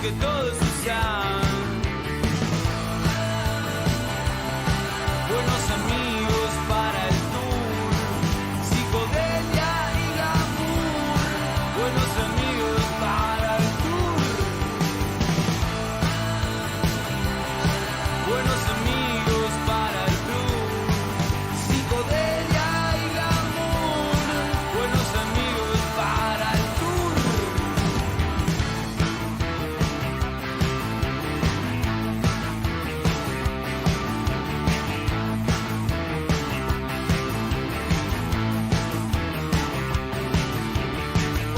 que todos usan. Buenos amigos para el tour, psicodelia y glamour. Buenos amigos para el tour. Buenos amigos para el tour, psicodelia y glamour. Buenos amigos para el tour.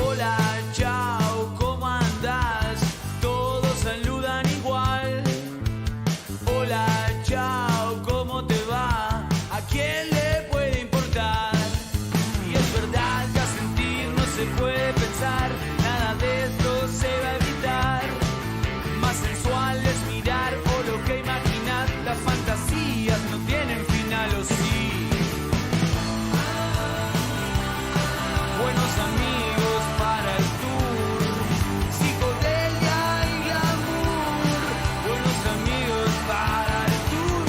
Hola, chao, ¿cómo andás? Todos saludan igual. Hola, chao, ¿cómo te va? ¿A quién le puede importar? Y es verdad que a sentir no se puede pensar, nada de esto se va a evitar. Más sensual es mirar o lo que imaginar, las fantasías no tienen final, o sí. Buenos amigos para el tour, psicodelia y glamour. Buenos amigos para el tour.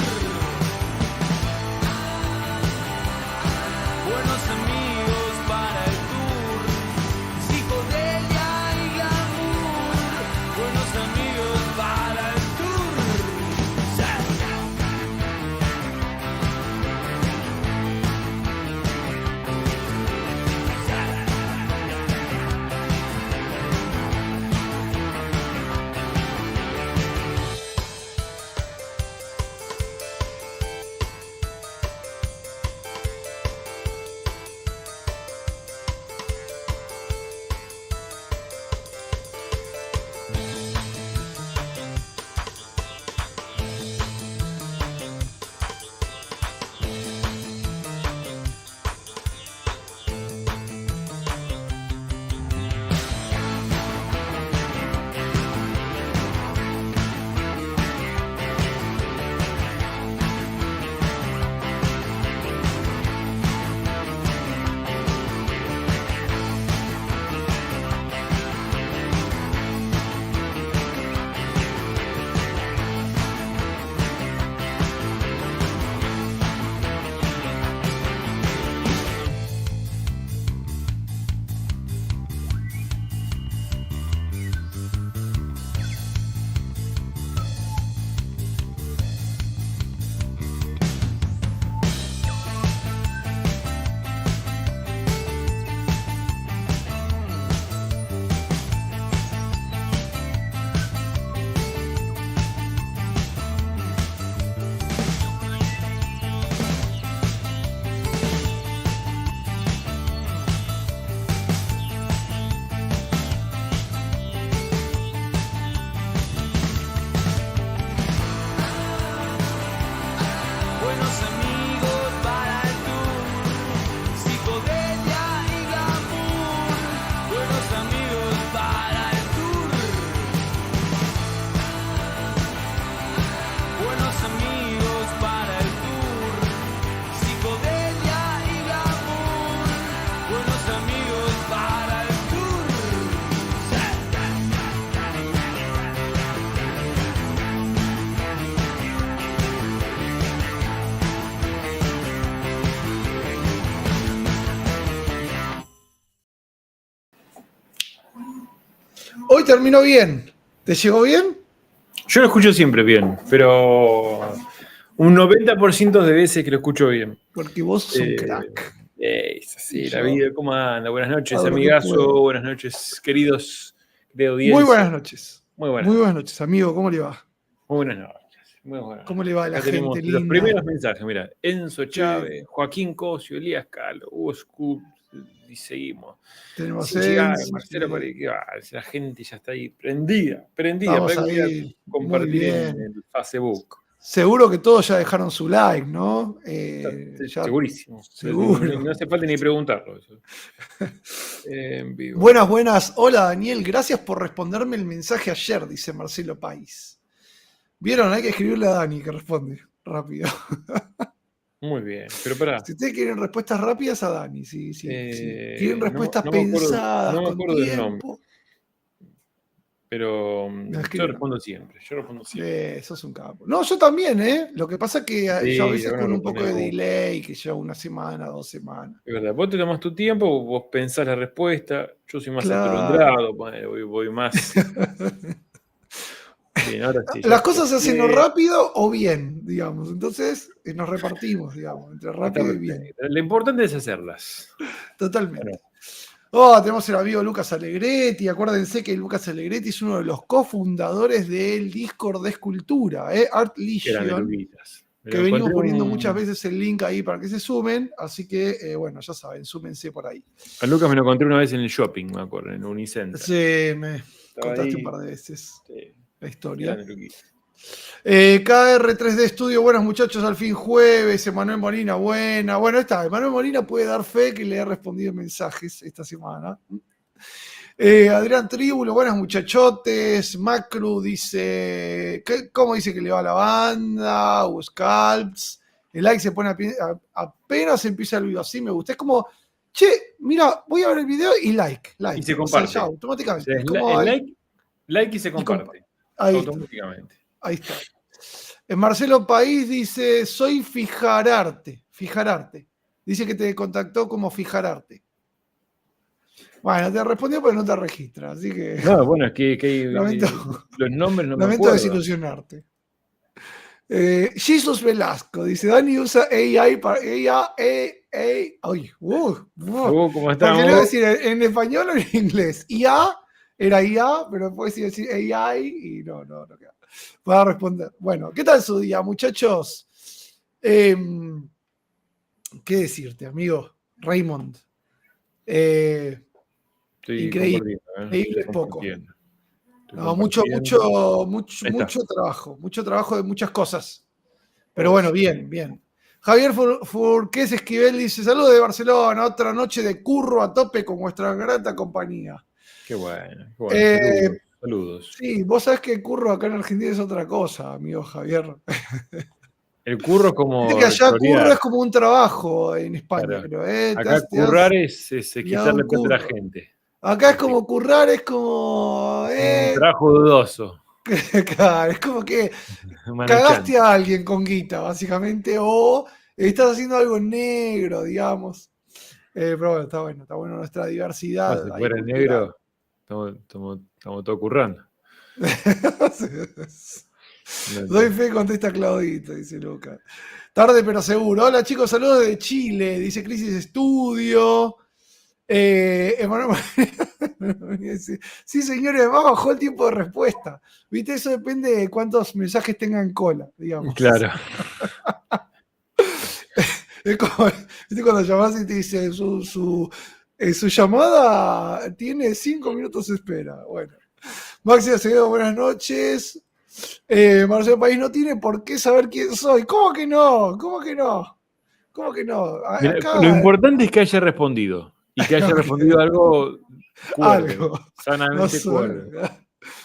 Buenos amigos para el tour, psicodelia y glamour. Buenos amigos para el tour. Buenos amigos para el tour, psicodelia y glamour. Buenos amigos para el tour. Buenos amigos para el tour, psicodelia y glamour. Buenos amigos para el tour. Hoy terminó bien. ¿Te llegó bien? Yo lo escucho siempre bien, pero un 90% de veces que lo escucho bien. Porque vos sos un crack. Es así, Y la yo vida, ¿cómo anda? Buenas noches, hago lo que amigazo. puedo. Buenas noches, queridos de audiencia. Muy buenas noches. Muy buenas Muy noches. buenas noches, amigo. ¿Cómo le va? Muy buenas noches. Muy buenas ¿Cómo le va a la Acá tenemos gente los linda? primeros mensajes, mira. Enzo Chávez, Joaquín Cosio, Elías Calo, Hugo Scoop, y seguimos. Tenemos Sin llegar, Enzo, Marcelo sí. Paredes, la gente ya está ahí prendida. Estamos para que ahí, compartir muy en bien. el Facebook. Seguro que todos ya dejaron su like, ¿no? Ya, Segurísimo. seguro. No hace falta ni preguntarlo. Eso. En vivo. Buenas, buenas. Hola, Daniel. Gracias por responderme el mensaje ayer, dice Marcelo País. ¿Vieron? Hay que escribirle a Dani que responde rápido. Muy bien, pero pará. Si ustedes quieren respuestas rápidas, a Dani. Si quieren respuestas no pensadas, me con acuerdo del nombre. tiempo. Pero Me yo escriben. respondo siempre. Eso es un capo. No, yo también, ¿eh? Lo que pasa es que Sí, yo a veces bueno, con lo un poco de ponemos. delay, que lleva una semana, 2 semanas. Es verdad, vos te tomás tu tiempo, vos pensás la respuesta, yo soy más Claro. atolondrado, voy más. Bien, ahora sí, Las ya cosas se hacen o copié. rápido o bien, digamos. Entonces nos repartimos, digamos, entre Está rápido y bien. perfecto. Lo importante es hacerlas. Totalmente. Bueno, Oh, tenemos el amigo Lucas Alegretti. Acuérdense que Lucas Alegretti es uno de los cofundadores del Discord de Escultura, Art qué grande, Legion, Luquitas. Me que lo venimos encontré poniendo muchas veces el link ahí para que se sumen. Así que, bueno, ya saben, súmense por ahí. a Lucas me lo encontré una vez en el shopping, me acuerdo, en el Unicenter. Sí, me Estaba contaste un ahí. par de veces Sí, la qué historia. grande, Luquitas. KR3D Studio, buenas muchachos, al fin jueves. Emanuel Molina, buena. Bueno, está. Emanuel Molina puede dar fe que le he respondido mensajes esta semana. Adrián Tríbulo, buenas muchachotes. Macru dice, ¿cómo dice que le va a la banda? Scalps. El like se pone apenas empieza el video. Así me gusta. Es como, che, mira, voy a ver el video y like. Y se O sea, comparte. ya, O automáticamente. sea, Es como, like y se comparte. ahí está. Automáticamente. Ahí está. Marcelo País dice, soy Fijararte. Fijararte. Dice que te contactó como Fijararte. Bueno, te respondió pero no te registra, así que No, bueno, es que lamento, los nombres no me lamento acuerdo. desilusionarte. Jesus Velasco dice, Dani usa AI para AI. ¿Cómo Porque le iba a estamos? decir en español o en inglés. IA era IA, pero después iba a decir AI y no queda. Va a responder. Bueno, ¿qué tal su día, muchachos? ¿Qué decirte, amigo? Raymond. Estoy Increíble. compartiendo. Increíble es Estoy poco. compartiendo. Estoy No, compartiendo. Ahí está. mucho trabajo de muchas cosas. Pero bueno, bien. Javier Furqués Esquivel dice, saludos de Barcelona, otra noche de curro a tope con vuestra grata compañía. Qué bueno. Saludos. Sí, vos sabés que el curro acá en Argentina es otra cosa, amigo Javier. El curro es Viste como que allá curro chorear. es como un trabajo en España, Claro. creo. Acá Te has currar es pillado quitarle un plata a la curro. gente. Acá es como currar, es como... Un trabajo dudoso. Claro, es como que Manachante. cagaste a alguien con guita, básicamente, o estás haciendo algo negro, digamos. Pero bueno, está bueno nuestra Si diversidad ahí fuera cultural. negro, estamos todos currando. Doy fe, contesta Claudito, dice Lucas. Tarde pero seguro. Hola chicos, saludos de Chile, dice Crisis Studio. Emanuel dice, sí, señores, además bajó el tiempo de respuesta. ¿Viste? Eso depende de cuántos mensajes tengan cola, digamos. Claro. Es como, ¿viste? Cuando llamás y te dice su llamada tiene 5 minutos de espera. Bueno. Maxi Acevedo, buenas noches. Marcelo País no tiene por qué saber quién soy. ¿Cómo que no? Mira, Acá lo importante es que haya respondido. Y que haya respondido algo cuerdo. algo. Sanamente cuerdo.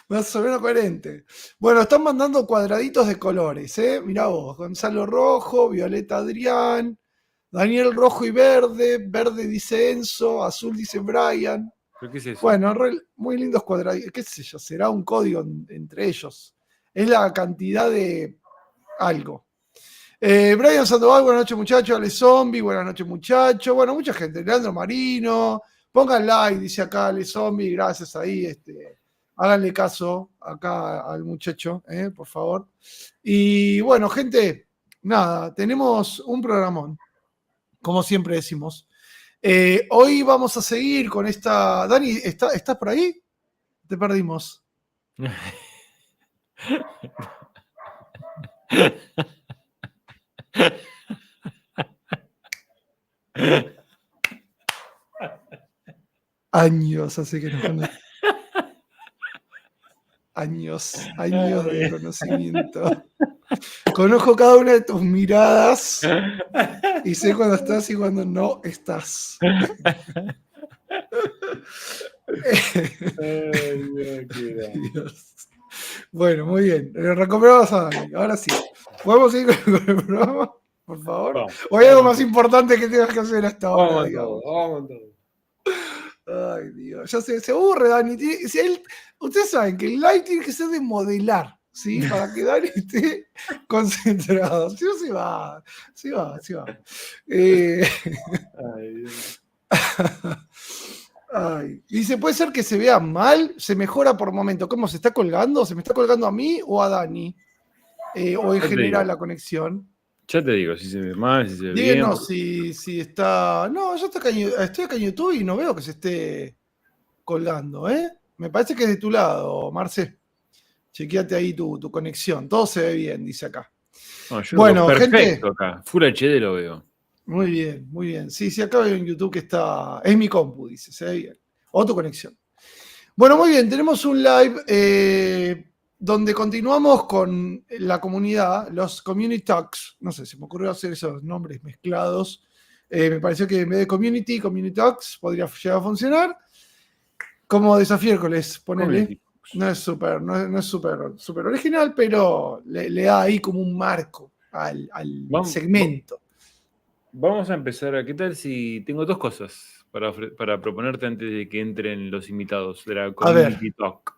Más o menos coherente. Bueno, están mandando cuadraditos de colores, ¿eh? Mirá vos, Gonzalo Rojo, Violeta Adrián, Daniel Rojo y Verde, Verde dice Enzo, Azul dice Brian. ¿Pero qué es eso? Bueno, muy lindos cuadraditos. ¿Qué sé yo? Será un código entre ellos. Es la cantidad de algo. Brian Sandoval, buenas noches muchachos. Ale Zombie, buenas noches muchachos. Bueno, mucha gente. Leandro Marino. Pongan like, dice acá Ale Zombie. Gracias ahí. Háganle caso acá al muchacho, por favor. Y bueno, gente, nada, tenemos un programón, como siempre decimos. Hoy vamos a seguir con esta... Dani, ¿estás por ahí? Te perdimos. Años hace que nos conocemos. Años de conocimiento. Conozco cada una de tus miradas y sé cuando estás y cuando no estás. Dios. Bueno, muy bien. Recuperamos a Dani. Ahora sí. ¿Podemos seguir con el programa? Por favor. Vamos, ¿O hay algo más importante que tengas que hacer hasta ahora? Vamos con todo. Ay, Dios. Ya se aburre, Dani. Ustedes saben que el live tiene que ser de modelar, ¿sí? Para que Dani esté concentrado. Si no, se va. Se va. Ay, Dios. Ay. Dice, ¿puede ser que se vea mal? Se mejora por momento. ¿Cómo se está colgando? ¿Se me está colgando a mí o a Dani? O en Ya te general digo. la conexión. Ya te digo, si se ve mal, si se ve bien. Díganos si está. No, yo estoy acá en YouTube y no veo que se esté colgando, ¿eh? Me parece que es de tu lado, Marce. Chequeate ahí tu conexión. Todo se ve bien, dice acá. No, yo Bueno, lo veo perfecto gente. acá. Full HD lo veo. Muy bien, muy bien. Sí, acá veo en YouTube que está. Es mi compu, dice, se ve bien. O tu conexión. Bueno, muy bien, tenemos un live donde continuamos con la comunidad, los Community Talks. No sé, se me ocurrió hacer esos nombres mezclados. Me pareció que en vez de Community Talks podría llegar a funcionar. Como Desafiércoles, ponele. No es súper original, pero le da ahí como un marco al segmento. Vamos a empezar. ¿Qué tal si tengo dos cosas para proponerte antes de que entren los invitados de la Community Talk?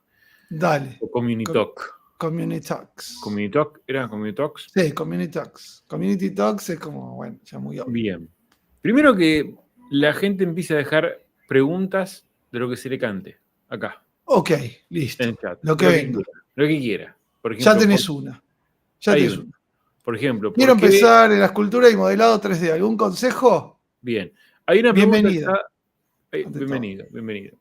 Dale. O Community Talk. Community Talks. ¿Community Talk? ¿Era Community Talks? Sí, Community Talks. Community Talks es como, bueno, ya muy obvio. Bien. Primero que la gente empiece a dejar preguntas de lo que se le cante. Acá. Ok, listo. En el chat. Lo que venga. Lo que quiera. Por ejemplo, ya tenés una. Ya tenés una. Por ejemplo, quiero empezar en la escultura y modelado 3D. ¿Algún consejo? Bien. Hay una Bienvenido. Bienvenido.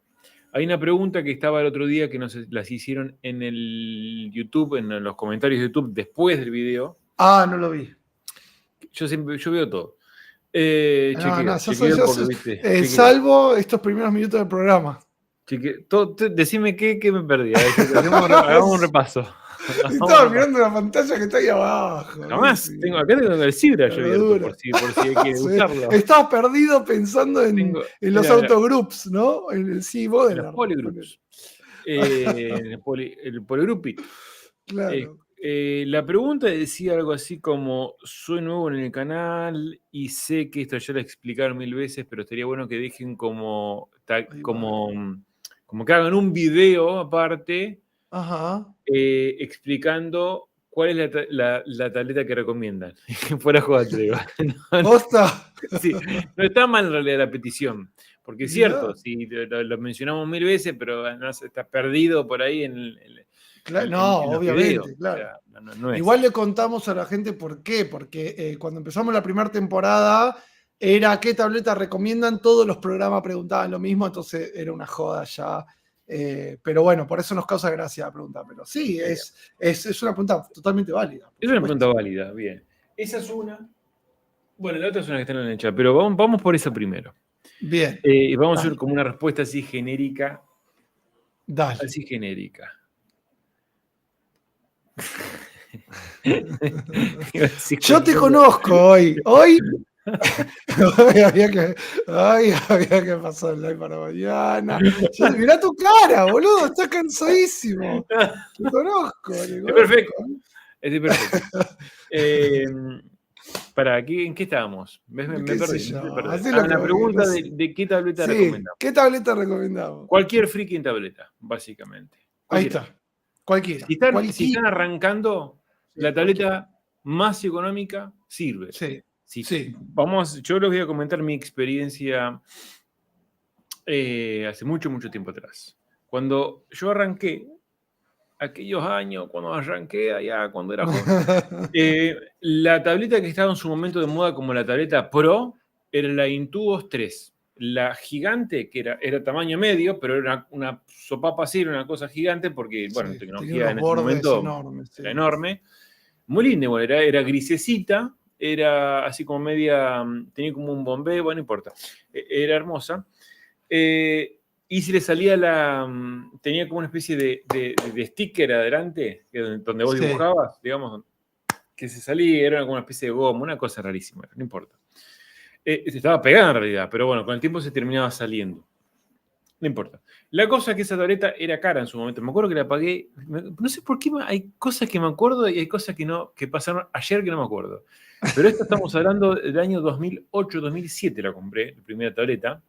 Hay una pregunta que estaba el otro día que las hicieron en el YouTube, en los comentarios de YouTube después del video. Ah, no lo vi. Yo veo todo. Salvo estos primeros minutos del programa. Decime qué me perdí. Hagamos un repaso. Estaba mirando la pantalla que está ahí abajo. Jamás. Acá tengo el Cibra yo abierto por si quiere usarlo. Estaba perdido pensando en los autogroups, ¿no? En el C-Modeler. Los polygroups. El polygroupit. Claro. La pregunta decía algo así como: soy nuevo en el canal y sé que esto ya lo explicaron 1000 veces, pero estaría bueno que dejen como que hagan un video aparte. Ajá. Explicando cuál es la tableta que recomiendan. Fuera joda, te digo. ¿Posta? Sí, no está mal en realidad la petición, porque es cierto, sí, lo mencionamos 1000 veces, pero no, está perdido por ahí en obviamente, videos. claro. O sea, no es. Igual le contamos a la gente por qué, porque cuando empezamos la primera temporada era qué tableta recomiendan, todos los programas preguntaban lo mismo, entonces era una joda ya. Pero bueno, por eso nos causa gracia la pregunta. Pero sí, es una pregunta totalmente válida. Es una pregunta válida, bien. Esa es una. Bueno, la otra es una que está en el chat, pero vamos por esa primero. Bien. Y vamos a hacer como una respuesta así genérica. Dale. Así genérica. Yo te conozco hoy. Hoy había que pasar el live para mañana. Mirá tu cara, boludo, estás cansadísimo. Te conozco. Es perfecto. ¿En qué estábamos? Me perdí. La pregunta de qué tableta recomendamos. ¿Qué tableta recomendamos? Cualquier freaking tableta, básicamente. Ahí está. Cualquiera. Si están arrancando, la tableta más económica sirve. Sí. Yo les voy a comentar mi experiencia hace mucho tiempo atrás. Cuando yo arranqué, aquellos años, cuando arranqué allá, cuando era joven, la tableta que estaba en su momento de moda como la tableta Pro era la Intubos 3. La gigante, que era tamaño medio, pero era una sopapa así, era una cosa gigante, porque, bueno, la tecnología en ese momento era enorme. Muy linda, bueno, era grisecita, era así como media, tenía como un bombé, bueno, no importa, era hermosa. Y si le salía tenía como una especie de sticker adelante, donde vos dibujabas, digamos, que se salía, era como una especie de goma, una cosa rarísima, no importa. Estaba pegada en realidad, pero bueno, con el tiempo se terminaba saliendo. No importa. La cosa es que esa tableta era cara en su momento. Me acuerdo que la pagué. No sé por qué hay cosas que me acuerdo y hay cosas que pasaron ayer que no me acuerdo. Pero esto estamos hablando del año 2008, 2007 la compré, la primera tableta.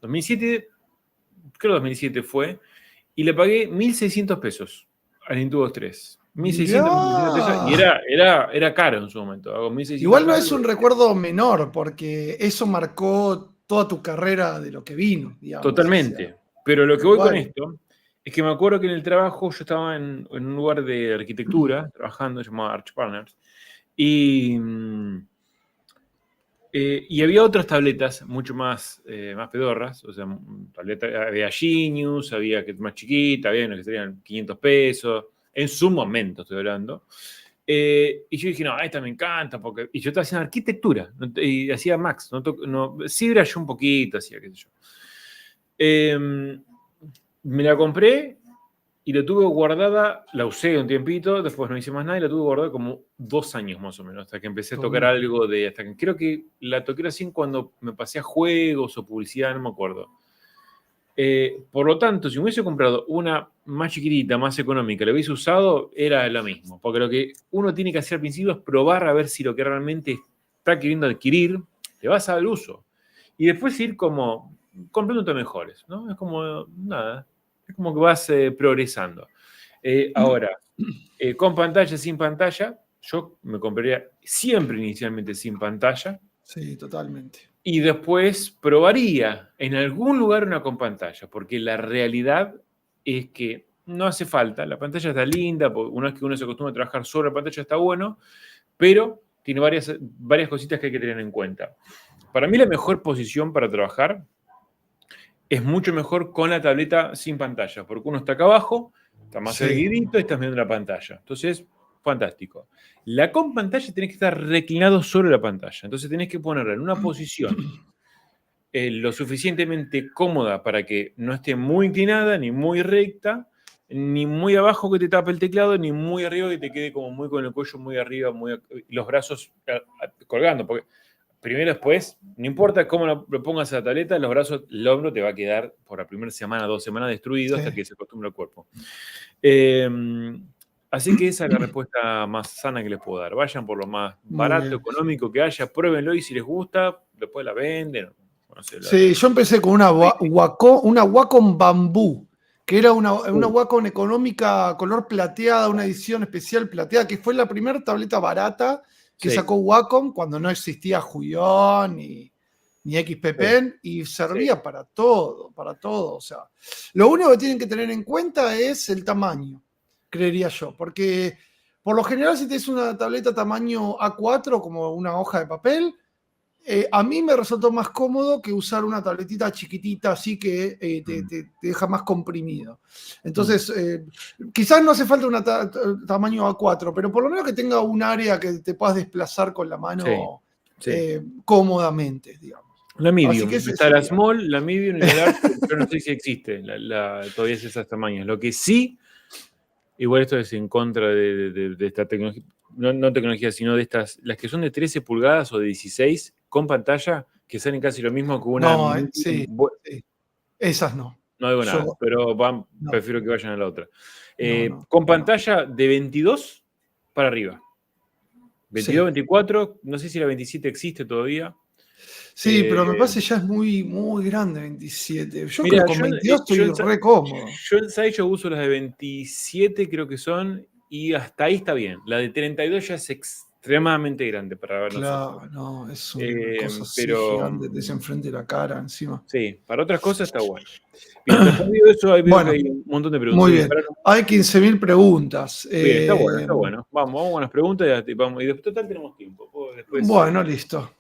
2007 creo 2007 fue, y le pagué 1.600 pesos al Intuos 3. 1.600 pesos, y era caro en su momento. Hago 1.600 Igual no pesos. es un recuerdo menor, porque eso marcó toda tu carrera de lo que vino, digamos. Totalmente. O sea, pero lo que tal voy cual. con esto es que me acuerdo que en el trabajo yo estaba en un lugar de arquitectura, trabajando, llamado Arch Partners, y había otras tabletas mucho más pedorras, o sea, había Genius, había que más chiquita, había una que serían 500 pesos, en su momento estoy hablando. Y yo dije, no, esta me encanta, y yo estaba haciendo arquitectura, y hacía Max, sí era yo un poquito, hacía qué sé yo. Me la compré y la tuve guardada, la usé un tiempito, después no hice más nada y la tuve guardada como 2 años más o menos, hasta que empecé a tocar algo creo que la toqué recién cuando me pasé a juegos o publicidad, no me acuerdo. Por lo tanto, si me hubiese comprado una más chiquitita, más económica, la hubiese usado, era lo mismo, porque lo que uno tiene que hacer al principio es probar a ver si lo que realmente está queriendo adquirir le vas a dar uso. Y después ir como comprándote mejores, ¿no? Es como nada. Es como que vas progresando. Ahora, con pantalla, sin pantalla, yo me compraría siempre inicialmente sin pantalla. Sí, totalmente. Y después probaría en algún lugar una con pantalla, porque la realidad es que no hace falta. La pantalla está linda, una vez que uno se acostumbra a trabajar sobre la pantalla está bueno, pero tiene varias cositas que hay que tener en cuenta. Para mí la mejor posición para trabajar es mucho mejor con la tableta sin pantalla, porque uno está acá abajo, está más erguidito y estás viendo la pantalla. Entonces, fantástico. La con pantalla tenés que estar reclinado sobre la pantalla. Entonces tenés que ponerla en una posición lo suficientemente cómoda para que no esté muy inclinada, ni muy recta, ni muy abajo que te tape el teclado, ni muy arriba que te quede como muy con el cuello muy arriba, los brazos colgando. Porque primero, después, no importa cómo lo pongas a la tableta, los brazos, el hombro te va a quedar por la primera semana, 2 semanas destruido hasta que se acostumbre al cuerpo. Así que esa es la respuesta más sana que les puedo dar. Vayan por lo más barato, económico que haya, pruébenlo y si les gusta, después la venden. No sé, sí, yo empecé con una Wacom Bambú, que era una Wacom económica color plateada, una edición especial plateada, que fue la primera tableta barata que sacó Wacom cuando no existía Huion ni XP Pen, y servía para todo. O sea, lo único que tienen que tener en cuenta es el tamaño, creería yo, porque por lo general si tienes una tableta tamaño A4 como una hoja de papel, a mí me resultó más cómodo que usar una tabletita chiquitita así que te deja más comprimido. Entonces, quizás no hace falta un tamaño A4, pero por lo menos que tenga un área que te puedas desplazar con la mano cómodamente, digamos. La medium, está la small, la medium y la large, yo no sé si existe todavía es esos tamaños. Lo que sí, igual esto es en contra de esta tecnología, no tecnología, sino de estas, las que son de 13 pulgadas o de 16 con pantalla, que salen casi lo mismo que una... No, sí. Esas no. No digo nada, pero prefiero que vayan a la otra. Con pantalla de 22 para arriba. 22, 24, no sé si la 27 existe todavía. Sí, pero me parece ya es muy, muy grande 27. Yo creo que con 22 estoy re cómodo. Yo en Sideshow uso las de 27, creo que son, y hasta ahí está bien. La de 32 ya es extremadamente grande para ver nosotros. Claro, no, es una cosa así gigante, te enfrente la cara encima. Sí, para otras cosas está bueno. Bien, respondido eso, hay un montón de preguntas. Muy bien, hay 15.000 preguntas. Bien, está bueno. Vamos con las preguntas y después total tenemos tiempo. Después, bueno, listo.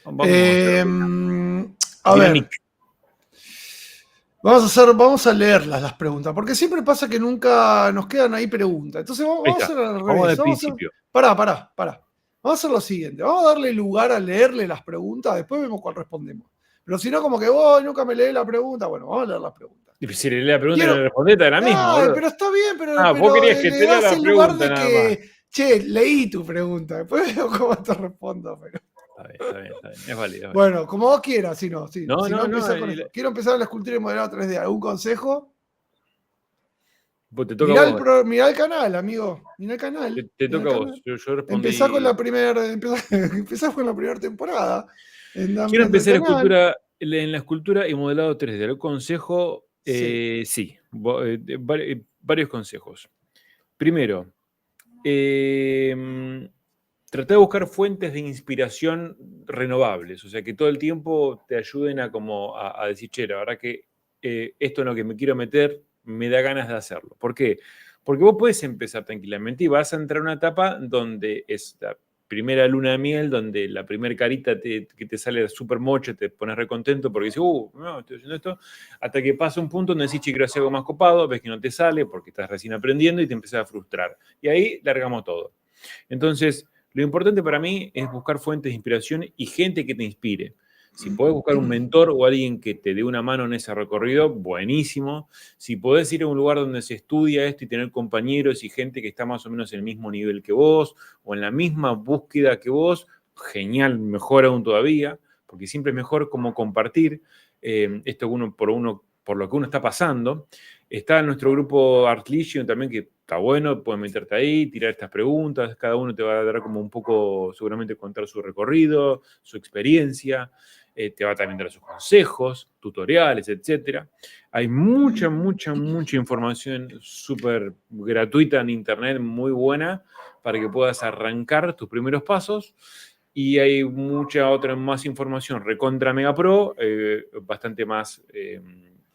Vamos a ver. Vamos a leerlas las preguntas, porque siempre pasa que nunca nos quedan ahí preguntas. Entonces vamos a hacer al revés. Vamos al principio. Pará. Vamos a hacer lo siguiente. Vamos a darle lugar a leerle las preguntas, después vemos cuál respondemos. Pero si no, como que vos nunca me lees la pregunta, bueno, vamos a leer las preguntas. Y si le lees la pregunta y le respondés, está la misma. Pero está bien, vos querías que te lea la pregunta nada más. Che, leí tu pregunta, después veo cómo te respondo, pero... Está bien. Es válido. Bueno, como vos quieras, si no. Quiero empezar la escultura y modelado 3D. ¿Algún consejo? Te toca a vos. Mirá el canal, amigo. Mirá el canal. Te toca a vos. Yo respondí. Empezá con la primera temporada. Quiero empezar en la escultura y modelado 3D. El consejo Sí. Sí, varios consejos. Primero, trata de buscar fuentes de inspiración renovables, o sea, que todo el tiempo te ayuden a decir, che, la verdad que esto en lo que me quiero meter me da ganas de hacerlo. ¿Por qué? Porque vos puedes empezar tranquilamente y vas a entrar a una etapa donde es la primera luna de miel, donde la primera carita que te sale súper mocho, te pones recontento porque dices, no, estoy haciendo esto, hasta que pasa un punto donde decís, che, quiero hacer algo más copado, ves que no te sale porque estás recién aprendiendo y te empiezas a frustrar. Y ahí largamos todo. Entonces, lo importante para mí es buscar fuentes de inspiración y gente que te inspire. Si podés buscar un mentor o alguien que te dé una mano en ese recorrido, buenísimo. Si podés ir a un lugar donde se estudia esto y tener compañeros y gente que está más o menos en el mismo nivel que vos o en la misma búsqueda que vos, genial, mejor aún todavía, porque siempre es mejor como compartir esto por lo que uno está pasando. Está nuestro grupo Art Legion también, que está bueno, puedes meterte ahí, tirar estas preguntas, cada uno te va a dar como un poco, seguramente contar su recorrido, su experiencia, te va a también dar sus consejos, tutoriales, etc. Hay mucha información súper gratuita en internet, muy buena, para que puedas arrancar tus primeros pasos. Y hay mucha otra más información recontra mega pro, bastante más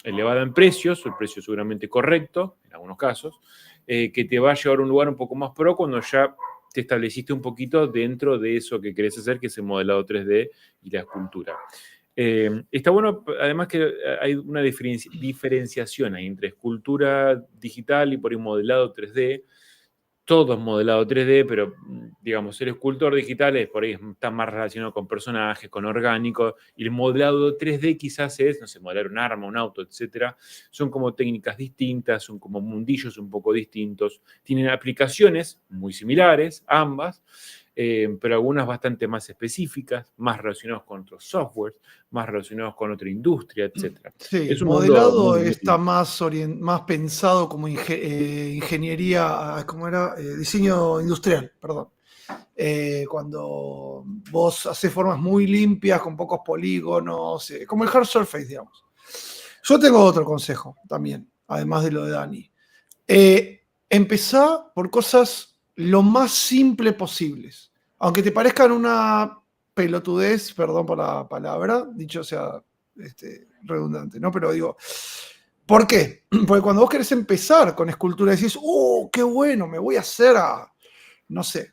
elevada en precios, el precio seguramente correcto, en algunos casos, que te va a llevar a un lugar un poco más pro cuando ya te estableciste un poquito dentro de eso que querés hacer, que es el modelado 3D y la escultura. Está bueno, además que hay una diferenciación ahí entre escultura digital y por ahí modelado 3D. Todo es modelado 3D, pero digamos, el escultor digital es por ahí está más relacionado con personajes, con orgánicos, y el modelado 3D quizás es, no sé, modelar un arma, un auto, etc. Son como técnicas distintas, son como mundillos un poco distintos. Tienen aplicaciones muy similares, ambas, pero algunas bastante más específicas, más relacionadas con otros softwares, más relacionados con otra industria, etc. Sí, Es un modelado mundo muy está más pensado como ingeniería, ¿cómo era? Diseño industrial, perdón. Cuando vos haces formas muy limpias, con pocos polígonos, como el hard surface, digamos. Yo tengo otro consejo también, además de lo de Dani. Empezá por cosas lo más simple posibles. Aunque te parezcan una pelotudez, perdón por la palabra, dicho sea redundante, ¿no? Pero digo, ¿por qué? Porque cuando vos querés empezar con escultura decís, qué bueno, me voy a hacer no sé,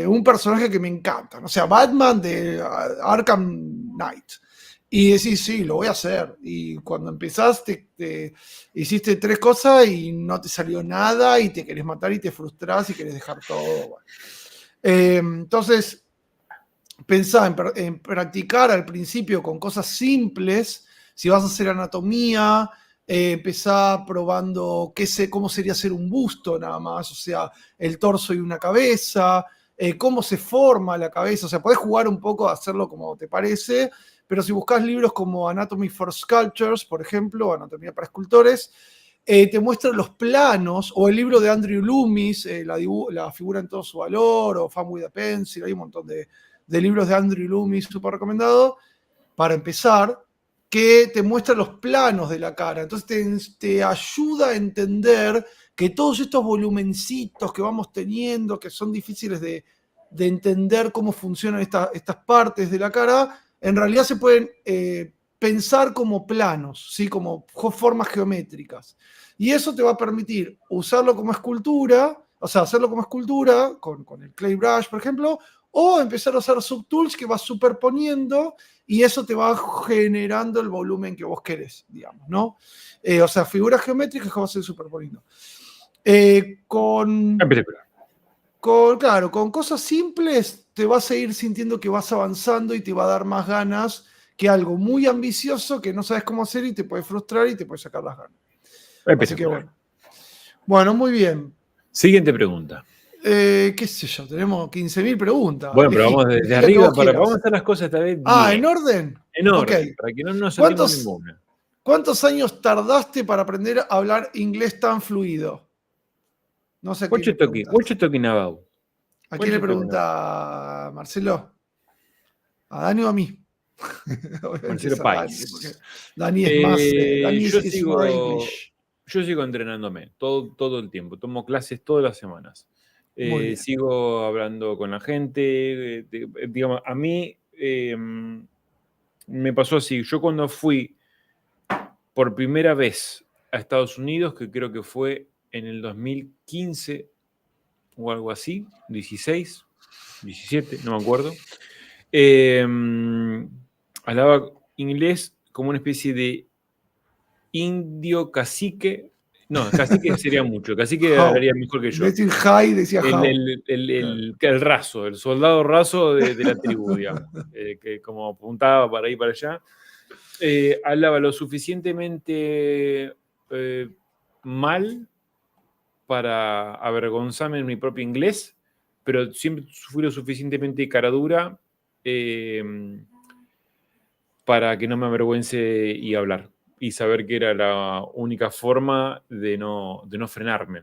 un personaje que me encanta, no sé, Batman de Arkham Knight. Y decís, sí, lo voy a hacer. Y cuando empezás, hiciste 3 cosas y no te salió nada y te querés matar y te frustrás y querés dejar todo. Bueno. Entonces, pensá en practicar al principio con cosas simples. Si vas a hacer anatomía, empezá probando cómo sería hacer un busto nada más, o sea, el torso y una cabeza, cómo se forma la cabeza, o sea, podés jugar un poco a hacerlo como te parece, pero si buscas libros como Anatomy for Sculptors, por ejemplo, Anatomía para Escultores, te muestran los planos, o el libro de Andrew Loomis, la figura en todo su valor, o Fun with a Pencil, hay un montón de libros de Andrew Loomis, súper recomendado, para empezar, que te muestra los planos de la cara. Entonces te ayuda a entender que todos estos volumencitos que vamos teniendo, que son difíciles de entender cómo funcionan estas partes de la cara, en realidad se pueden pensar como planos, ¿sí? Como formas geométricas. Y eso te va a permitir usarlo como escultura, o sea, hacerlo como escultura, con el clay brush, por ejemplo, o empezar a usar subtools que vas superponiendo y eso te va generando el volumen que vos querés, digamos, ¿no? O sea, figuras geométricas que vas a ir superponiendo. Claro, con cosas simples te vas a ir sintiendo que vas avanzando y te va a dar más ganas que algo muy ambicioso que no sabes cómo hacer y te puede frustrar y te puede sacar las ganas. Así que bueno. Bueno, muy bien. Siguiente pregunta. Qué sé yo, tenemos 15.000 preguntas. Bueno, pero vamos desde arriba vamos a hacer las cosas esta vez bien. ¿en orden? En orden, okay. Para que no nos saltemos ninguna. ¿Cuántos años tardaste para aprender a hablar inglés tan fluido? No sé qué. What you talking about? ¿A quién le pregunta Marcelo? ¿A Dani o a mí? Obviamente Marcelo es a Dani, Páez. porque Dani es más. Dani Yo is more English. sigo entrenándome todo el tiempo. Tomo clases todas las semanas. Muy bien. Sigo hablando con la gente. Digamos, a mí me pasó así. Yo cuando fui por primera vez a Estados Unidos, que creo que fue en el 2015 o algo así, 16, 17, no me acuerdo. Hablaba inglés como una especie de indio cacique. No, cacique sería mucho. Cacique How. hablaría mejor que En yo. vez de decir hi, decía how. El raso, el soldado raso de la tribu, digamos. Que como apuntaba para ahí para allá. Hablaba lo suficientemente mal para avergonzarme en mi propio inglés, pero siempre fui lo suficientemente caradura para que no me avergüence y hablar, y saber que era la única forma de no frenarme.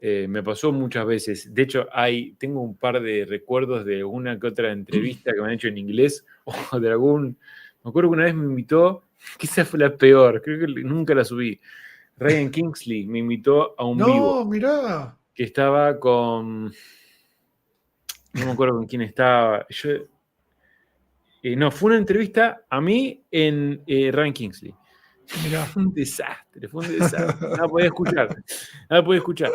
Me pasó muchas veces. De hecho, tengo un par de recuerdos de una que otra entrevista que me han hecho en inglés, o de algún... Me acuerdo que una vez me invitó, que esa fue la peor, creo que nunca la subí. Ryan Kingsley me invitó a un vivo. No, mirá. Que estaba con... No me acuerdo con quién estaba. No, fue una entrevista a mí en Ryan Kingsley. Mirá. Fue un desastre. No la podía escuchar.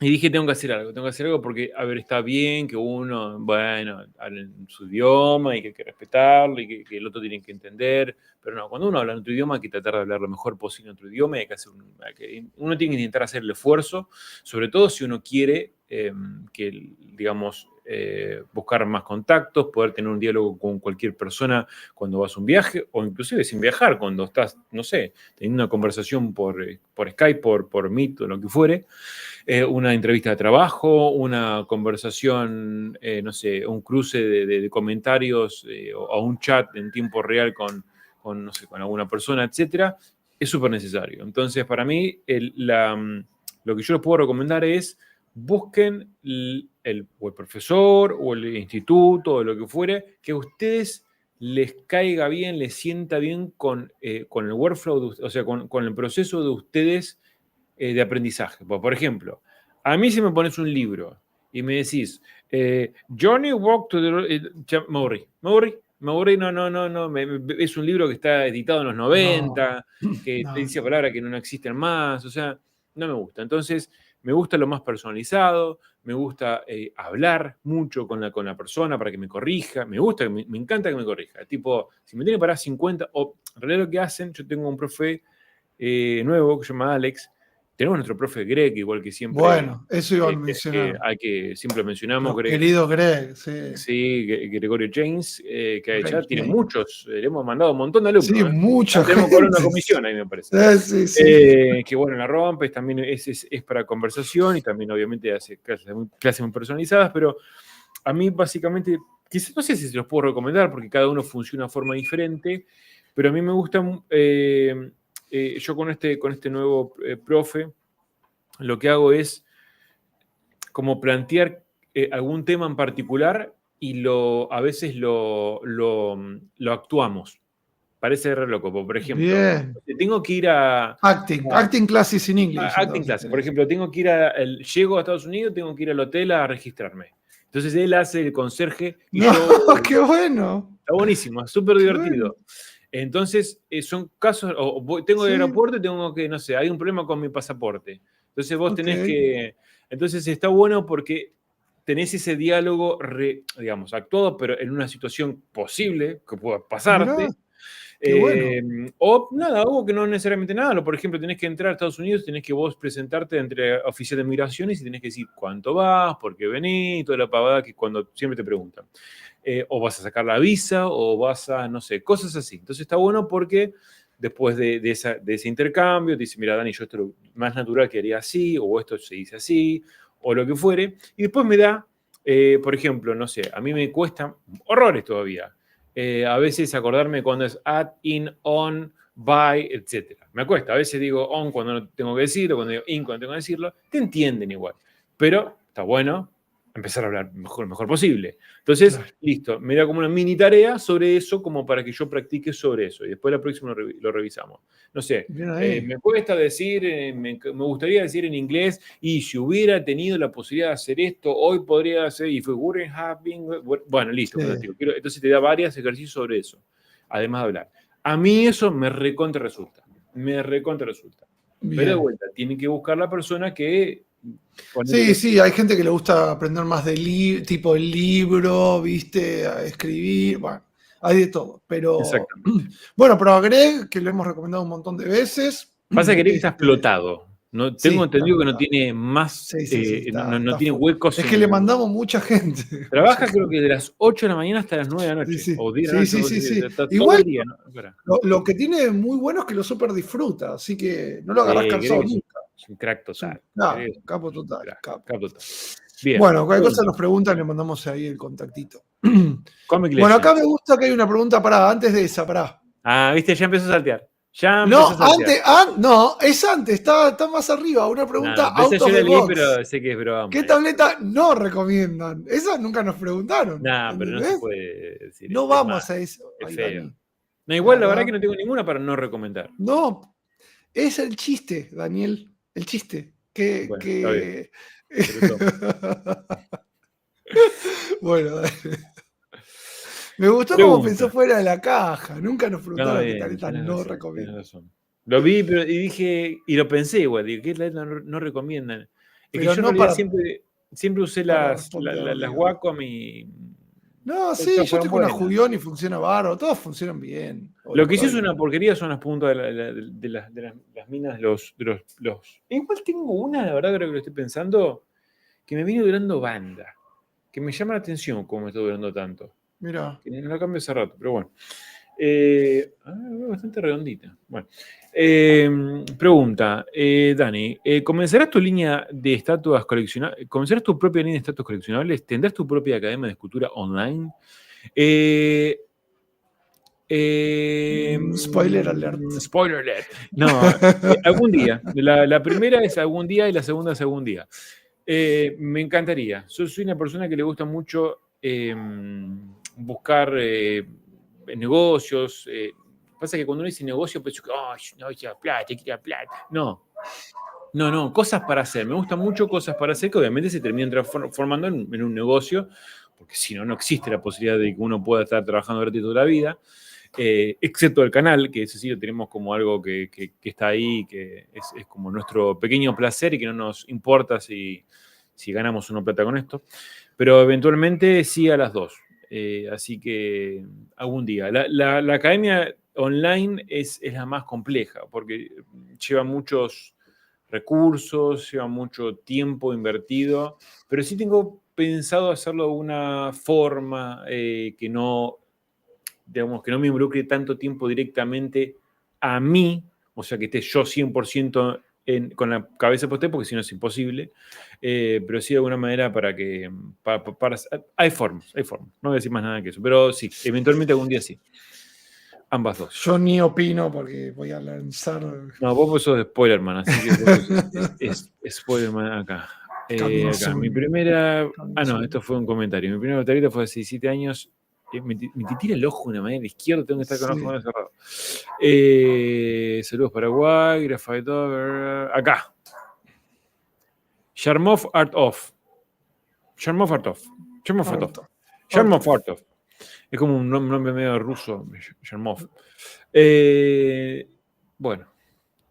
Y dije, tengo que hacer algo porque, a ver, está bien que uno, bueno, hable en su idioma y que hay que respetarlo y que el otro tiene que entender, pero no, cuando uno habla en otro idioma hay que tratar de hablar lo mejor posible en otro idioma y uno tiene que intentar hacer el esfuerzo, sobre todo si uno quiere digamos, buscar más contactos, poder tener un diálogo con cualquier persona cuando vas a un viaje, o inclusive sin viajar, cuando estás, no sé, teniendo una conversación por Skype, por Meet o lo que fuere, una entrevista de trabajo, una conversación, no sé, un cruce de comentarios o un chat en tiempo real con, no sé, con alguna persona, etcétera, es súper necesario. Entonces, para mí, lo que yo les puedo recomendar es busquen el profesor o el instituto o lo que fuere, que a ustedes les caiga bien, les sienta bien con el workflow, o sea, con el proceso de ustedes de aprendizaje. Por ejemplo, a mí si me pones un libro y me decís, Johnny Walk to the... Me aburrí, no. Es un libro que está editado en los 90, que te dice palabras que no existen más, o sea, no me gusta. Entonces, me gusta lo más personalizado, me gusta hablar mucho con la persona para que me corrija, me encanta que me corrija. Tipo, si me tiene para 50, o en realidad lo que hacen, yo tengo un profe nuevo que se llama Alex, tenemos nuestro profe Greg, igual que siempre. Bueno, eso iba a mencionar. Siempre mencionamos. Greg, querido Greg, sí. Sí, Gregorio James, que ya tiene muchos, le hemos mandado un montón de alumnos. Sí, mucha tenemos que cobrar una comisión ahí, me parece. Sí. Que bueno, la rompes, también es para conversación y también obviamente hace clases muy personalizadas, pero a mí básicamente, quizás no sé si se los puedo recomendar porque cada uno funciona de forma diferente, pero a mí me gusta, yo con este nuevo profe, lo que hago es como plantear algún tema en particular y a veces lo actuamos. Parece re loco, por ejemplo. Bien. Tengo que ir a... Acting classes in English. Acting classes. Por ejemplo, llego a Estados Unidos, tengo que ir al hotel a registrarme. Entonces él hace el conserje y ¡qué bueno! Está buenísimo, es súper divertido. Bueno. Entonces, son casos, tengo el aeropuerto y tengo que, no sé, hay un problema con mi pasaporte. Entonces vos tenés que... Entonces está bueno porque tenés ese diálogo, digamos, actuado, pero en una situación posible que pueda pasarte. Bueno. O nada, algo que no necesariamente nada. Por ejemplo, tenés que entrar a Estados Unidos, tenés que vos presentarte entre oficial de migraciones y tenés que decir cuánto vas, por qué venís, toda la pavada que cuando siempre te preguntan. O vas a sacar la visa, o vas a, no sé, cosas así. Entonces está bueno porque después de ese intercambio, te dice, mira, Dani, yo esto es lo más natural que haría así, o esto se dice así, o lo que fuere. Y después me da, por ejemplo, no sé, a mí me cuesta horrores todavía. A veces acordarme cuando es add, in, on, by, etc. Me cuesta. A veces digo on cuando no tengo que decirlo, cuando digo in cuando tengo que decirlo. Te entienden igual. Pero está bueno empezar a hablar lo mejor posible. Entonces, Claro. listo, me da como una mini tarea sobre eso, como para que yo practique sobre eso. Y después la próxima lo revisamos. No sé, Bien ahí. me cuesta decir, me gustaría decir en inglés, y si hubiera tenido la posibilidad de hacer esto, hoy podría hacer, if it wouldn't have been, bueno, listo, Sí. fantástico. Entonces te da varios ejercicios sobre eso, además de hablar. A mí eso me recontra resulta. Pero de Bien. vuelta, tienen que buscar la persona que... Sí, hay gente que le gusta aprender más de tipo el libro, viste, a escribir, bueno, hay de todo. Pero Exactamente. bueno, pero a Greg, que lo hemos recomendado un montón de veces. Pasa que Greg está explotado. No, Sí, tengo está entendido que no explotado. tiene más, Sí, no está tiene full. huecos Es que le mandamos mucha gente. Trabaja creo que de las 8 de la mañana hasta las 9 de la Sí, noche. sí. O 10 de la noche, Sí. está todo Igual el día, ¿no? Espera. lo que tiene muy bueno es que lo súper disfruta, así que no lo agarrás Greg cansado es nunca. un crack Es un total. Greg es un capo total. crack, Capo. capo total. Bien. Bueno, cualquier cosa Pregunta. nos preguntan, le mandamos ahí el contactito. Comic Bueno, acá Legends. me gusta que hay una pregunta antes de esa, pará. Ah, viste, ya empezó a saltear. No, no, es antes, está más arriba. Una pregunta No, esa out yo of la the leí, box. pero sé que es broma. ¿Qué tableta no recomiendan? Esa nunca nos preguntaron. No, pero no se ¿entendés? puede decir No eso. vamos a eso. Es Ay, feo. Dani. No, igual la Pará. verdad que no tengo ninguna para no recomendar. No, es el chiste, Daniel. El chiste. Bueno, está bien. Bueno, dale. Me gustó cómo pensó fuera de la caja. Nunca nos preguntaron qué tableta no recomiendan. Tienes razón. Lo vi y dije, y lo pensé igual, digo, ¿qué tableta no recomiendan? Es Pero que yo no en realidad para- siempre usé para las responder, digo. Wacom y No, sí, todas yo fueron tengo una buenas. Julión y funciona bárbaro. Todos funcionan bien. Lo que sí es una porquería son las puntas de las minas, los. Igual tengo una, la verdad, creo que lo estoy pensando, que me viene durando banda. Que me llama la atención cómo me está durando tanto. Mira. Que no la cambio hace rato, pero bueno. Bastante redondita. Bueno. Pregunta, Dani, ¿comenzarás tu línea de estatuas coleccionables? ¿Comenzarás tu propia línea de estatuas coleccionables? ¿Tendrás tu propia academia de escultura online? Spoiler alert. Spoiler alert. No, algún día. La primera es algún día y la segunda es algún día. Me encantaría. Soy una persona que le gusta mucho buscar negocios. Pasa que cuando uno dice negocio, pienso que no, quiero plata. No, cosas para hacer. Me gustan mucho cosas para hacer que obviamente se terminan transformando en un negocio, porque si no, no existe la posibilidad de que uno pueda estar trabajando gratis toda la vida. Excepto el canal, que ese sí lo tenemos como algo que está ahí, que es como nuestro pequeño placer y que no nos importa si ganamos o no plata con esto. Pero eventualmente sí a las dos. Así que algún día. La academia online es la más compleja porque lleva muchos recursos, lleva mucho tiempo invertido, pero sí tengo pensado hacerlo de una forma que no me involucre tanto tiempo directamente a mí, o sea, que esté yo 100% con la cabeza puesta, porque si no es imposible, pero sí de alguna manera para que... hay formas, no voy a decir más nada que eso, pero sí, eventualmente algún día sí. Ambas dos. Yo ni opino porque voy a lanzar. No, vos sos de Spoilerman, así que es Spoilerman acá. Acá. Mi primera... no, esto fue un comentario. Mi primera batería fue hace 17 años. Me tira el ojo de una manera izquierda, tengo que estar con el ojo cerrado. Saludos Paraguay, Grafaito, acá. Sharmov Art Of. Es como un nombre medio ruso, Sharmov. Bueno.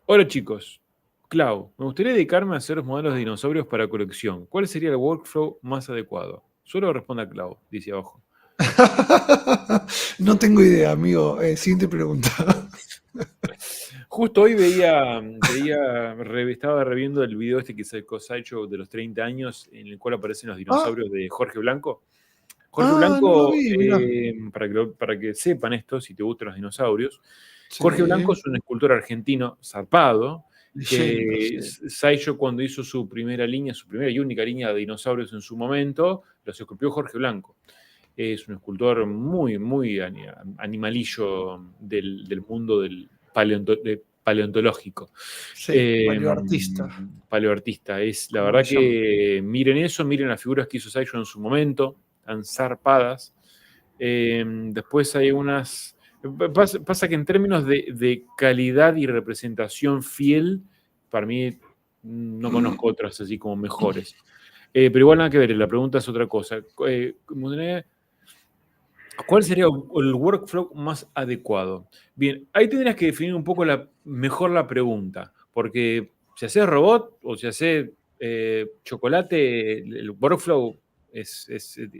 Hola chicos. Clau, me gustaría dedicarme a hacer los modelos de dinosaurios para colección. ¿Cuál sería el workflow más adecuado? Solo responda Clau, dice abajo. No tengo idea, amigo. Siguiente pregunta. Justo hoy estaba reviendo el video este que sacó Sideshow de los 30 años, en el cual aparecen los dinosaurios de Jorge Blanco. Jorge Blanco, no lo vi, para que sepan esto, si te gustan los dinosaurios, Jorge Blanco es un escultor argentino zarpado, que Sideshow cuando hizo su primera y única línea de dinosaurios en su momento, los esculpió Jorge Blanco. Es un escultor muy, muy animalillo del mundo del paleontológico. Sí, paleoartista. Paleoartista. Es la Como verdad lo llaman. que miren eso, miren las figuras que hizo Saiyo en su momento, tan zarpadas. Después hay unas... Pasa que en términos de calidad y representación fiel, para mí no conozco otras así como mejores. Pero igual nada que ver, la pregunta es otra cosa. ¿Cuál sería el workflow más adecuado? Bien, ahí tendrías que definir un poco mejor la pregunta, porque si haces robot o si haces chocolate, el workflow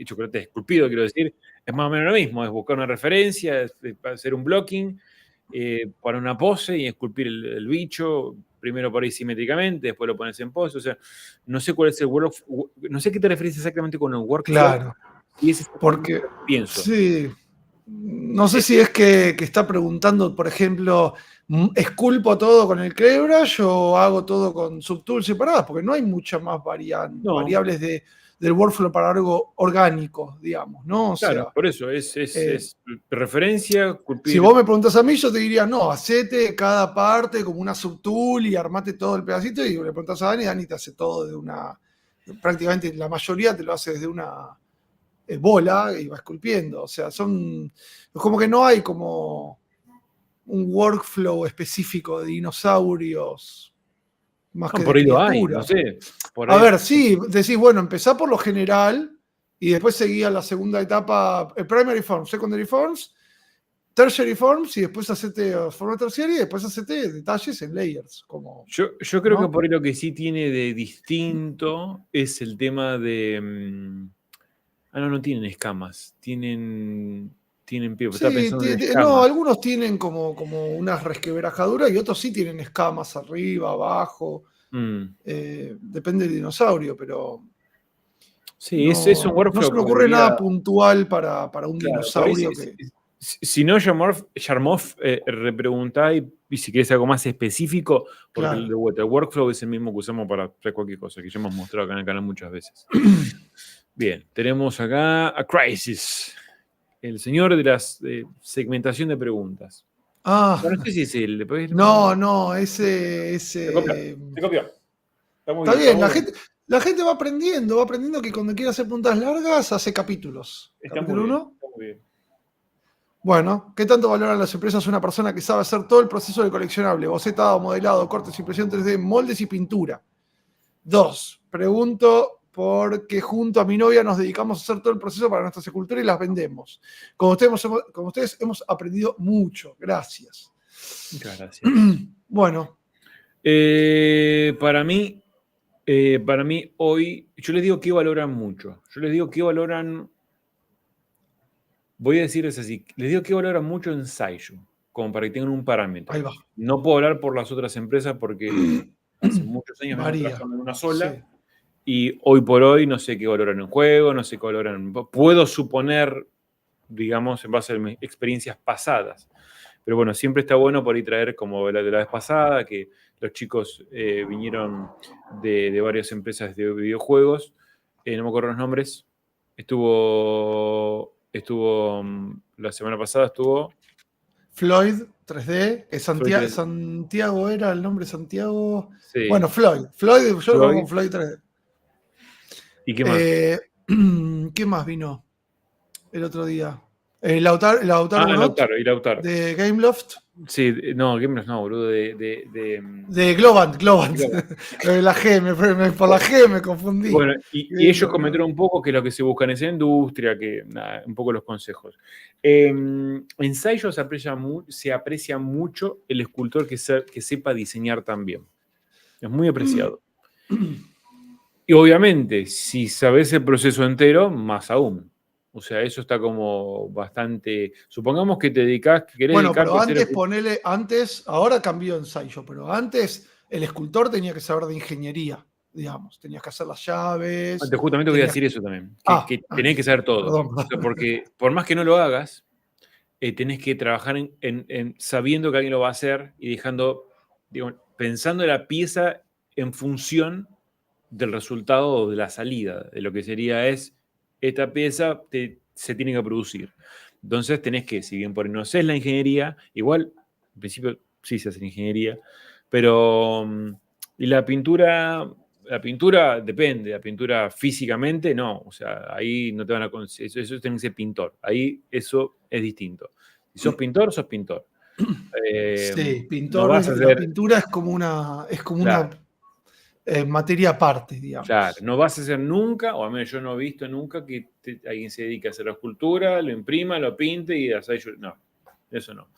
chocolate esculpido, quiero decir, es más o menos lo mismo, es buscar una referencia, es hacer un blocking, para una pose y esculpir el bicho, primero por ahí simétricamente, después lo pones en pose, o sea, no sé cuál es el workflow, no sé qué te refieres exactamente con el workflow. Claro, Y es exactamente porque lo que pienso. sí, no sé si es que está preguntando, por ejemplo, ¿esculpo todo con el Clearbrush o hago todo con subtools separadas? Porque no hay muchas más No, variables del workflow para algo orgánico, digamos, ¿no? O claro, sea, por eso es eh, referencia, si esculpir. vos me preguntás a mí, yo te diría, no, hacete cada parte como una subtool y armate todo el pedacito, y le preguntás a Dani, Dani te hace todo de una, prácticamente la mayoría te lo hace desde una bola y va esculpiendo. O sea, como que no hay como un workflow específico de dinosaurios más No, que de por ahí lo hay, no criaturas. sé. Por A ahí, ver, sí, decís, bueno, empezá por lo general y después seguía la segunda etapa, primary forms, secondary forms, tertiary forms, y después hacete forma terciaria y después hacete detalles en layers. Como, yo creo que ¿no? por ahí lo que sí tiene de distinto es el tema de. No tienen escamas. Tienen pie. Estaba Sí, pensando en no, escamas. algunos tienen como unas resquebrajaduras y otros sí tienen escamas arriba, abajo. Mm. Depende del dinosaurio, pero Sí, es un no se workflow me que ocurre diría. nada puntual para un Claro, por ahí dinosaurio que. si no, Yarmov repreguntá y si quieres algo más específico, porque Claro. de vuelta, el workflow es el mismo que usamos para hacer cualquier cosa, que ya hemos mostrado acá en el canal muchas veces. Bien, tenemos acá a Crisis, el señor de la segmentación de preguntas. Ah, Bueno, no sé si es él. no, ese. Se copió, se copió. Está muy Está bien, está bien, muy bien. la gente va aprendiendo que cuando quiere hacer puntas largas hace capítulos. Está muy Capítulo bien, 1. está muy bien. Bueno, ¿qué tanto valoran las empresas una persona que sabe hacer todo el proceso de coleccionable? Bocetado, modelado, cortes, impresión 3D, moldes y pintura. 2. Pregunto porque junto a mi novia nos dedicamos a hacer todo el proceso para nuestras esculturas y las vendemos. Como ustedes hemos aprendido mucho. Gracias. Muchas gracias. Bueno. Para mí hoy, yo les digo que valoran mucho. Yo les digo que valoran, voy a decirles así, les digo que valoran mucho en Saiyo, como para que tengan un parámetro. Ahí va. No puedo hablar por las otras empresas porque hace muchos años vengo Varía. trabajando en una sola. Sí. Y hoy por hoy no sé qué valoran en juego, no sé qué valoran. Puedo suponer, digamos, en base a mis experiencias pasadas. Pero bueno, siempre está bueno por ahí traer, como la de la vez pasada, que los chicos vinieron de varias empresas de videojuegos. No me acuerdo los nombres. Estuvo la semana pasada estuvo Floyd 3D, que Floyd. Santiago era el nombre Santiago. Sí, Bueno, Floyd, yo lo conozco Floyd. con Floyd 3D. ¿Y qué más? ¿Qué más vino el otro día? Lautaro Unot, Lautaro, y Lautaro. de Gameloft. Sí, no, Gameloft no, boludo, De Globant. Globant. La G, por la G me confundí. Bueno, y ellos comentaron un poco que lo que se busca en esa industria, que nada, un poco los consejos. En Saiyo se aprecia mucho el escultor que sepa diseñar también. Es muy apreciado. Y obviamente, si sabes el proceso entero, más aún. O sea, eso está como bastante. Supongamos que querés Bueno, dedicarte pero a ser antes, ahora cambió en Saiyo, pero antes el escultor tenía que saber de ingeniería, digamos. Tenías que hacer las llaves. Justamente voy a decir eso también, que tenés que saber todo. Perdón. O sea, porque por más que no lo hagas, tenés que trabajar en sabiendo que alguien lo va a hacer y dejando, digo, pensando la pieza en función del resultado o de la salida, de lo que sería esta pieza se tiene que producir. Entonces tenés que, si bien por ahí no haces la ingeniería, igual, en principio, sí se hace en ingeniería, pero y la pintura depende, la pintura físicamente no, o sea, ahí no te van a conseguir, eso tiene que ser pintor, ahí eso es distinto. Si sos pintor, sos pintor. Sí, No vas a la hacer, pintura es como una claro, materia aparte, digamos. claro, no vas a hacer nunca, o al menos yo no he visto nunca que alguien se dedique a hacer la escultura, lo imprima, lo pinte y no, eso no.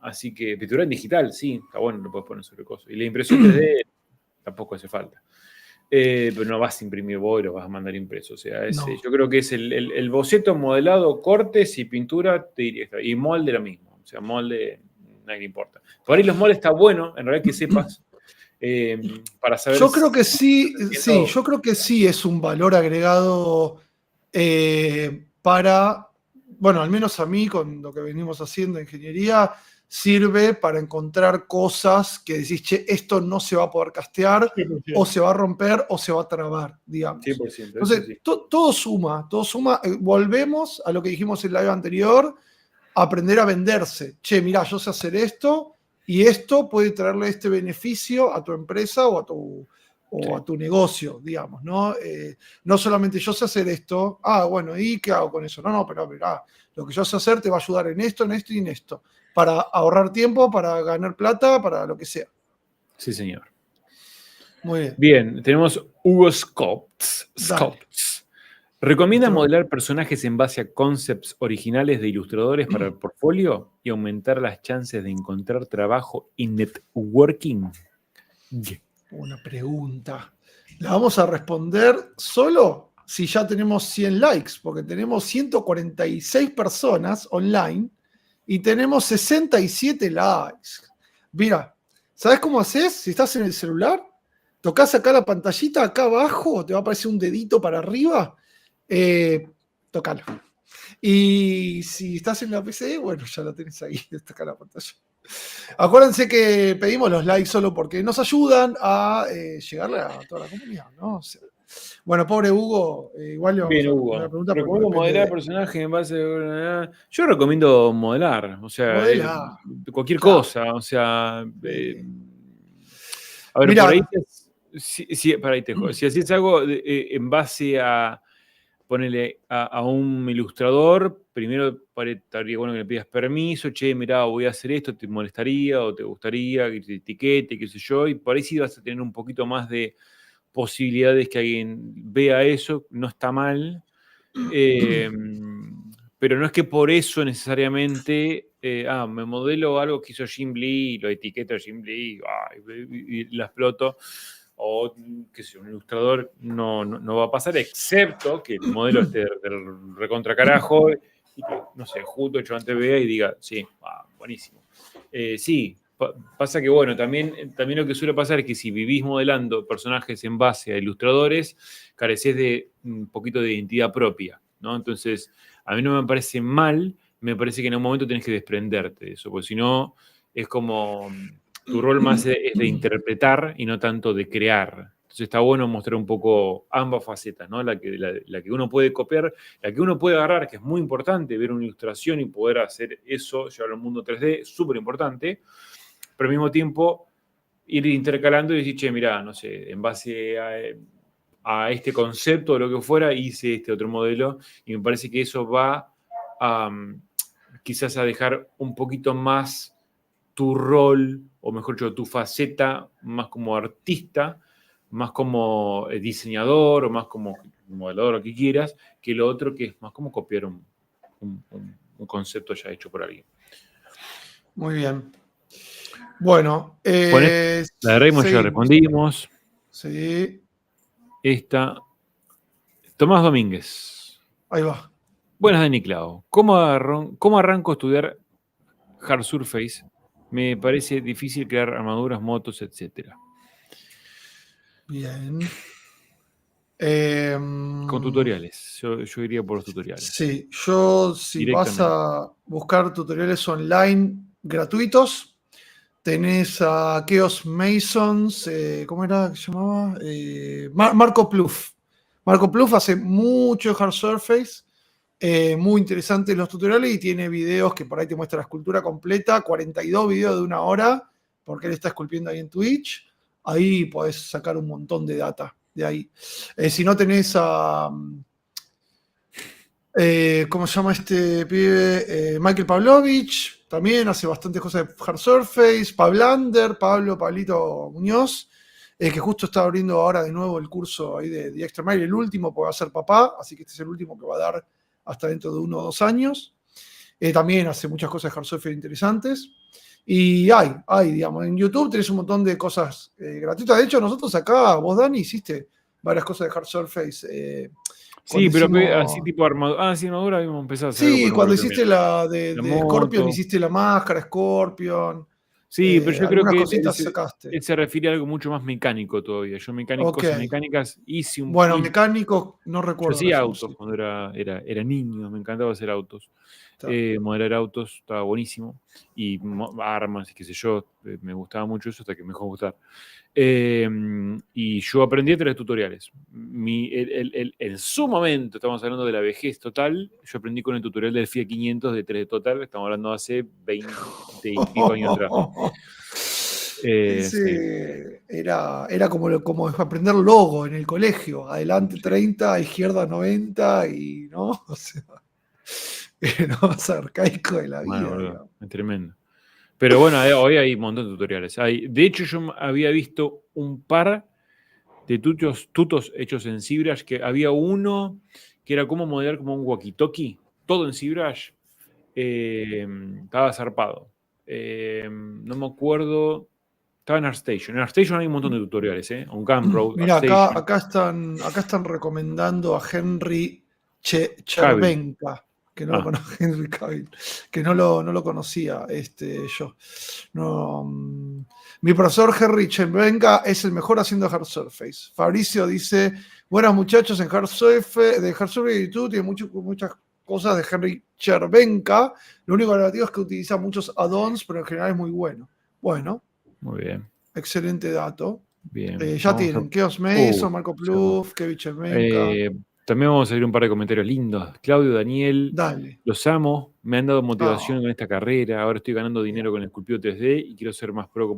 Así que pintura en digital, sí, está bueno, lo puedes poner sobre cosas. Y la impresión 3D tampoco hace falta. Pero no vas a imprimir vos y lo vas a mandar impreso. O sea, No. yo creo que es el boceto, modelado, cortes y pintura, te diría, y molde lo mismo. O sea, molde, nadie le importa. Por ahí los moldes está bueno, en realidad que sepas, para saber. Yo creo que sí, yo creo que sí es un valor agregado para, bueno, al menos a mí, con lo que venimos haciendo en ingeniería, sirve para encontrar cosas que decís, che, esto no se va a poder castear, 100%. o se va a romper, o se va a trabar, digamos. 100%. Entonces, Sí. todo suma. Volvemos a lo que dijimos en el live anterior, aprender a venderse. Che, mirá, yo sé hacer esto, y esto puede traerle este beneficio a tu empresa o a tu negocio, digamos, ¿no? No solamente yo sé hacer esto, bueno, ¿y qué hago con eso? No, pero mirá, lo que yo sé hacer te va a ayudar en esto y en esto, para ahorrar tiempo, para ganar plata, para lo que sea. Sí, señor. Muy bien. Bien, tenemos Hugo Scopts. ¿Recomienda modelar personajes en base a concepts originales de ilustradores para el portfolio y aumentar las chances de encontrar trabajo y networking? Una pregunta. La vamos a responder solo si ya tenemos 100 likes, porque tenemos 146 personas online y tenemos 67 likes. Mira, ¿sabes cómo haces? Si estás en el celular, tocas acá la pantallita, acá abajo, te va a aparecer un dedito para arriba. Tocalo. Y si estás en la PC, bueno, ya la tenés ahí, está acá la pantalla. Acuérdense que pedimos los likes solo porque nos ayudan a llegarle a toda la comunidad, ¿no? O sea, bueno, pobre Hugo, igual le vamos Bien, a Hugo. una pregunta. ¿Recomiendo modelar personajes en base a... Yo recomiendo modelar, o sea, cualquier cosa, o sea... a ver, mirá, por ahí... Si haces algo en base a ponerle a un ilustrador, primero estaría bueno que le pidas permiso, che, mirá, voy a hacer esto, ¿te molestaría o te gustaría que te etiquete, qué sé yo? Y por ahí sí vas a tener un poquito más de posibilidades que alguien vea eso, no está mal, pero no es que por eso necesariamente, me modelo algo que hizo Jim Lee, lo etiqueto a Jim Lee y la exploto. O, qué sé, un ilustrador no va a pasar, excepto que el modelo esté del recontra carajo y que, no sé, justo yo antes vea y diga, sí, buenísimo. Sí, pasa que, bueno, también lo que suele pasar es que si vivís modelando personajes en base a ilustradores, careces de un poquito de identidad propia, ¿no? Entonces, a mí no me parece mal, me parece que en un momento tenés que desprenderte de eso, porque si no, es como... Tu rol más es de interpretar y no tanto de crear. Entonces está bueno mostrar un poco ambas facetas, ¿no? La que uno puede copiar, la que uno puede agarrar, que es muy importante, ver una ilustración y poder hacer eso, llevarlo al mundo 3D, es súper importante, pero al mismo tiempo ir intercalando y decir, che, mirá, no sé, en base a este concepto o lo que fuera, hice este otro modelo y me parece que eso va quizás a dejar un poquito más tu rol, o mejor dicho, tu faceta más como artista, más como diseñador, o más como modelador, lo que quieras, que lo otro que es más como copiar un concepto ya hecho por alguien. Muy bien. Bueno, la de Raymond ya respondimos. Sí. Esta. Tomás Domínguez. Ahí va. Buenas de Niclao. ¿Cómo arranco a estudiar Hard Surface? Me parece difícil crear armaduras, motos, etc. Bien. Con tutoriales. Yo iría por los tutoriales. Sí, si vas a buscar tutoriales online gratuitos, tenés a Chaos Masons, ¿cómo era que se llamaba? Marco Pluff. Marco Pluff hace mucho Hard Surface. Muy interesantes los tutoriales y tiene videos que por ahí te muestra la escultura completa, 42 videos de 1 hora, porque él está esculpiendo ahí en Twitch. Ahí podés sacar un montón de data de ahí. Si no tenés a... ¿cómo se llama este pibe? Michael Pavlovich, también hace bastantes cosas de Hard Surface. Pablito Muñoz, que justo está abriendo ahora de nuevo el curso ahí de Extra Mile, el último, porque va a ser papá, así que este es el último que va a dar hasta dentro de 1 o 2 años. También hace muchas cosas de Hard Surface interesantes. Y digamos, en YouTube tenés un montón de cosas gratuitas. De hecho, nosotros acá, vos, Dani, hiciste varias cosas de Hard Surface. Sí, pero hicimos... así tipo armadura. Sí, armadura habíamos empezado a hacerlo. Sí, cuando hiciste la de moto. Scorpion, hiciste la máscara Scorpion. Sí, pero yo creo que cositas sacaste. él se refiere a algo mucho más mecánico todavía. Yo cosas mecánicas hice un... Bueno, mecánico no recuerdo. Yo hacía autos cuando era niño, me encantaba hacer autos. Modelar autos estaba buenísimo. Y armas y qué sé yo, me gustaba mucho eso hasta que me dejó gustar. Y yo aprendí a través de tutoriales. En su momento, estamos hablando de la vejez total, yo aprendí con el tutorial del Fiat 500 de 3D Total, estamos hablando de hace 20 y pico años atrás. Sí. Era como aprender logo en el colegio. Adelante 30, izquierda 90 y no, o sea, era lo más arcaico de la vida. Bueno, es tremendo. Pero bueno, hoy hay un montón de tutoriales. De hecho, yo había visto un par de tutos hechos en ZBrush, que había uno que era cómo modelar como un walkie-talkie, todo en ZBrush. Estaba zarpado. No me acuerdo. Estaba en ArtStation. En ArtStation hay un montón de tutoriales, un Gumroad. Mira, acá están recomendando a Henry Chervenka, que no lo conozco, Henry Cavill, que no lo conocía yo. No, mi profesor Henry Chervenka es el mejor haciendo Hard Surface. Fabricio dice, buenas muchachos, de Hard Surface y tú tiene muchas cosas de Henry Chervenka. Lo único negativo es que utiliza muchos add-ons, pero en general es muy bueno. Bueno. Muy bien. Excelente dato. Bien. Ya tienen Chaos Mason, Marco Pluff, Kevin Chervenka. También vamos a leer un par de comentarios lindos. Claudio, Daniel, Dale. Los amo, me han dado motivación en esta carrera, ahora estoy ganando dinero con el esculpido 3D y quiero ser más pro que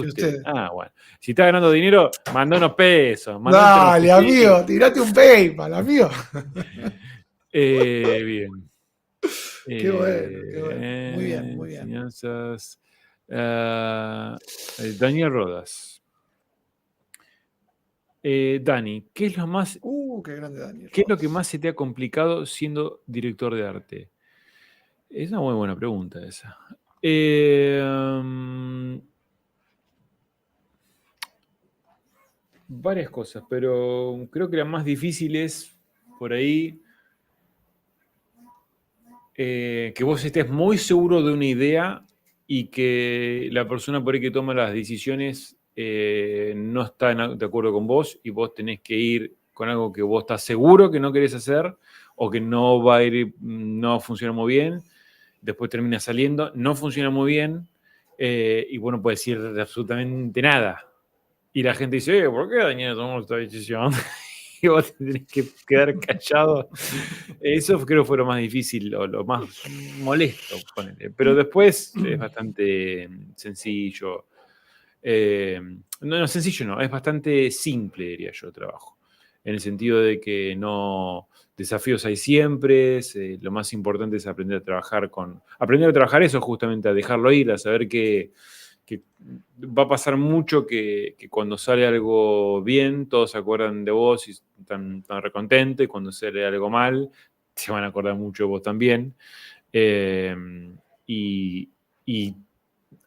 usted. Bueno. Si está ganando dinero, manda unos pesos. Dale, amigo, tirate un PayPal, amigo. Bien. Qué bueno. Muy bien. Enseñanzas. Daniel Rodas. Dani, ¿qué es lo más... qué grande Daniel. ¿Qué es lo que más se te ha complicado siendo director de arte? Es una muy buena pregunta esa. Varias cosas, pero creo que la más difícil es por ahí que vos estés muy seguro de una idea y que la persona por ahí que toma las decisiones no está de acuerdo con vos y vos tenés que ir con algo que vos estás seguro que no querés hacer o que no va a ir, no funciona muy bien, después termina saliendo, no funciona muy bien y vos no puedes decir absolutamente nada. Y la gente dice, ¿por qué Daniel tomó esta decisión? Y vos te tenés que quedar callado. Eso creo que fue lo más difícil, lo más molesto, ponele. Pero después es bastante sencillo. No, sencillo no, es bastante simple, diría yo, el trabajo. En el sentido de que no... Desafíos hay siempre, lo más importante es aprender a trabajar Aprender a trabajar eso justamente, a dejarlo ir, a saber que va a pasar mucho que cuando sale algo bien, todos se acuerdan de vos y están recontentos, y cuando sale algo mal, se van a acordar mucho de vos también. Y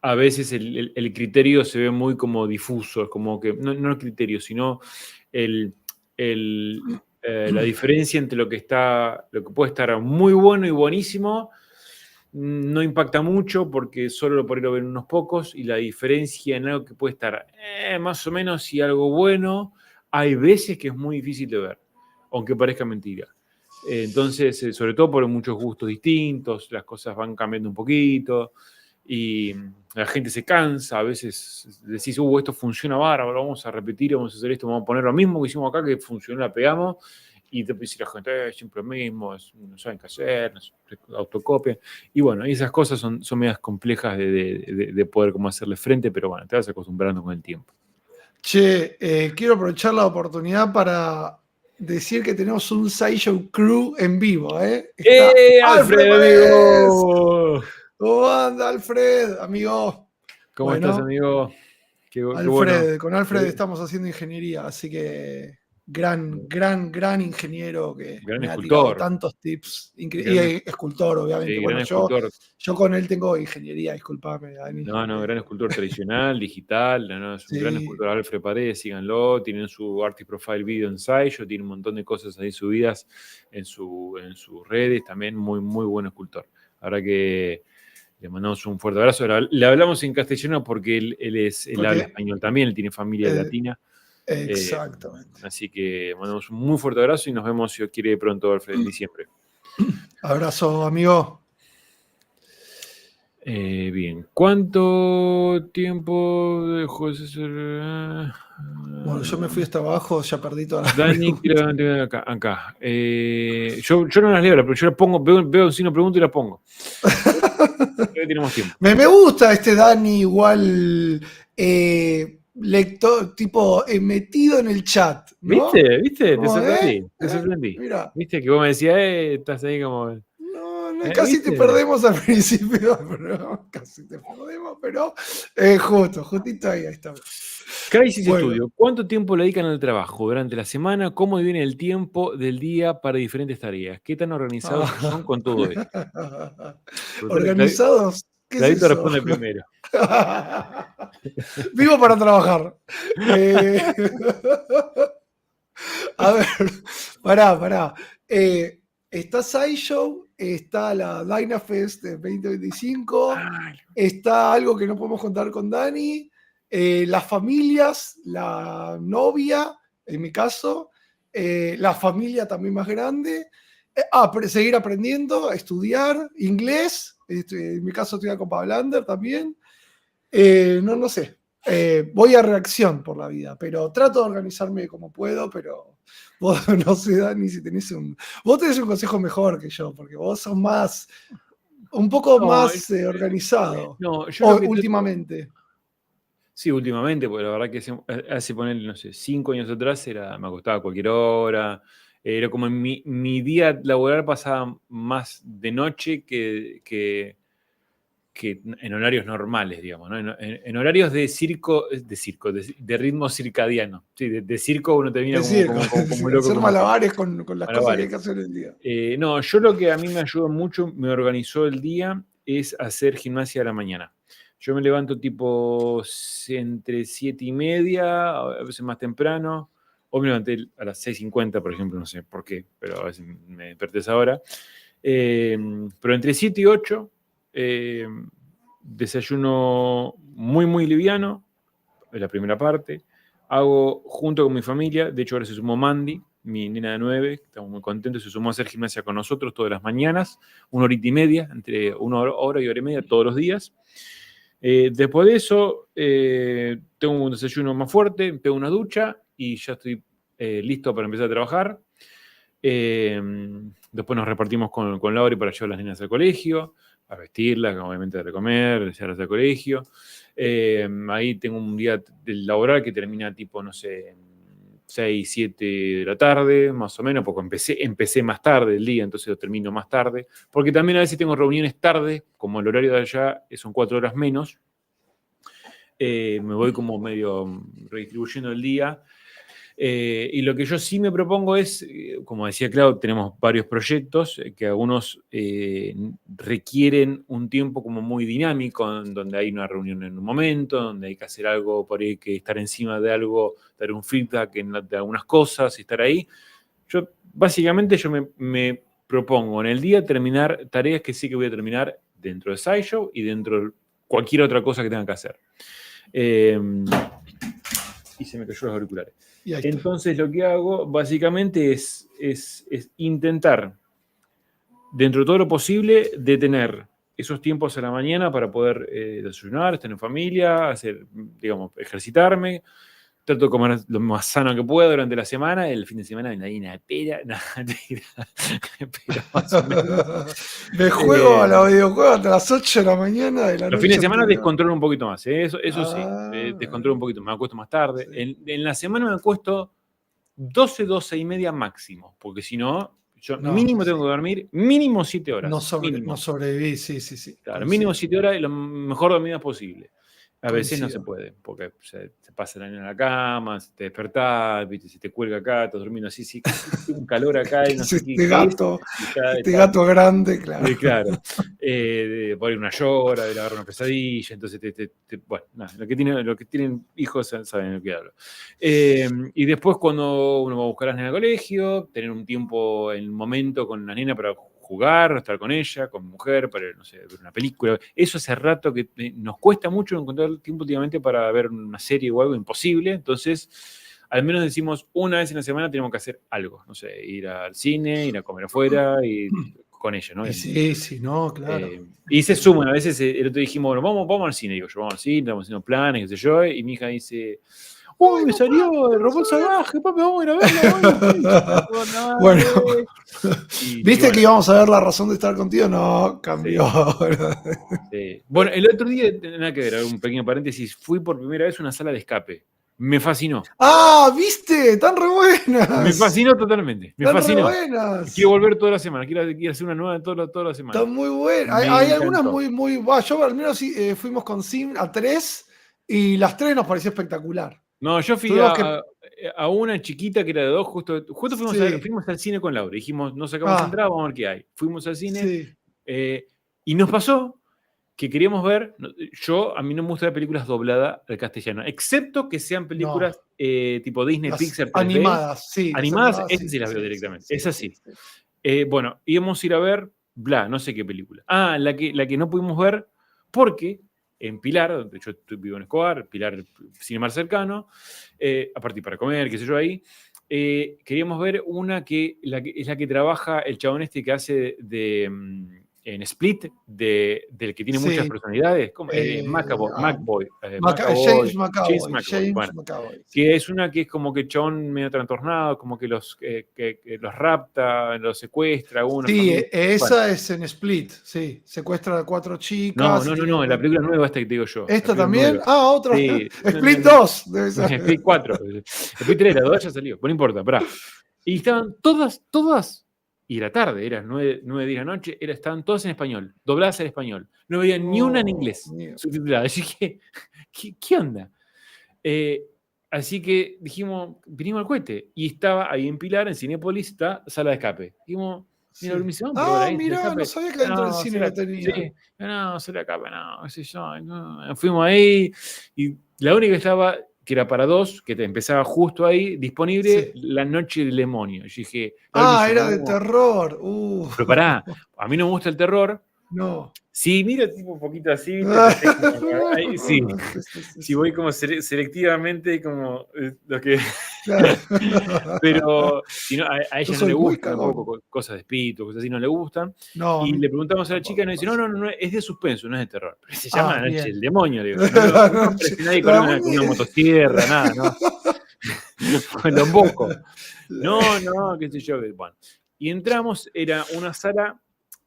a veces el criterio se ve muy como difuso, es como que, no el criterio, sino la diferencia entre lo que puede estar muy bueno y buenísimo, no impacta mucho porque solo por ahí lo ven unos pocos, y la diferencia en algo que puede estar más o menos y algo bueno, hay veces que es muy difícil de ver, aunque parezca mentira. Entonces, sobre todo por muchos gustos distintos, las cosas van cambiando un poquito y la gente se cansa, a veces decís, esto funciona bárbaro, vamos a repetir, vamos a hacer esto, vamos a poner lo mismo que hicimos acá, que funcionó, la pegamos, y después si la gente siempre lo mismo, no saben qué hacer, no se autocopian. Y bueno, esas cosas son medias complejas de poder como hacerle frente, pero bueno, te vas acostumbrando con el tiempo. Che, quiero aprovechar la oportunidad para decir que tenemos un SciShow Crew en vivo, ¿eh? Está ¡Alfred, Paredes. amigo! ¿Cómo anda, Alfred, amigo? ¿Cómo Bueno, estás, amigo? Qué Alfred, bueno. con Alfred estamos haciendo ingeniería, así que gran ingeniero que Gran me ha tirado escultor. tantos tips. Y Gran, escultor, obviamente. sí, Bueno, gran escultor. yo con él tengo ingeniería, disculpame, Dani. No, gran escultor tradicional, digital, no, es un gran Sí. escultor. Alfred Paredes, síganlo, tienen su Artist Profile Video ensayo, tiene un montón de cosas ahí subidas en sus redes, también muy buen escultor. Ahora que le mandamos un fuerte abrazo. Le hablamos en castellano porque él habla español también, él tiene familia latina. Exactamente. Así que mandamos un muy fuerte abrazo y nos vemos, si Dios quiere, pronto, Alfred, en diciembre. Abrazo, amigo. Bien. ¿Cuánto tiempo dejó César? Bueno, yo me fui hasta abajo, ya perdí todas las Dani, acá. Yo no las leo, pero yo las pongo, veo un signo de pregunta y las pongo. Tenemos tiempo. Me gusta este Dani igual lector, tipo metido en el chat, ¿no? ¿Viste? Te sorprendí. Mira. ¿Viste que vos me decías, estás ahí como... Casi ¿viste? te perdemos al principio, pero justito ahí está. Crisis Studio. ¿Cuánto tiempo le dedican al trabajo durante la semana? ¿Cómo dividen el tiempo del día para diferentes tareas? ¿Qué tan organizados son con todo esto? ¿Organizados? ¿Qué es eso? Responde primero. Vivo para trabajar. A ver, pará. Está SciShow, está la Dynafest de 2025, está algo que no podemos contar con Dani, las familias, la novia, en mi caso, la familia también más grande, seguir aprendiendo, estudiar inglés, en mi caso estudiar con Pablander también, no sé, voy a reacción por la vida, pero trato de organizarme como puedo, pero... Vos no sé, Dani, si tenés vos tenés un consejo mejor que yo, porque vos sos un poco más organizado. Últimamente. Sí, últimamente, porque la verdad que hace ponerle, no sé, 5 años atrás me acostaba a cualquier hora. Era como mi día laboral pasaba más de noche que en horarios normales, digamos, ¿no? En horarios de ritmo circadiano. Sí, de circo uno termina como loco. Hacer malabares con las cosas que hay que hacer en el día. No, yo lo que a mí me ayudó mucho, me organizó el día, es hacer gimnasia a la mañana. Yo me levanto tipo entre 7:30, a veces más temprano, o me levanté a las 6:50, por ejemplo, no sé por qué, pero a veces me desperté a esa hora. Pero entre 7 y 8... desayuno muy liviano, en la primera parte. Hago junto con mi familia, de hecho ahora se sumó Mandy, mi nena de 9, estamos muy contentos, se sumó a hacer gimnasia con nosotros todas las mañanas, 1 horita y media, entre 1 hora y hora y media todos los días. Después de eso, tengo un desayuno más fuerte, pego una ducha y ya estoy listo para empezar a trabajar. Después nos repartimos con Laura para llevar a las nenas al colegio, a vestirlas, obviamente de comer, llevarlas al colegio. Ahí tengo un día laboral que termina tipo, no sé, 6, 7 de la tarde, más o menos, porque empecé más tarde el día, entonces lo termino más tarde. Porque también a veces tengo reuniones tarde, como el horario de allá son 4 horas menos. Me voy como medio redistribuyendo el día. Y lo que yo sí me propongo es, como decía Clau, tenemos varios proyectos que algunos requieren un tiempo como muy dinámico, donde hay una reunión en un momento, donde hay que hacer algo, por ahí que estar encima de algo, dar un feedback de algunas cosas y estar ahí. Básicamente yo me propongo en el día terminar tareas que sí que voy a terminar dentro de SciShow y dentro de cualquier otra cosa que tenga que hacer. Y se me cayó los auriculares. Entonces lo que hago básicamente es intentar, dentro de todo lo posible, de tener esos tiempos a la mañana para poder desayunar, estar en familia, hacer, digamos, ejercitarme, trato de comer lo más sano que puedo durante la semana. El fin de semana hay una pera, pero más o menos. Me juego a los videojuegos hasta las 8 de la mañana de la Los noche fines de semana anterior. descontrolo un poquito más, ¿eh? Eso sí, Ah, descontrolo un poquito, me acuesto más tarde. sí. En la semana me acuesto 12 y media máximo, porque si no, yo No, mínimo tengo sí. que dormir mínimo 7 horas. No Mínimo. sobreviví, sí. Claro, Coincido. mínimo 7 horas y lo mejor dormida posible. A veces no se Coincido. puede, porque se pasa la niña en la cama, te despertás, ¿viste? Se te cuelga acá, estás durmiendo así, sí, un calor acá y no sé qué Este es. gato, Y este gato grande, claro. claro. Por ahí una llora, le agarra una pesadilla, entonces bueno, nada, los que tienen hijos saben de lo que hablo. Y después cuando uno va a buscar a las nenas al colegio, tener un tiempo, en el momento con la nena para jugar, estar con ella, con mi mujer, para, no sé, ver una película. Eso hace rato que nos cuesta mucho encontrar tiempo últimamente para ver una serie o algo, imposible. Entonces, al menos decimos una vez en la semana tenemos que hacer algo. No sé, ir al cine, ir a comer afuera y con ella, ¿no? Y sí, no, claro. Y se suman, a veces el otro día dijimos, bueno, vamos al cine, digo yo, vamos al cine, estamos haciendo planes, qué sé yo, y mi hija dice, uy, me salió el robot salvaje, papi, vamos a ir a verlo. Bueno, ¿viste bueno, que íbamos a ver La razón de estar contigo? No, cambió. Sí. Bueno, el otro día, nada que ver, un pequeño paréntesis, fui por primera vez a una sala de escape. Me fascinó. Ah, ¿viste? Están re buenas. Me fascinó totalmente. Me Están fascinó. re buenas. Quiero volver toda la semana. Quiero hacer una nueva toda la semana. Están muy buenas. Hay algunas muy. Yo al menos sí, fuimos con Sim a 3 y las 3 nos pareció espectacular. No, yo fui a una chiquita que era de 2, justo fuimos al cine con Laura. Dijimos, no sacamos entrada, vamos a ver qué hay. Fuimos al cine y nos pasó que queríamos ver. A mí no me gustan las películas dobladas al castellano, excepto que sean películas tipo Disney, Pixar 3D. Animadas, sí. Animadas, esas sí las veo directamente. Es así. Bueno, íbamos a ir a ver, no sé qué película. La que no pudimos ver porque en Pilar, donde yo vivo en Escobar, Pilar, Cinemar cercano, aparte para comer, qué sé yo ahí, queríamos ver una que es la que trabaja el chabón este que hace en Split, del que tiene muchas personalidades, McAvoy. James McAvoy. Bueno, que es una que es como que el chabón medio trastornado, como que los rapta, los secuestra. Esa es en Split, sí. Secuestra a 4 chicas. No, en la película nueva esta que te digo yo. ¿Esta también? Nueva. Otra. Sí. Split 2, debe ser. Split 4. Split 3, la 2 ya salió, no importa, pará. Y estaban todas, y era tarde, eran 9, 10 de la noche, estaban todas en español, dobladas en español. No veía ni una en inglés, subtitulada. Así que, ¿qué onda? Así que dijimos, vinimos al cohete. Y estaba ahí en Pilar, en Cinépolis, está Sala de Escape. Dijimos, mira, mira, no sabía que dentro del cine lo tenía. Sí, no, Sala de Escape, no, qué sé yo. No. Fuimos ahí y la única que estaba, que era para 2, que te empezaba justo ahí, disponible, La Noche del Demonio. Yo dije, era de terror. Pero pará, a mí no me gusta el terror. No. Sí, mira, tipo un poquito así, ahí, sí. Si voy como selectivamente, como lo que. Claro. Pero si no, a ella no le gustan tampoco cosas de espíritu, cosas así, no le gustan. Y le preguntamos a la chica y nos dice, no, es de suspenso, no es de terror. Pero se llama La Noche del Demonio, digo. No aparece nadie con una motosierra, nada, ¿no? Con los bocos. No, qué sé yo. Bueno. Y entramos, era una sala.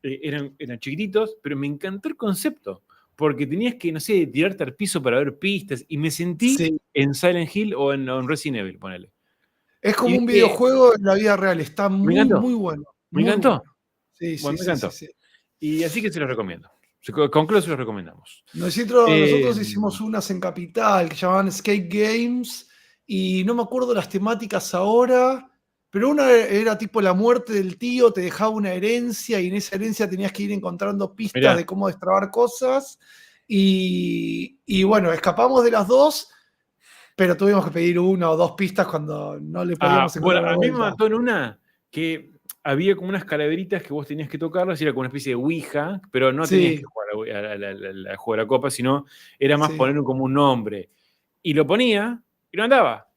Eran chiquititos, pero me encantó el concepto, porque tenías que, no sé, tirarte al piso para ver pistas, y me sentí en Silent Hill o en Resident Evil, ponele. Es como un videojuego en la vida real, está muy bueno. Me encantó. Sí, me encantó. Sí. Y así que se los recomiendo. Con Clos se los recomendamos. Nosotros hicimos unas en Capital que llamaban Escape Games, y no me acuerdo las temáticas ahora. Pero una era tipo la muerte del tío, te dejaba una herencia y en esa herencia tenías que ir encontrando pistas de cómo destrabar cosas. Y bueno, escapamos de las 2, pero tuvimos que pedir 1 o 2 pistas cuando no le podíamos encontrar. Bueno, a mí me mató en una que había como unas calaveritas que vos tenías que tocarlas y era como una especie de ouija, pero no tenías que jugar a jugar a la copa, sino era más poner como un nombre. Y lo ponía y no andaba.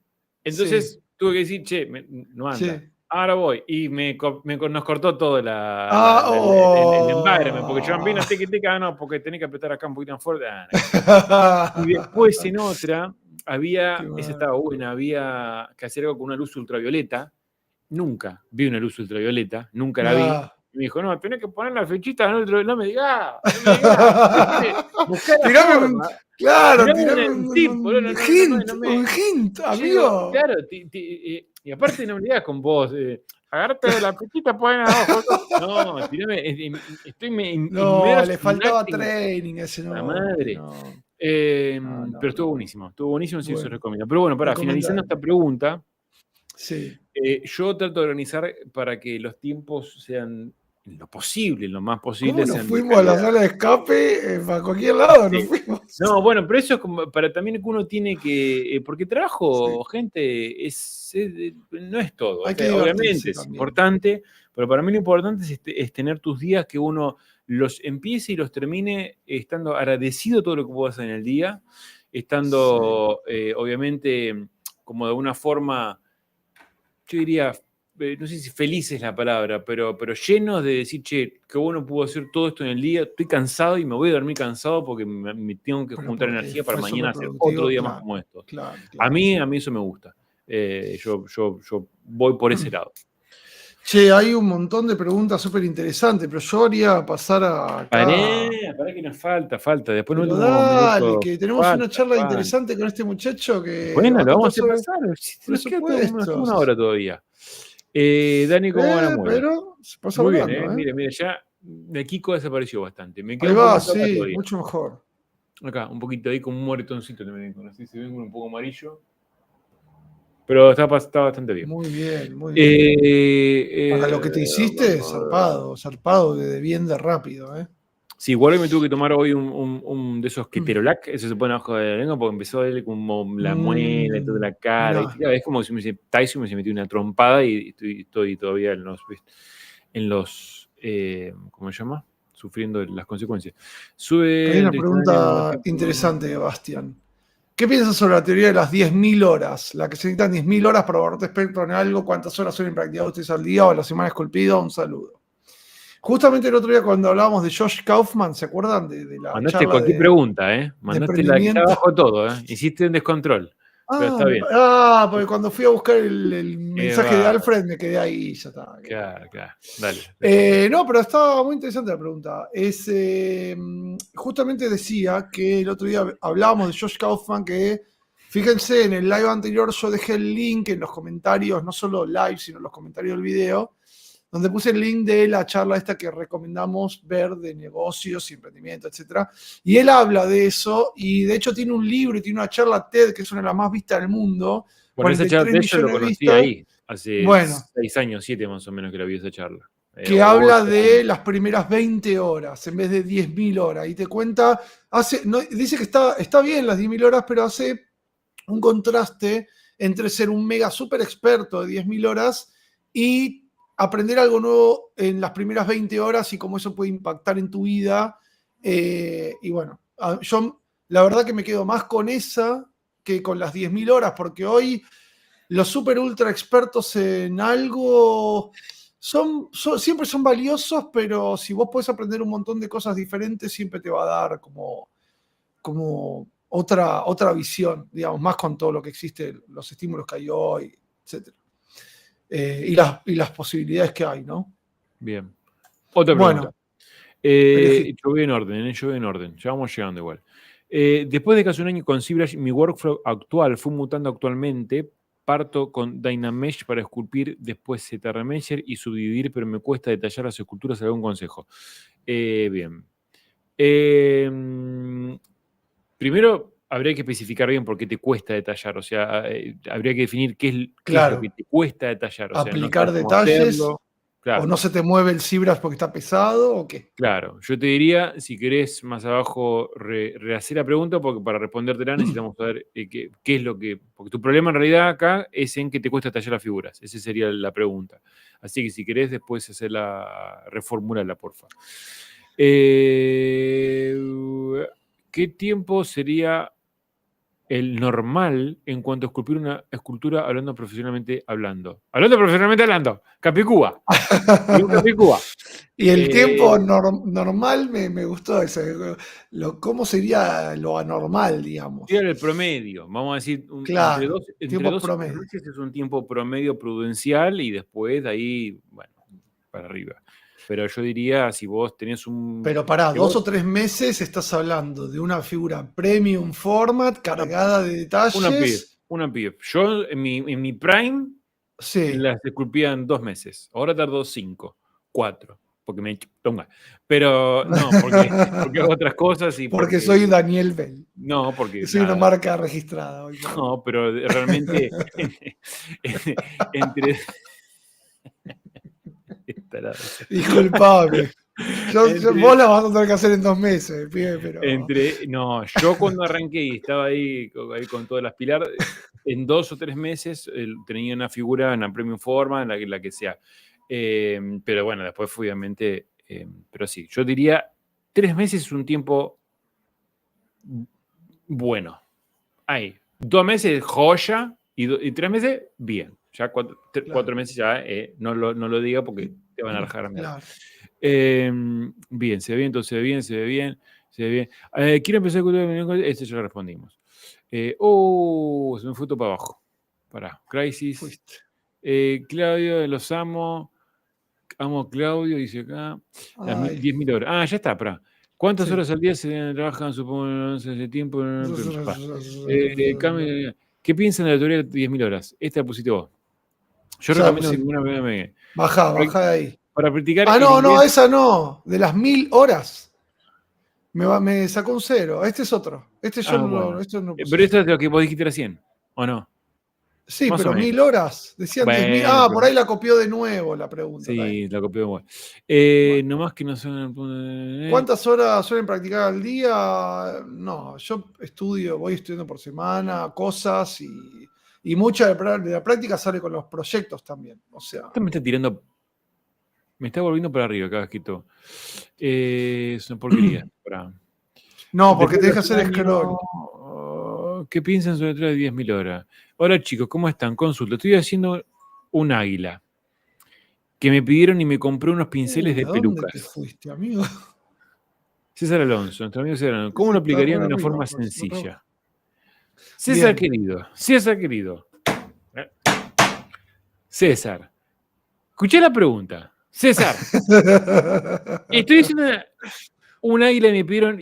Entonces tuve que decir, che, no anda. Ahora voy. Y nos cortó todo el environment, porque yo vine a teca, no, porque tenés que apretar acá un poquito más fuerte. Y después en otra, esa estaba buena, había que hacer algo con una luz ultravioleta. Nunca vi una luz ultravioleta, nunca la vi. Y me dijo, no, tenés que poner la fechita, no me digas, buscar la Tirame forma. claro, Tirame un tip, boludo, un hint, amigo. Claro, y aparte no me digas con vos, agarrate la pechita, ponen abajo. No, tirame, estoy No, le inmerso en un faltaba acting. training ese La nombre. madre. No. Pero estuvo buenísimo, sí, se Bueno, recomienda. Pero bueno, finalizando esta pregunta, sí. yo trato de organizar para que los tiempos sean en lo posible, en lo más posible. ¿Cómo nos sean de fuimos a la calidad. sala de escape? Para cualquier lado Sí. nos fuimos. No, bueno, pero eso es como para también que uno tiene que. Porque trabajo, Sí. gente, no es todo. Hay que Obviamente divertirse es también. importante, pero para mí lo importante es tener tus días que uno los empiece y los termine estando agradecido de todo lo que puedo hacer en el día, estando, obviamente, como de alguna forma, yo diría, no sé si feliz es la palabra, pero llenos de decir, che, qué bueno puedo hacer todo esto en el día, estoy cansado y me voy a dormir cansado porque me tengo que juntar energía para mañana hacer otro día más como esto. Claro. A mí eso me gusta. Yo voy por ese lado. Che, hay un montón de preguntas súper interesantes, pero yo haría pasar a acá. Pará que nos falta. Después Pero no dale, que tenemos una charla falta. interesante con este muchacho que Bueno, va a lo vamos a contar hacer sobre pasar. Nos queda presupuestos. una hora todavía. Dani, ¿cómo va la muela? Pero se pasa Muy hablando, bien, mire, ya de Kiko desapareció bastante. Me queda Ahí un poco va, más acá sí, todavía. mucho mejor. Acá, un poquito ahí con un moretoncito también. Así se ve un poco amarillo. Pero está bastante bien. Muy bien, muy bien. Para lo que te hiciste, zarpado de bien de rápido, Sí, igual me tuve que tomar hoy un de esos keterolac, eso se pone abajo de la lengua porque empezó a darle como la muela y toda la cara. Mirá. Es como si Tyson me metió una trompada y estoy todavía en los ¿cómo se llama? Sufriendo las consecuencias. Hay una pregunta interesante de Bastian. ¿Qué piensas sobre la teoría de las 10.000 horas? La que se necesitan 10.000 horas para abordar espectro en algo. ¿Cuántas horas suelen practicar ustedes al día o a la semana esculpida? Un saludo. Justamente el otro día cuando hablábamos de Josh Kaufman, ¿se acuerdan de la Mandaste charla cualquier pregunta, Mandaste la que está emprendimiento? abajo todo, Hiciste un descontrol. Pero está bien. Porque cuando fui a buscar el mensaje de Alfred me quedé ahí, ya está. Claro, dale. No, pero estaba muy interesante la pregunta. Justamente decía que el otro día hablábamos de Josh Kaufman, que fíjense, en el live anterior yo dejé el link en los comentarios, no solo live, sino en los comentarios del video, donde puse el link de la charla esta que recomendamos ver de negocios y emprendimiento, etc. Y él habla de eso, y de hecho tiene un libro y tiene una charla TED, que es una de las más vistas del mundo. Bueno, esa charla de yo lo conocí ahí, hace 6 años, 7 más o menos que la vi esa charla. Que habla de las primeras 20 horas en vez de 10.000 horas. Y te cuenta, dice que está bien las 10.000 horas, pero hace un contraste entre ser un mega super experto de 10.000 horas y aprender algo nuevo en las primeras 20 horas y cómo eso puede impactar en tu vida. Y bueno, yo la verdad que me quedo más con esa que con las 10.000 horas, porque hoy los super ultra expertos en algo siempre son valiosos, pero si vos podés aprender un montón de cosas diferentes, siempre te va a dar como otra visión, digamos, más con todo lo que existe, los estímulos que hay hoy, etc. Y las posibilidades que hay, ¿no? Bien. Otra pregunta. Yo voy en orden, ya vamos llegando igual. Después de casi un año con ZBrush, mi workflow actual fue mutando actualmente. Parto con Dynamesh para esculpir, después ZRemesher y subdividir, pero me cuesta detallar las esculturas. ¿Algún consejo? Bien. Primero, habría que especificar bien por qué te cuesta detallar. O sea, habría que definir qué es lo que te cuesta detallar. O sea, aplicar detalles. Claro. ¿O no se te mueve el ZBrush porque está pesado o qué? Claro, yo te diría, si querés más abajo rehacer la pregunta, porque para respondértela necesitamos saber qué es lo que... Porque tu problema en realidad acá es en que te cuesta tallar las figuras. Esa sería la pregunta. Así que si querés después reformularla, porfa. ¿Qué tiempo sería el normal en cuanto a esculpir una escultura hablando profesionalmente hablando. Hablando profesionalmente hablando. Capicúa. Capicúa. Y el tiempo normal me gustó ese. ¿Cómo sería lo anormal, digamos? Era el promedio. Vamos a decir, Claro, entre tiempo 2 y 3 promedio. meses es un tiempo promedio prudencial y después de ahí, bueno, para arriba. Pero yo diría, si vos tenés un... Pero pará, si 2 vos- o 3 meses estás hablando de una figura premium format, cargada de detalles. Una PIF. Yo en mi prime Sí, las esculpía en 2 meses. Ahora tardó 5, 4, porque me tonga. Pero no, porque hago otras cosas y porque soy Daniel Bell. No, porque Y soy una nada. marca registrada hoy por hoy. No, pero realmente entre... Disculpame. Vos la vas a tener que hacer en 2 meses, pibe, pero. No, yo cuando arranqué y estaba ahí con todas las pilar, en 2 o 3 meses tenía una figura en la premium forma, en la que sea. Pero bueno, después fue obviamente. Pero sí, yo diría 3 meses es un tiempo bueno. Ahí. 2 meses, joya, y 3 meses, bien. Ya 4 Claro. meses ya no lo diga porque te van a rajar a mí. Claro. Bien, se ve bien, todo se ve bien, se ve bien, se ve bien. Quiero empezar con este ya lo respondimos. Se me fue todo para abajo. Pará, Crisis. Fuiste. Claudio, los amo. Amo a Claudio, dice acá. Las Ay. 10.000 horas. Ah, ya está, pará. ¿Cuántas Sí. horas al día se trabajan? Supongo, no sé, de tiempo. ¿Qué piensan de la teoría de 10.000 horas? Esta la pusiste vos. Yo Ya la recomiendo pusimos. una. Bajá de ahí. Para practicar Ah, el no, inglés. esa no. De las 1000 horas. Me sacó un 0. Este es otro. Este yo Bueno. este no puse. Pero esto es lo que vos dijiste recién, ¿o no? Sí, Más o pero menos. 1000 horas. Decían 10.000. Bueno, Ah, pero- por ahí la copió de nuevo la pregunta. Sí, la copió igual. Bueno. Nomás que no son. ¿Cuántas horas suelen practicar al día? No, yo voy estudiando por semana, cosas y mucha de la práctica sale con los proyectos también. O sea, Esto me está tirando. Me está volviendo para arriba cada escrito. Es una porquería. no, porque Después tenés que de hacer un scroll. año, ¿qué piensan sobre la de 10.000 horas? Hola chicos, ¿cómo están? Consulta. Estoy haciendo un águila que me pidieron y me compré unos pinceles de ¿A dónde te pelucas. fuiste, amigo? César Alonso, nuestro amigo César Alonso. ¿Cómo lo Está aplicarían de re una arriba, forma pues, sencilla? Bien. César querido. César, escuché la pregunta. César, estoy haciendo un águila y me pidieron.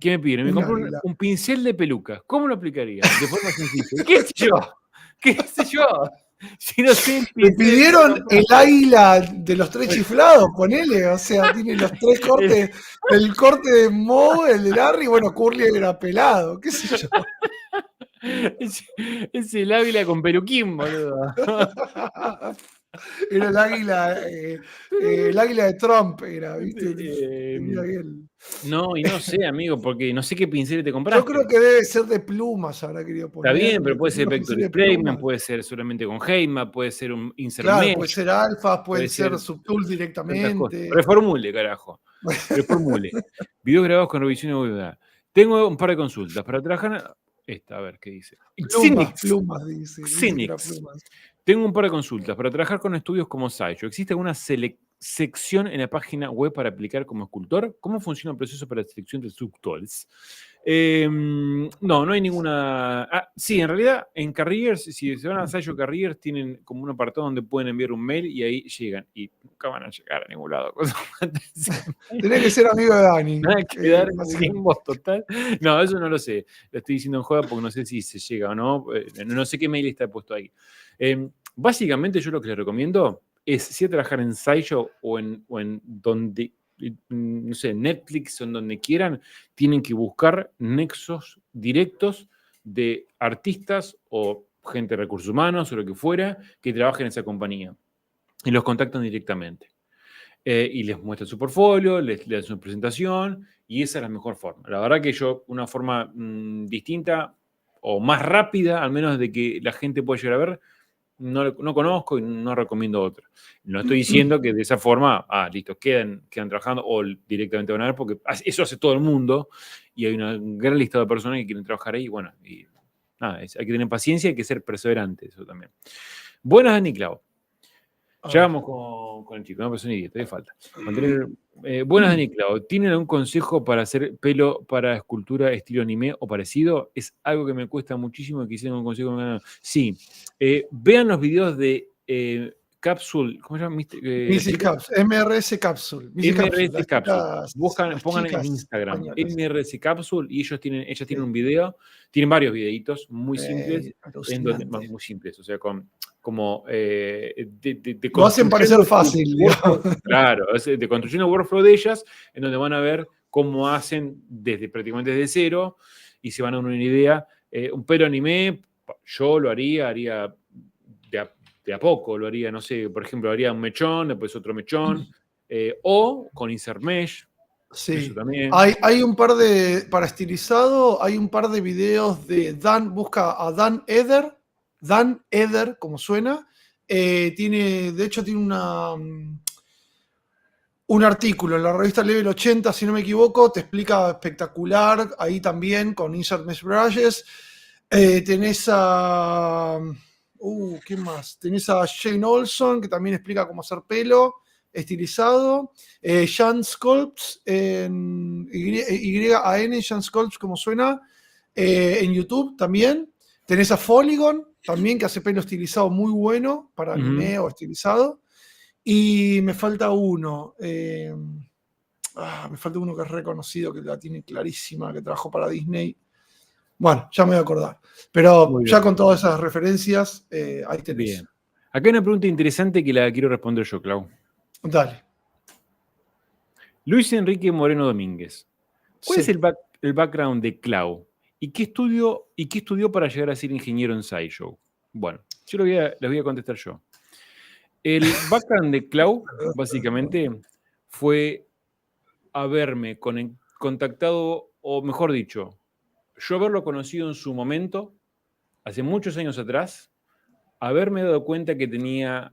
¿Qué me pidieron? Me Un compré águila. un pincel de pelucas. ¿Cómo lo aplicaría? De forma sencilla. ¿Qué sé yo? ¿Qué sé yo? Si no sé el Te pincel. pidieron el águila de los 3 chiflados, ponele. O sea, tiene los 3 cortes. El corte de Moe, el de Larry, bueno, Curly era pelado, qué sé yo. Es el águila con peluquín, boludo. Era el águila de Trump, era, ¿viste? Tenía bien. No, y no sé, amigo, porque no sé qué pinceles te Yo compraste. creo que debe ser de plumas, habrá querido Está poner. bien, pero puede ser Unos Vector pinceles de Displayman, plumas. puede ser solamente con Heima, puede ser un insert Claro, mesh, puede ser alfa, puede puede ser ser subtool tantas cosas. directamente. Reformule, carajo. Reformule. Videos grabados con revisión de búsqueda. Tengo un par de consultas para trabajar. Esta, a ver qué dice. Plumas, dice. Dice que era Xenix. plumas. Tengo un par de consultas. Para trabajar con estudios como Sideshow, ¿existe alguna sección en la página web para aplicar como escultor? ¿Cómo funciona el proceso para la selección de subtools? No hay ninguna. Sí, en realidad en Careers, si se van a Sideshow Careers, tienen como un apartado donde pueden enviar un mail y ahí llegan. Y nunca van a llegar a ningún lado. Tenés que ser amigo de Dani. Nada que dar básicamente. limbo total. No, eso no lo sé. Lo estoy diciendo en joda porque no sé si se llega o no. No sé qué mail está puesto ahí. Básicamente yo lo que les recomiendo es si trabajar en Sideshow o en donde, no sé, Netflix o en donde quieran, tienen que buscar nexos directos de artistas o gente de recursos humanos o lo que fuera que trabajen en esa compañía y los contactan directamente. Y les muestran su portfolio, les dan su presentación y esa es la mejor forma. La verdad que yo, una forma distinta o más rápida, al menos de que la gente pueda llegar a ver, no conozco y no recomiendo otra. No estoy diciendo que de esa forma, listo, quedan trabajando o directamente van a ver, porque eso hace todo el mundo y hay una gran lista de personas que quieren trabajar ahí. Bueno, y nada, hay que tener paciencia y hay que ser perseverante, eso también. Buenas, Dani Clau. Ya vamos con el chico, no, pero es un idiota, todavía falta. Buenas, Dani Clau. ¿Tienen algún consejo para hacer pelo para escultura estilo anime o parecido? Es algo que me cuesta muchísimo y quisiera un consejo. Sí. Vean los videos de Capsule, ¿cómo se llama? Mrs. Capsule, MRS Capsule. MRS Capsule. Pongan en Instagram MRS Capsule y ellas tienen un video, tienen varios videitos muy simples, muy simples, o sea, como lo hacen parecer fácil. Claro, de construyendo workflow de ellas, en donde van a ver cómo hacen prácticamente desde cero y se van a dar una idea. Un pelo anime, yo lo haría de a poco, lo haría, no sé, por ejemplo, haría un mechón, después otro mechón, o con insert mesh. Sí, eso también. Hay un par para estilizado, hay un par de videos de Dan, busca a Dan Eder, como suena. De hecho, tiene un artículo en la revista Level 80, si no me equivoco, te explica espectacular, ahí también, con insert mesh brushes. Tenés a... ¿quién más? Tenés a Jane Olson, que también explica cómo hacer pelo estilizado. Jan Sculpts, Y-A-N, Jan Sculpts, como suena, en YouTube también. Tenés a Polygon, también, que hace pelo estilizado muy bueno para anime o estilizado. Y me falta uno. Me falta uno que es reconocido, que la tiene clarísima, que trabajó para Disney. Bueno, ya me voy a acordar. Pero ya con todas esas referencias, ahí tenés. Bien. Acá hay una pregunta interesante que la quiero responder yo, Clau. Dale. Luis Enrique Moreno Domínguez. ¿Cuál es el background de Clau? ¿Y qué estudió para llegar a ser ingeniero en SciShow? Bueno, yo les voy a contestar yo. El background de Clau, básicamente, fue haberme contactado, o mejor dicho, yo haberlo conocido en su momento, hace muchos años atrás, haberme dado cuenta que tenía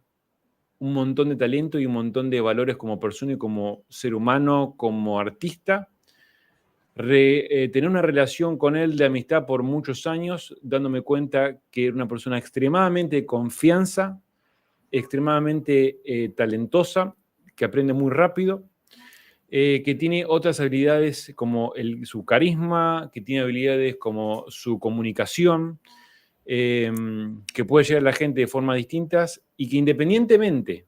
un montón de talento y un montón de valores como persona y como ser humano, como artista, tener una relación con él de amistad por muchos años, dándome cuenta que era una persona extremadamente de confianza, extremadamente talentosa, que aprende muy rápido, que tiene otras habilidades como su carisma, que tiene habilidades como su comunicación, que puede llegar a la gente de formas distintas y que independientemente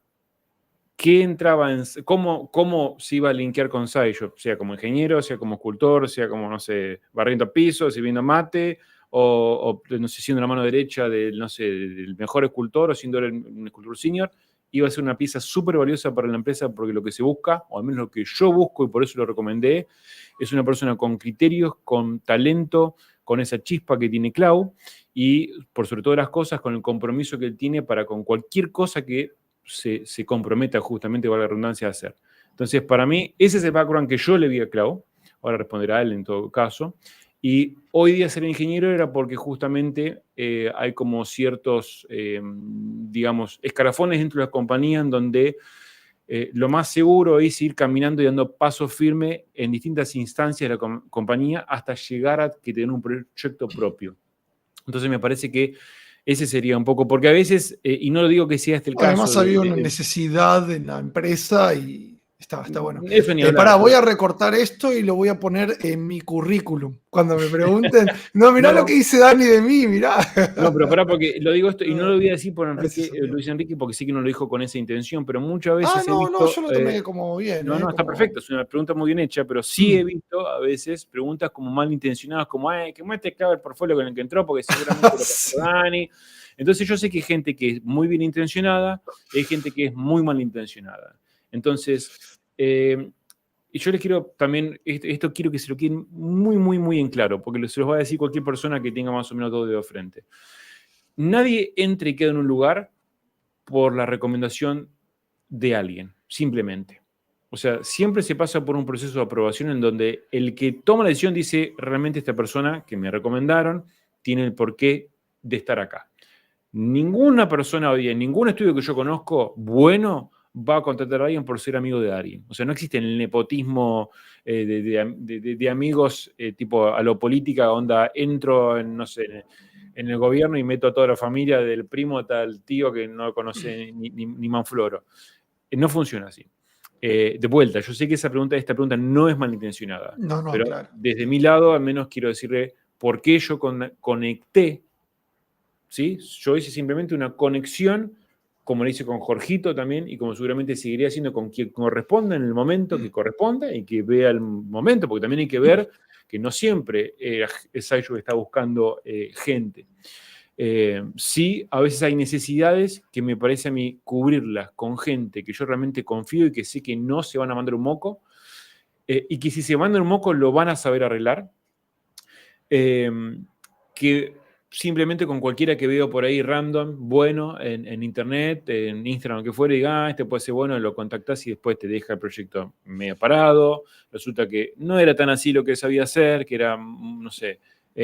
que entraba cómo se iba a linkear con SciShow, sea como ingeniero, sea como escultor, sea como, no sé, barriendo pisos, sirviendo mate, o no sé, siendo la mano derecha del mejor escultor o siendo un escultor senior, iba a ser una pieza súper valiosa para la empresa porque lo que se busca, o al menos lo que yo busco y por eso lo recomendé, es una persona con criterios, con talento, con esa chispa que tiene Clau y, por sobre todas las cosas, con el compromiso que él tiene para con cualquier cosa que se comprometa justamente, valga la redundancia, a hacer. Entonces, para mí, ese es el background que yo le vi a Clau. Ahora responderá él en todo caso. Y hoy día ser ingeniero era porque justamente hay como ciertos, digamos, escalafones dentro de la compañía en donde lo más seguro es ir caminando y dando paso firme en distintas instancias de la compañía hasta llegar a que tener un proyecto propio. Entonces me parece que ese sería un poco, porque a veces, y no lo digo que sea este el caso. Además había una necesidad en la empresa y está bueno. Pará, voy a recortar esto y lo voy a poner en mi currículum. Cuando me pregunten, no, mirá lo que dice Dani de mí, mirá. No, pero pará, porque lo digo esto, y no lo voy a decir por Luis Enrique, porque sí que no lo dijo con esa intención, pero muchas veces he visto... yo lo tomé como bien. No, está perfecto, es una pregunta muy bien hecha, pero sí he visto a veces preguntas como malintencionadas, como, que muestre claro el portfolio con el que entró, porque seguramente lo pasó Dani. Entonces yo sé que hay gente que es muy bien intencionada y hay gente que es muy malintencionada. Entonces, y yo les quiero también, esto quiero que se lo queden muy, muy, muy en claro, porque se los va a decir cualquier persona que tenga más o menos todo de frente. Nadie entra y queda en un lugar por la recomendación de alguien, simplemente. O sea, siempre se pasa por un proceso de aprobación en donde el que toma la decisión dice, realmente esta persona que me recomendaron tiene el porqué de estar acá. Ninguna persona hoy en ningún estudio que yo conozco bueno va a contratar a alguien por ser amigo de alguien. O sea, no existe el nepotismo de amigos tipo a lo política, onda, entro en, no sé, en el gobierno y meto a toda la familia del primo hasta el tío que no conoce ni Manfloro. No funciona así. De vuelta, yo sé que esta pregunta no es malintencionada, No, pero claro. desde mi lado al menos quiero decirle por qué yo conecté, ¿sí? Yo hice simplemente una conexión, como lo hice con Jorgito también, y como seguramente seguiría haciendo con quien corresponda en el momento que corresponda y que vea el momento, porque también hay que ver que no siempre es Sayu que está buscando gente. Sí, a veces hay necesidades que me parece a mí cubrirlas con gente que yo realmente confío y que sé que no se van a mandar un moco, y que si se mandan un moco lo van a saber arreglar, que simplemente con cualquiera que veo por ahí random, bueno, en internet, en Instagram, lo que fuera, diga, este puede ser bueno, lo contactás y después te deja el proyecto medio parado, resulta que no era tan así lo que sabía hacer, que era, no sé,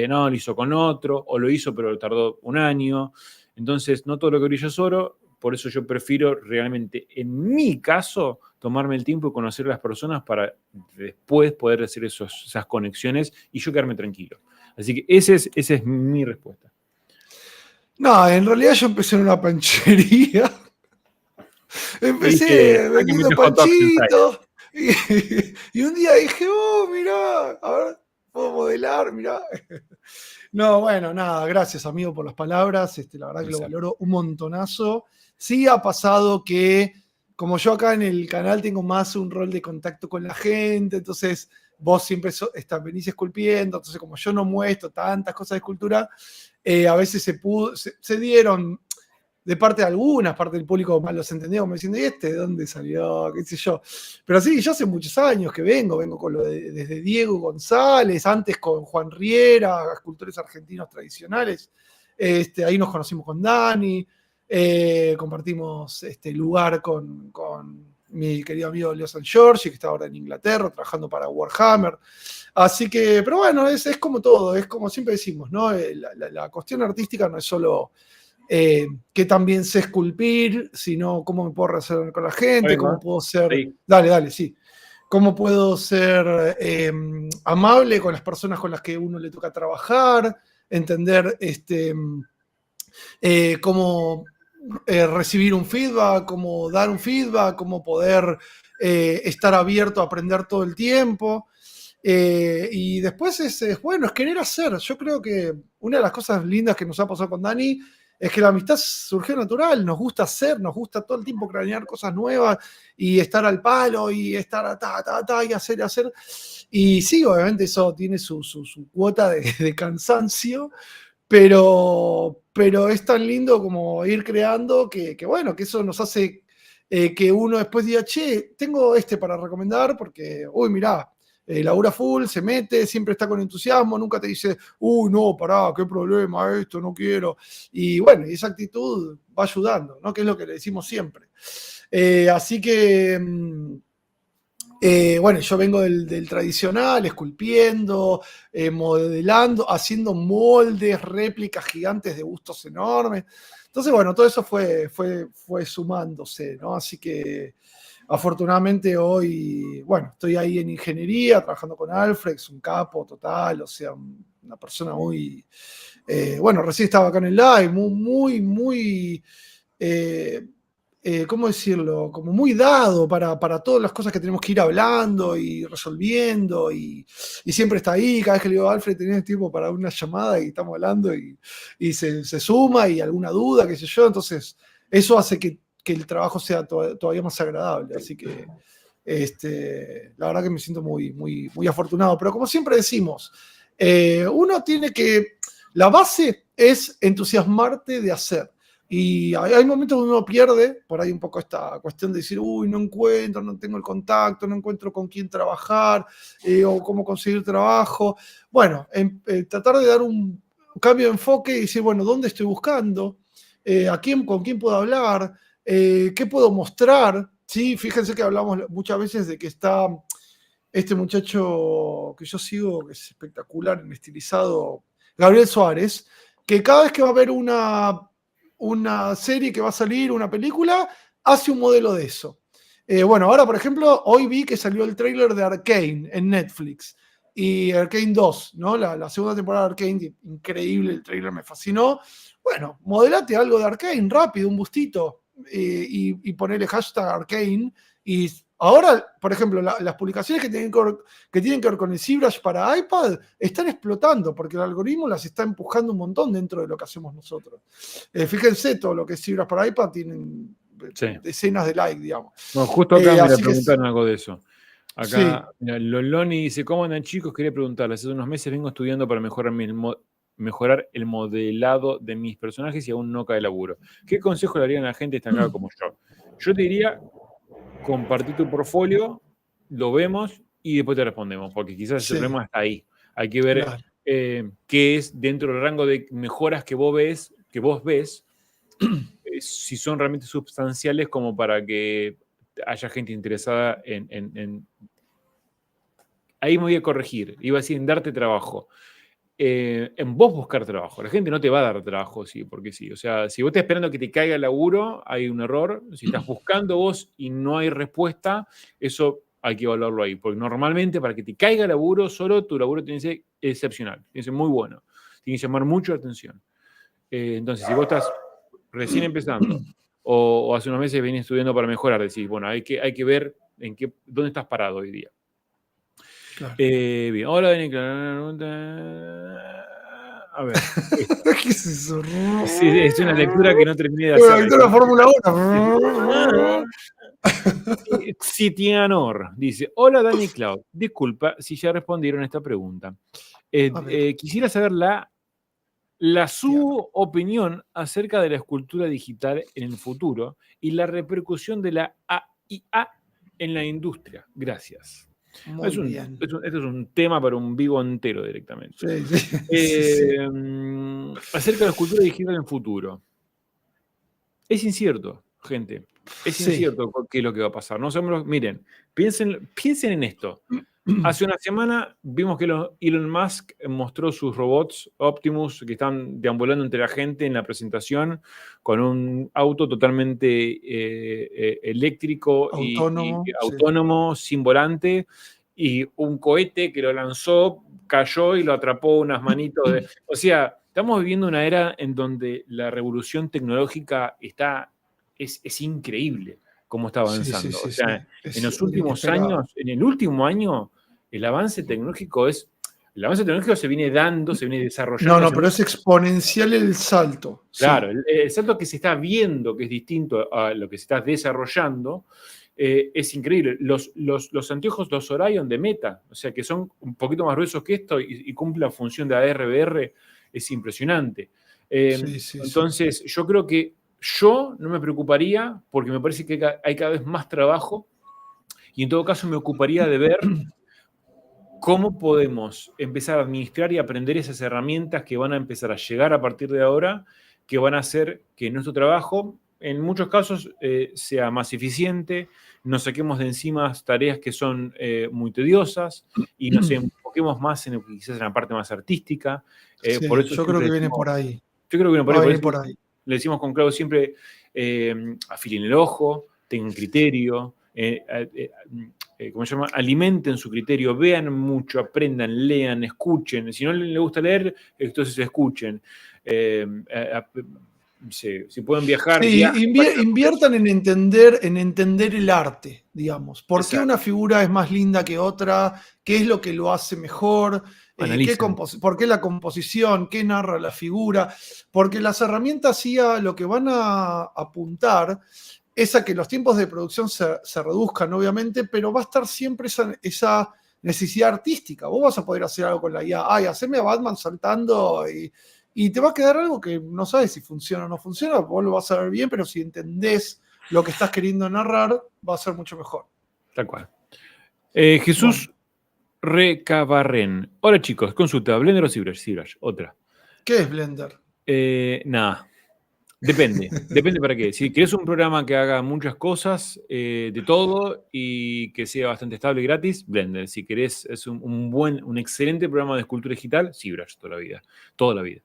no, lo hizo con otro, o lo hizo pero tardó un año. Entonces, no todo lo que brilla es oro, por eso yo prefiero realmente, en mi caso, tomarme el tiempo y conocer a las personas para después poder hacer esas conexiones y yo quedarme tranquilo. Así que esa es mi respuesta. No, en realidad yo empecé en una panchería. Empecé vendiendo panchitos. Y un día dije, oh, mirá, a ver, puedo modelar, mirá. No, bueno, nada, gracias amigo por las palabras, la verdad que lo valoro un montonazo. Sí ha pasado que, como yo acá en el canal tengo más un rol de contacto con la gente, entonces vos siempre venís esculpiendo, entonces como yo no muestro tantas cosas de escultura, a veces se dieron de parte de algunas, parte del público más los entendió, como diciendo, ¿y de dónde salió? ¿Qué sé yo? Pero sí, yo hace muchos años que vengo con desde Diego González, antes con Juan Riera, escultores argentinos tradicionales. Ahí nos conocimos con Dani, compartimos lugar con mi querido amigo Leo San Giorgi, que está ahora en Inglaterra, trabajando para Warhammer. Así que, pero bueno, es como todo, es como siempre decimos, ¿no? La cuestión artística no es solo que también sé esculpir, sino cómo me puedo relacionar con la gente, cómo puedo ser... Sí. Dale, sí. Cómo puedo ser amable con las personas con las que uno le toca trabajar, entender cómo recibir un feedback, cómo dar un feedback, cómo poder estar abierto a aprender todo el tiempo. Y después es querer hacer. Yo creo que una de las cosas lindas que nos ha pasado con Dani es que la amistad surgió natural, nos gusta hacer, nos gusta todo el tiempo cranear cosas nuevas y estar al palo y estar y hacer. Y sí, obviamente eso tiene su cuota de cansancio, pero es tan lindo como ir creando que bueno, que eso nos hace que uno después diga, che, tengo para recomendar porque, uy, mirá, labura full, se mete, siempre está con entusiasmo, nunca te dice, uy, no, pará, qué problema esto, no quiero. Y bueno, y esa actitud va ayudando, ¿no? Que es lo que le decimos siempre. Así que, bueno, yo vengo del tradicional, esculpiendo, modelando, haciendo moldes, réplicas gigantes de bustos enormes. Entonces, bueno, todo eso fue sumándose, ¿no? Así que afortunadamente hoy, bueno, estoy ahí en ingeniería, trabajando con Alfred, es un capo total, o sea, una persona muy, bueno, recién estaba acá en el live, muy, ¿cómo decirlo? Como muy dado para todas las cosas que tenemos que ir hablando y resolviendo, y siempre está ahí. Cada vez que le digo a Alfred, ¿tenés tiempo para una llamada? Y estamos hablando y se suma, y alguna duda, qué sé yo. Entonces, eso hace que el trabajo sea todavía más agradable. Así que, la verdad que me siento muy, muy, muy afortunado. Pero como siempre decimos, uno tiene que... La base es entusiasmarte de hacer. Y hay momentos donde uno pierde por ahí un poco esta cuestión de decir, uy, no encuentro, no tengo el contacto, no encuentro con quién trabajar, o cómo conseguir trabajo. Bueno, tratar de dar un cambio de enfoque y decir, bueno, ¿dónde estoy buscando? ¿Con quién puedo hablar? ¿Qué puedo mostrar? ¿Sí? Fíjense que hablamos muchas veces de que está este muchacho que yo sigo, que es espectacular en estilizado, Gabriel Suárez, que cada vez que va a haber una serie que va a salir, una película, hace un modelo de eso. Bueno, ahora, por ejemplo, hoy vi que salió el tráiler de Arcane en Netflix. y Arcane 2, ¿no? La segunda temporada de Arcane, increíble, el trailer me fascinó. Bueno, modelate algo de Arcane rápido, un bustito, y ponerle hashtag Arcane. Y ahora, por ejemplo, las publicaciones que tienen que ver con el ZBrush para iPad están explotando porque el algoritmo las está empujando un montón dentro de lo que hacemos nosotros. Fíjense, todo lo que es ZBrush para iPad tienen decenas de likes, digamos. Bueno, justo acá me preguntaron algo de eso. Acá, sí. mira, Loloni dice, ¿cómo andan, chicos? Quería preguntarles, hace unos meses vengo estudiando para mejorar el modelado de mis personajes y aún no cae laburo. ¿Qué consejo le darían a la gente estancada como yo? Yo te diría, compartí tu portfolio, lo vemos y después te respondemos, porque quizás el problema está ahí. Hay que ver qué es dentro del rango de mejoras que vos ves, si son realmente sustanciales como para que haya gente interesada en... Ahí me voy a corregir, iba a decir en darte trabajo. En vos buscar trabajo. La gente no te va a dar trabajo, sí, porque sí. O sea, si vos estás esperando que te caiga el laburo, hay un error. Si estás buscando vos y no hay respuesta, eso hay que evaluarlo ahí. Porque normalmente para que te caiga el laburo, solo tu laburo tiene que ser excepcional, tiene que ser muy bueno. Tiene que llamar mucho la atención. Entonces, si vos estás recién empezando o hace unos meses venís estudiando para mejorar, decís, bueno, hay que ver dónde estás parado hoy día. Claro. Bien, hola, Dani. A ver. ¿Qué es eso? Sí, es una lectura que no terminé de hacer. hacer. La Fórmula 1. Sitianor dice, hola Dani Cloud, disculpa si ya respondieron a esta pregunta. Quisiera saber su opinión acerca de la escultura digital en el futuro y la repercusión de la AI en la industria. Gracias. Esto es un tema para un vivo entero directamente. Acerca de la escultura digital en el futuro. Es incierto, gente. Es incierto qué es lo que va a pasar. No sabemos, miren, piensen en esto. Hace una semana vimos que Elon Musk mostró sus robots Optimus que están deambulando entre la gente en la presentación con un auto totalmente eléctrico y autónomo, sin volante, y un cohete que lo lanzó, cayó y lo atrapó unas manitos. O sea, estamos viviendo una era en donde la revolución tecnológica es increíble cómo está avanzando. O sea, en los últimos años, en el último año, el avance tecnológico se viene dando, se viene desarrollando. No, pero es exponencial el salto. Claro, el salto que se está viendo, que es distinto a lo que se está desarrollando, es increíble. Los anteojos, los Orion de Meta, o sea, que son un poquito más gruesos que esto y cumplen la función de AR/VR, es impresionante. Entonces, yo creo que yo no me preocuparía porque me parece que hay cada vez más trabajo y en todo caso me ocuparía de ver cómo podemos empezar a administrar y aprender esas herramientas que van a empezar a llegar a partir de ahora, que van a hacer que nuestro trabajo, en muchos casos, sea más eficiente, nos saquemos de encima tareas que son muy tediosas y nos enfoquemos más quizás en la parte más artística. Por eso yo creo que viene por ahí. Yo creo que viene por ahí. Le decimos con Claudio siempre, afilen el ojo, tengan criterio, ¿cómo se llama? Alimenten su criterio, vean mucho, aprendan, lean, escuchen. Si no les gusta leer, entonces escuchen. Si pueden viajar. Inviertan en entender el arte, digamos. ¿Por qué una figura es más linda que otra? ¿Qué es lo que lo hace mejor? ¿Por qué la composición? ¿Qué narra la figura? Porque las herramientas sí lo que van a apuntar es a que los tiempos de producción se reduzcan, obviamente, pero va a estar siempre esa necesidad artística. Vos vas a poder hacer algo con la IA. Hacerme a Batman saltando y te va a quedar algo que no sabes si funciona o no funciona. Vos lo vas a ver bien, pero si entendés lo que estás queriendo narrar, va a ser mucho mejor. Tal cual. Jesús Recabarren. Hola chicos, consulta, ¿Blender o ZBrush? Otra. ¿Qué es Blender? Nada. Depende para qué. Si querés un programa que haga muchas cosas, de todo, y que sea bastante estable y gratis, Blender. Si querés un excelente programa de escultura digital, ZBrush toda la vida.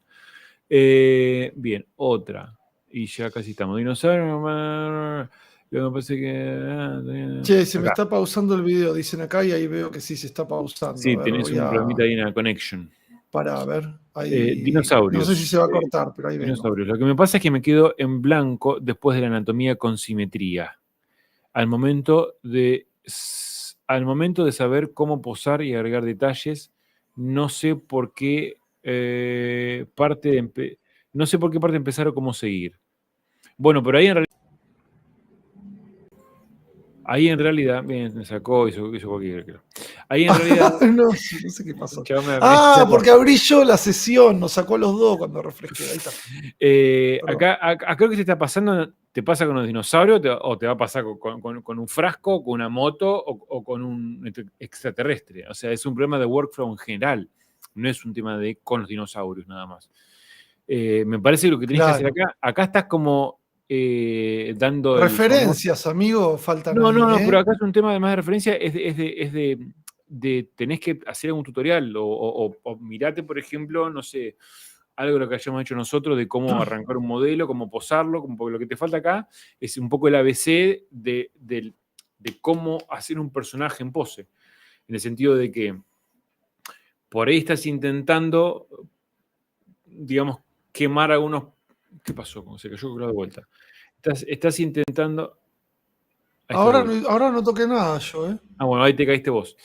Bien, otra. Y ya casi estamos. Dinosaurio. Luego me parece que... Che, se me acá. está pausando el video, dicen acá, y ahí veo que sí se está pausando. Sí, A ver, tenés voy un problemita a. ahí en la connection. Para ver. Ahí. No sé si Dinosaurios. se va a cortar, pero ahí vengo. Dinosaurios. Lo que me pasa es que me quedo en blanco después de la anatomía con simetría. Al momento de saber cómo posar y agregar detalles, no sé por qué no sé por qué parte empezar o cómo seguir. Bueno, pero ahí en realidad, bien, me sacó, hizo cualquier, creo. Ahí en realidad, No sé qué pasó. el chabón me Ah, sacó. porque abrí yo la sesión, nos sacó a los dos cuando refresqué. Ahí está. Perdón. Acá creo que te está pasando, te pasa con los dinosaurios o te va a pasar con un frasco, con una moto o con un extraterrestre. O sea, es un problema de workflow en general. No es un tema de con los dinosaurios nada más. Me parece que lo que tenés que hacer Claro. acá estás como dando el famoso... Referencias, amigo, faltan No, ahí, no, no, pero ¿eh? acá es un tema además de referencia, de tenés que hacer algún tutorial o mirate, por ejemplo, no sé, algo de lo que hayamos hecho nosotros de cómo arrancar un modelo, cómo posarlo, porque lo que te falta acá es un poco el ABC de cómo hacer un personaje en pose. En el sentido de que por ahí estás intentando, digamos, quemar algunos... ¿Qué pasó? ¿Cómo se cayó de vuelta? Estás intentando... Ahí está de vuelta. Ahora no toqué nada yo, ¿eh? Ah, bueno, ahí te caíste vos.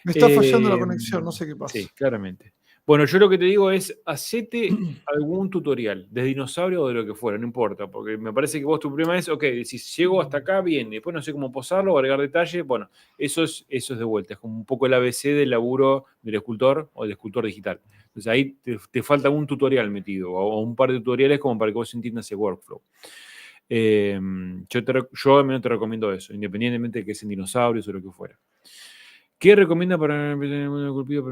Me está fallando la conexión, no sé qué pasa. Sí, claramente. Bueno, yo lo que te digo es, hacete algún tutorial de dinosaurio o de lo que fuera, no importa, porque me parece que vos tu problema es, ok, si llego hasta acá, bien, después no sé cómo posarlo o agregar detalles, bueno, eso es de vuelta, es como un poco el ABC del laburo del escultor o del escultor digital. Entonces ahí te falta un tutorial metido o un par de tutoriales como para que vos entiendas ese workflow. Yo al menos te recomiendo eso, independientemente de que sean dinosaurios o lo que fuera. ¿Qué recomienda para empezar en el mundo del esculpido?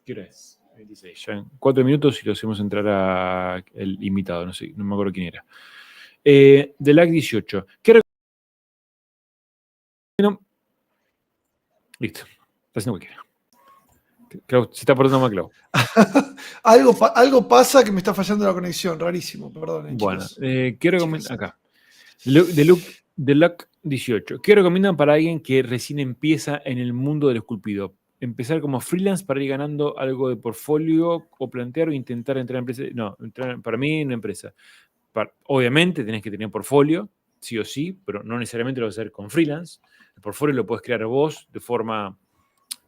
¿Qué hora es? 26. Ya en 4 minutos y lo hacemos entrar a el invitado, no sé, no me acuerdo quién era. Del AC 18. ¿Qué recomienda? Listo. Está haciendo cualquiera. Se está portando mal, Clau. Algo pasa que me está fallando la conexión, rarísimo, perdón, Bueno, chicos. ¿qué recomienda? Acá. De LUC 18. ¿Qué recomiendan para alguien que recién empieza en el mundo del esculpido? Empezar como freelance para ir ganando algo de portfolio o plantear o intentar entrar en empresa. No, para mí en una empresa. Obviamente tenés que tener portfolio, sí o sí, pero no necesariamente lo vas a hacer con freelance. El portfolio lo puedes crear vos de forma,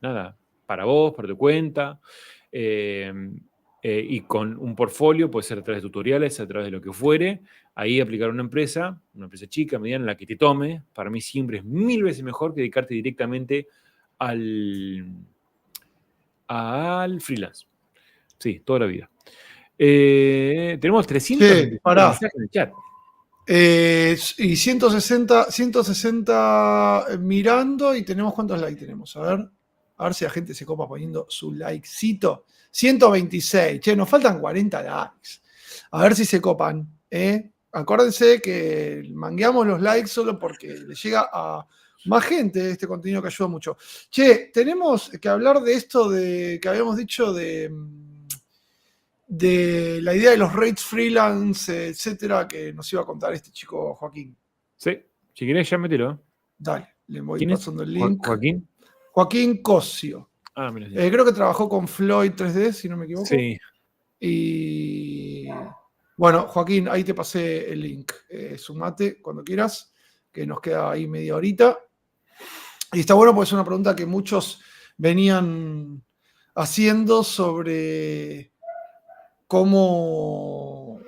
nada, para vos, para tu cuenta. Y con un portfolio puede ser a través de tutoriales, a través de lo que fuere. Ahí aplicar una empresa chica, mediana, la que te tome. Para mí siempre es 1000 veces mejor que dedicarte directamente al freelance. Sí, toda la vida. Tenemos 325 mensajes en el chat. Y 160 mirando, y tenemos ¿cuántos likes tenemos? A ver si la gente se copa poniendo su likecito. 126, che, nos faltan 40 likes. A ver si se copan, ¿eh? Acuérdense que mangueamos los likes solo porque le llega a más gente este contenido que ayuda mucho. Che, tenemos que hablar de esto de que habíamos dicho de la idea de los rates freelance, etcétera, que nos iba a contar este chico Joaquín. Sí, si querés ya mételo. Dale, le voy ¿Quién pasando es? el link. ¿Joaquín? Joaquín Cosio. Ah, mira. Creo que trabajó con Floyd 3D, si no me equivoco. Sí. Y bueno, Joaquín, ahí te pasé el link. Sumate cuando quieras, que nos queda ahí media horita. Y está bueno porque es una pregunta que muchos venían haciendo sobre cómo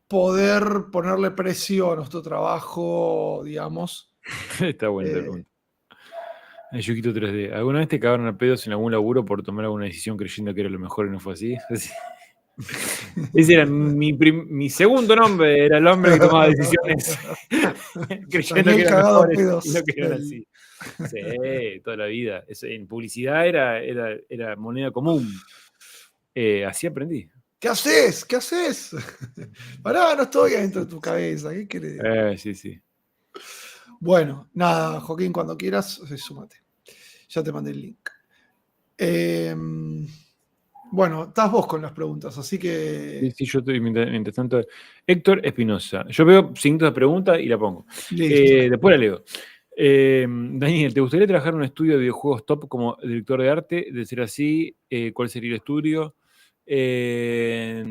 poder ponerle precio a nuestro trabajo, digamos. Está buena la pregunta. El Yuquito 3D. ¿Alguna vez te cagaron a pedos en algún laburo por tomar alguna decisión creyendo que era lo mejor y no fue así? Ese era mi segundo nombre, era el hombre que tomaba decisiones creyendo que eran mejores y no que eran así. Sí, toda la vida. En publicidad era moneda común. Así aprendí. ¿Qué haces? ¿Qué haces? Pará, no estoy adentro de tu cabeza. ¿Qué querés? Sí. Bueno, nada, Joaquín, cuando quieras, súmate. Ya te mandé el link. Bueno, estás vos con las preguntas, así que Sí, yo estoy mientras tanto. Héctor Espinosa. Yo veo signos de pregunta y la pongo. listo. Después la leo. Daniel, ¿te gustaría trabajar en un estudio de videojuegos top como director de arte? De ser así, ¿cuál sería el estudio? Me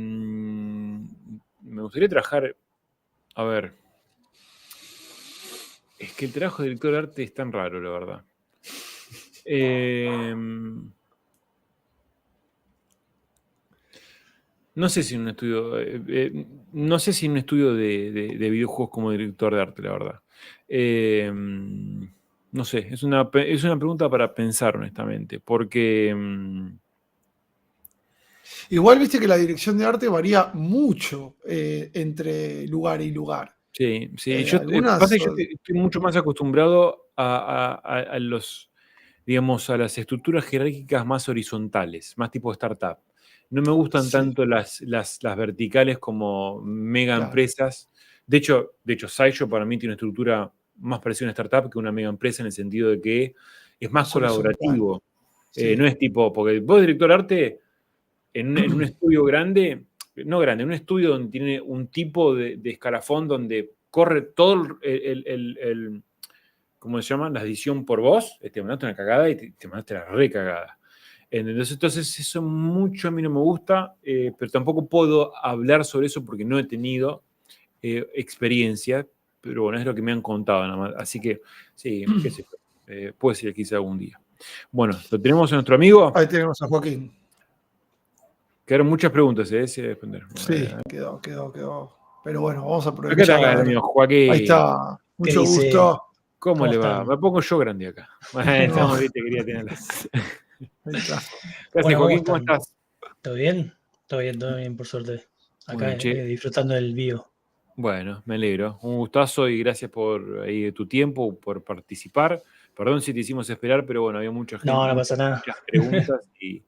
gustaría trabajar. A ver. Es que el trabajo de director de arte es tan raro, la verdad. No sé si en un estudio. No sé si en un estudio de videojuegos como director de arte, la verdad. No sé, es una pregunta para pensar, honestamente. Porque. Igual viste que la dirección de arte varía mucho entre lugar y lugar. Sí, sí. Algunas Pasa que yo estoy mucho más acostumbrado a los, digamos, a las estructuras jerárquicas más horizontales, más tipo startup. No me gustan sí, tanto las verticales como mega claro, empresas. De hecho, Sideshow para mí tiene una estructura más parecida a una startup que una mega empresa en el sentido de que es más más horizontal. colaborativo. No Sí. es tipo, porque vos director de arte en un estudio grande, no grande, en un estudio donde tiene un tipo de escalafón donde corre todo ¿cómo se llama? La edición por voz, te mandaste una cagada y te mandaste la recagada. Entonces eso mucho a mí no me gusta, pero tampoco puedo hablar sobre eso porque no he tenido experiencia, pero bueno, es lo que me han contado nada más. Así que, sí, qué sé yo, puede ser quizá algún día. Bueno, lo tenemos a nuestro amigo. Ahí tenemos a Joaquín. Quedaron muchas preguntas, sí, responder. Sí, quedó. Pero bueno, vamos a Acá aprovechar está a el ver. amigo Ahí Joaquín. está. ¿Qué Mucho dice? gusto. ¿Cómo le va? están? Me pongo yo grande acá. Bueno, estamos, viste, quería tenerlas. Ahí está. ¿Qué haces, Bueno, ¿cómo Joaquín? ¿Cómo están? estás? ¿Todo bien? Todo bien, por suerte. Muy Acá bien, che. disfrutando del vivo. Bueno, me alegro. Un gustazo y gracias por tu tiempo, por participar. Perdón si te hicimos esperar, pero bueno, había mucha gente, No pasa nada. muchas preguntas y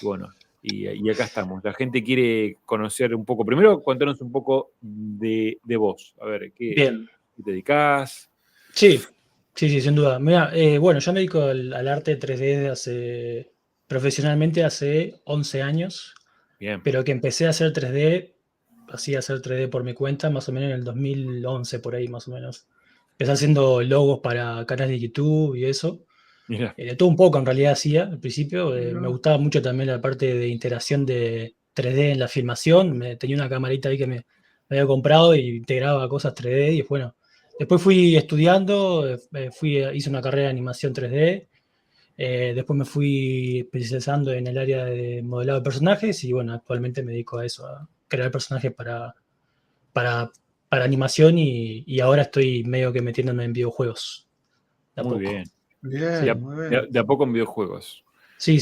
bueno, y acá estamos. La gente quiere conocer un poco. Primero, contanos un poco de vos. A ver, ¿qué Bien. te dedicás? Sí, sin duda. Mira, bueno, yo me dedico al arte 3D profesionalmente hace 11 años, Bien. pero que empecé a hacer 3D, así a hacer 3D por mi cuenta, más o menos en el 2011, por ahí más o menos. Empecé haciendo logos para canales de YouTube y eso. Mira. De todo un poco en realidad hacía al principio. Mirá. Me gustaba mucho también la parte de integración de 3D en la filmación. Tenía una camarita ahí que me había comprado y integraba cosas 3D. Y bueno, después fui estudiando, hice una carrera de animación 3D. Después me fui especializando en el área de modelado de personajes y bueno, actualmente me dedico a eso, a crear personajes para, para animación y ahora estoy medio que metiéndome en videojuegos. De a Muy poco. bien. Bien, muy bien. De a poco en videojuegos. Sí.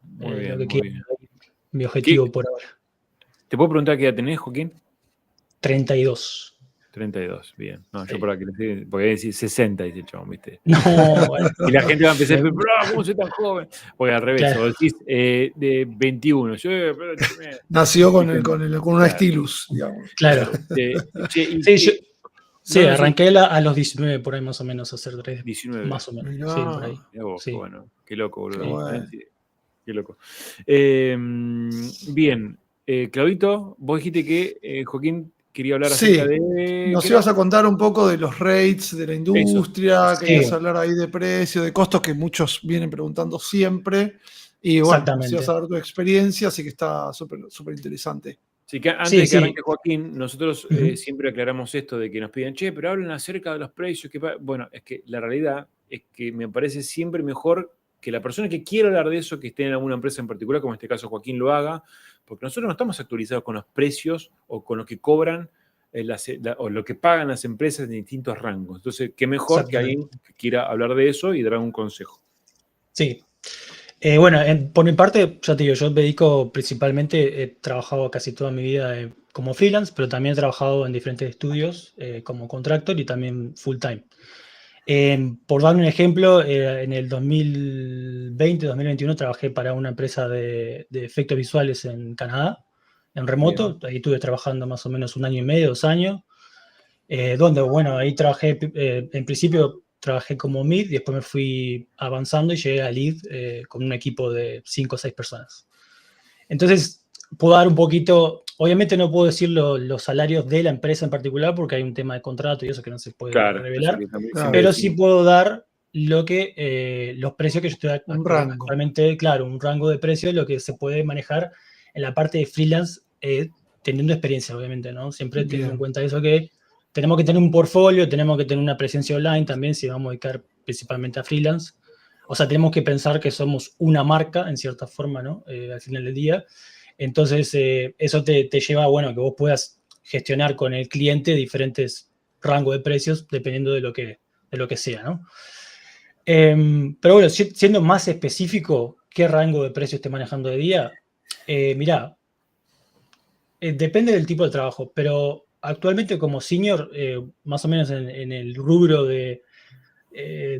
Muy Lo bien, que muy quiero, bien. mi objetivo por ahora. ¿Te puedo preguntar qué edad tenés, Joaquín? 32. 32, bien. No, Sí. yo por aquí, porque voy a decir 60, dice el chabón, ¿viste? No, bueno. Y la gente va a empezar a decir, pero ¿cómo soy tan joven? Porque al revés, Claro. o decís de 21. Yo, pero, Nació con ¿viste? una Claro. stylus, digamos. Claro. Sí, arranqué a los 19 por ahí más o menos a hacer 3D. 19. Más o menos. Mirá. Sí, por ahí. Mirá vos, Sí. bueno, qué loco, boludo. Qué bueno. Sí, qué loco. Bien, Claudito, vos dijiste que Joaquín quería hablar Sí, acerca de... nos ibas a contar un poco de los rates de la industria, Sí. querías hablar ahí de precio, de costos que muchos vienen preguntando siempre. Y bueno, nos Exactamente. ibas a dar tu experiencia, así que está súper interesante. Sí, que antes Sí, de que sí. arranque Joaquín, nosotros Ujú. siempre aclaramos esto de que nos piden, che, pero hablen acerca de los precios. Bueno, es que la realidad es que me parece siempre mejor que la persona que quiera hablar de eso, que esté en alguna empresa en particular, como en este caso Joaquín lo haga, porque nosotros no estamos actualizados con los precios o con lo que cobran o lo que pagan las empresas en distintos rangos. Entonces, qué mejor que alguien que quiera hablar de eso y dar un consejo. Sí. Bueno, por mi parte, ya te digo, yo me dedico principalmente, he trabajado casi toda mi vida como freelance, pero también he trabajado en diferentes estudios como contractor y también full time. Por dar un ejemplo, en el 2020-2021 trabajé para una empresa de efectos visuales en Canadá, en remoto. Ahí estuve trabajando más o menos 1 año y medio, 2 años, donde, bueno, ahí trabajé, en principio trabajé como mid y después me fui avanzando y llegué a lead con un equipo de 5 o 6 personas. Entonces, puedo dar un poquito, obviamente no puedo decir los salarios de la empresa en particular porque hay un tema de contrato y eso que no se puede Claro, revelar, eso que también Claro. siempre pero sí decimos. puedo dar los precios que yo estoy Un rango. actualmente, claro, un rango de precios, lo que se puede manejar en la parte de freelance, teniendo experiencia, obviamente, ¿no? Siempre teniendo Bien. en cuenta eso que tenemos que tener un portfolio, tenemos que tener una presencia online también, si vamos a dedicar principalmente a freelance. O sea, tenemos que pensar que somos una marca, en cierta forma, ¿no? Al final del día. Entonces, eso te lleva, bueno, que vos puedas gestionar con el cliente diferentes rangos de precios dependiendo de lo que sea, ¿no? Pero bueno, siendo más específico, ¿qué rango de precio esté manejando de día? Mirá, depende del tipo de trabajo, pero actualmente como senior, más o menos en el rubro de,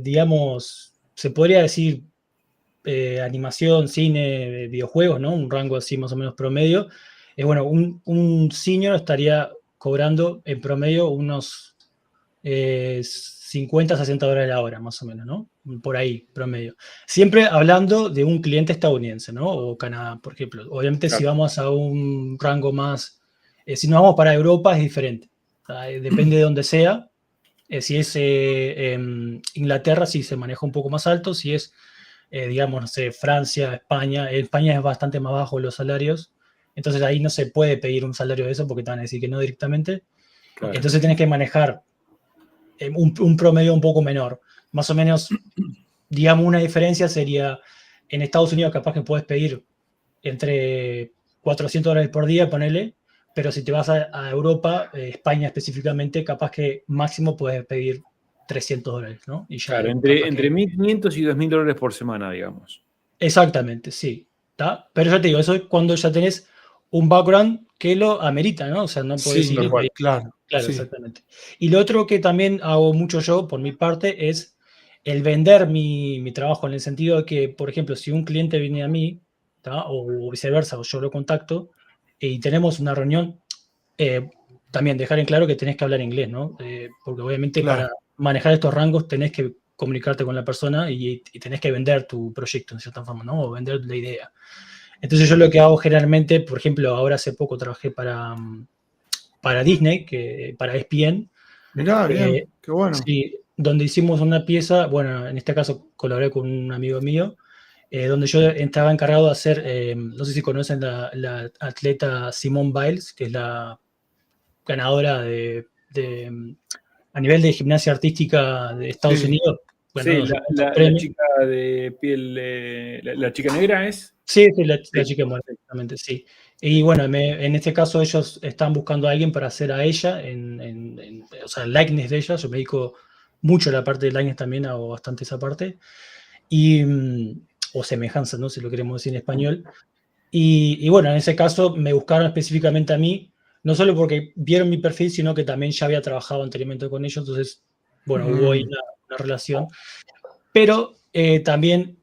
digamos, se podría decir animación, cine, videojuegos, ¿no? Un rango así más o menos promedio. Bueno, un senior estaría cobrando en promedio unos 50, 60 dólares la hora, más o menos, ¿no? Por ahí, promedio. Siempre hablando de un cliente estadounidense, ¿no? O Canadá, por ejemplo. Obviamente, si Claro. vamos a un rango más, si nos vamos para Europa, es diferente. O sea, depende de donde sea. Si es Inglaterra, sí se maneja un poco más alto. Si es, digamos, no sé, Francia, España. En España es bastante más bajo los salarios. Entonces ahí no se puede pedir un salario de eso porque te van a decir que no directamente. Claro. Entonces tienes que manejar un promedio un poco menor. Más o menos, digamos, una diferencia sería en Estados Unidos capaz que puedes pedir entre 400 dólares por día, ponele, pero si te vas a Europa, España específicamente, capaz que máximo puedes pedir 300 dólares, ¿no? Y ya Claro, capaz entre que... 1.500 y 2.000 dólares por semana, digamos. Exactamente, sí. ¿Tá? Pero ya te digo, eso es cuando ya tenés un background que lo amerita, ¿no? O sea, no podés Sí, ir y pedir. claro. Claro, Sí. exactamente. Y lo otro que también hago mucho yo, por mi parte, es el vender mi trabajo, en el sentido de que, por ejemplo, si un cliente viene a mí, ¿tá? O viceversa, o yo lo contacto, y tenemos una reunión, también dejar en claro que tenés que hablar inglés, ¿no? Porque obviamente Claro. para manejar estos rangos tenés que comunicarte con la persona y tenés que vender tu proyecto, en cierta forma, ¿no? O vender la idea. Entonces yo lo que hago generalmente, por ejemplo, ahora hace poco trabajé para Disney, para ESPN. Mirá, bien, qué bueno. Sí, donde hicimos una pieza, bueno, en este caso colaboré con un amigo mío, donde yo estaba encargado de hacer, no sé si conocen la atleta Simone Biles, que es la ganadora a nivel de gimnasia artística de Estados Sí. Unidos. Sí, Bueno, la premios. chica de piel, la chica negra es. Sí, sí, la Sí. chica muere, exactamente, sí. Y bueno, en este caso ellos están buscando a alguien para hacer a ella, o sea, el likeness de ella. Yo me dedico mucho a la parte del likeness también, hago bastante esa parte. O semejanza, ¿no? Si lo queremos decir en español. Y bueno, en ese caso me buscaron específicamente a mí, no solo porque vieron mi perfil, sino que también ya había trabajado anteriormente con ellos. Entonces, bueno, hubo ahí una relación. Pero también,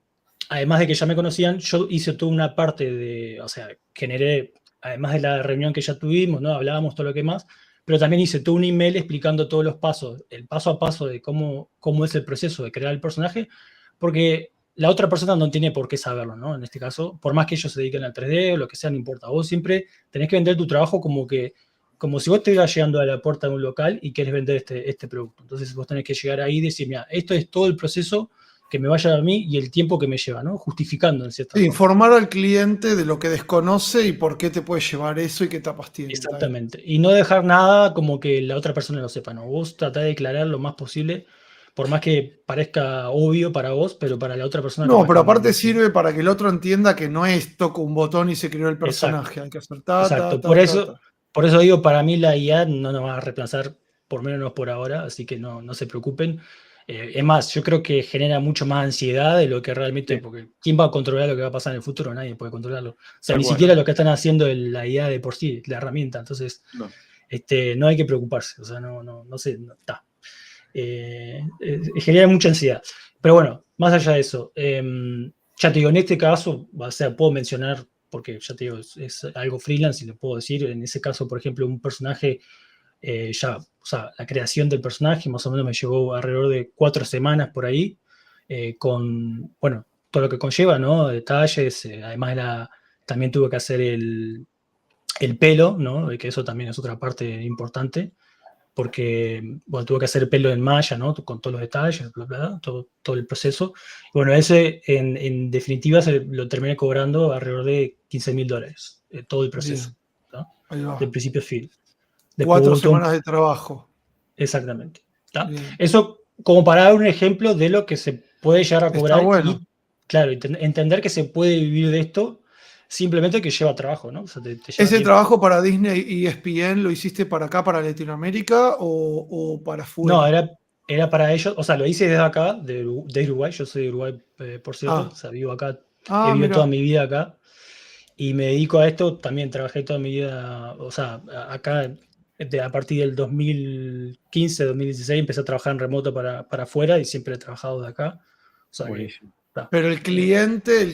además de que ya me conocían, yo hice toda una parte o sea, generé, además de la reunión que ya tuvimos, ¿no? Hablábamos todo lo que más, pero también hice todo un email explicando todos los pasos, el paso a paso de cómo es el proceso de crear el personaje, porque la otra persona no tiene por qué saberlo, ¿no? En este caso, por más que ellos se dediquen al 3D o lo que sea, no importa. Vos siempre tenés que vender tu trabajo como si vos estuvieras llegando a la puerta de un local y querés vender este producto. Entonces vos tenés que llegar ahí y decir, mira, esto es todo el proceso que me vaya a mí y el tiempo que me lleva, ¿no? Justificando en cierta Sí, forma. informar al cliente de lo que desconoce y por qué te puede llevar eso y qué etapas tiene. Exactamente. Y no dejar nada como que la otra persona lo sepa, ¿no? Vos tratá de declarar lo más posible, por más que parezca obvio para vos, pero para la otra persona No, capaz pero que no. aparte sirve para que el otro entienda que no es toco un botón y se creó el Exacto, personaje. Hay que hacer exacto. Por eso digo, para mí la IA no nos va a reemplazar, por lo menos por ahora, así que no se preocupen. Es más, yo creo que genera mucho más ansiedad de lo que realmente, Sí. porque ¿quién va a controlar lo que va a pasar en el futuro? Nadie puede controlarlo. O sea, Tal ni cual. siquiera lo que están haciendo la IA de por sí, la herramienta. Entonces, No. no hay que preocuparse. O sea, no sé, no está. Genera mucha ansiedad. Pero bueno, más allá de eso, ya te digo, en este caso, o sea, puedo mencionar, porque ya te digo, es algo freelance y lo puedo decir, en ese caso, por ejemplo, un personaje, o sea, la creación del personaje más o menos me llevó alrededor de 4 semanas por ahí, con, bueno, todo lo que conlleva, ¿no? Detalles, además de también tuve que hacer el pelo, ¿no? Que eso también es otra parte importante, porque, bueno, tuve que hacer el pelo en malla, ¿no? Con todos los detalles, bla, bla, bla, todo el proceso. Y bueno, ese en definitiva lo terminé cobrando alrededor de $15.000, todo el proceso, Bien, ¿no? ahí va. De principio a fin. Después 4 hubo todo semanas de trabajo. exactamente. ¿Tá? Bien. Eso como para dar un ejemplo de lo que se puede llegar a Está cobrar bueno. y, claro, entender que se puede vivir de esto simplemente que lleva trabajo, ¿no? O sea, te lleva ¿Ese tiempo. trabajo para Disney y ESPN lo hiciste para acá, para Latinoamérica o para No, afuera? era para ellos, o sea, lo hice desde acá, de Uruguay, yo soy de Uruguay, por cierto, o Ah, sea, vivo acá, he vivido toda mira. mi vida acá y me dedico a esto, también trabajé toda mi vida, o sea, acá a partir del 2015, 2016 empecé a trabajar en remoto para afuera y siempre he trabajado de acá, o sea que, Buenísimo. está. Pero el cliente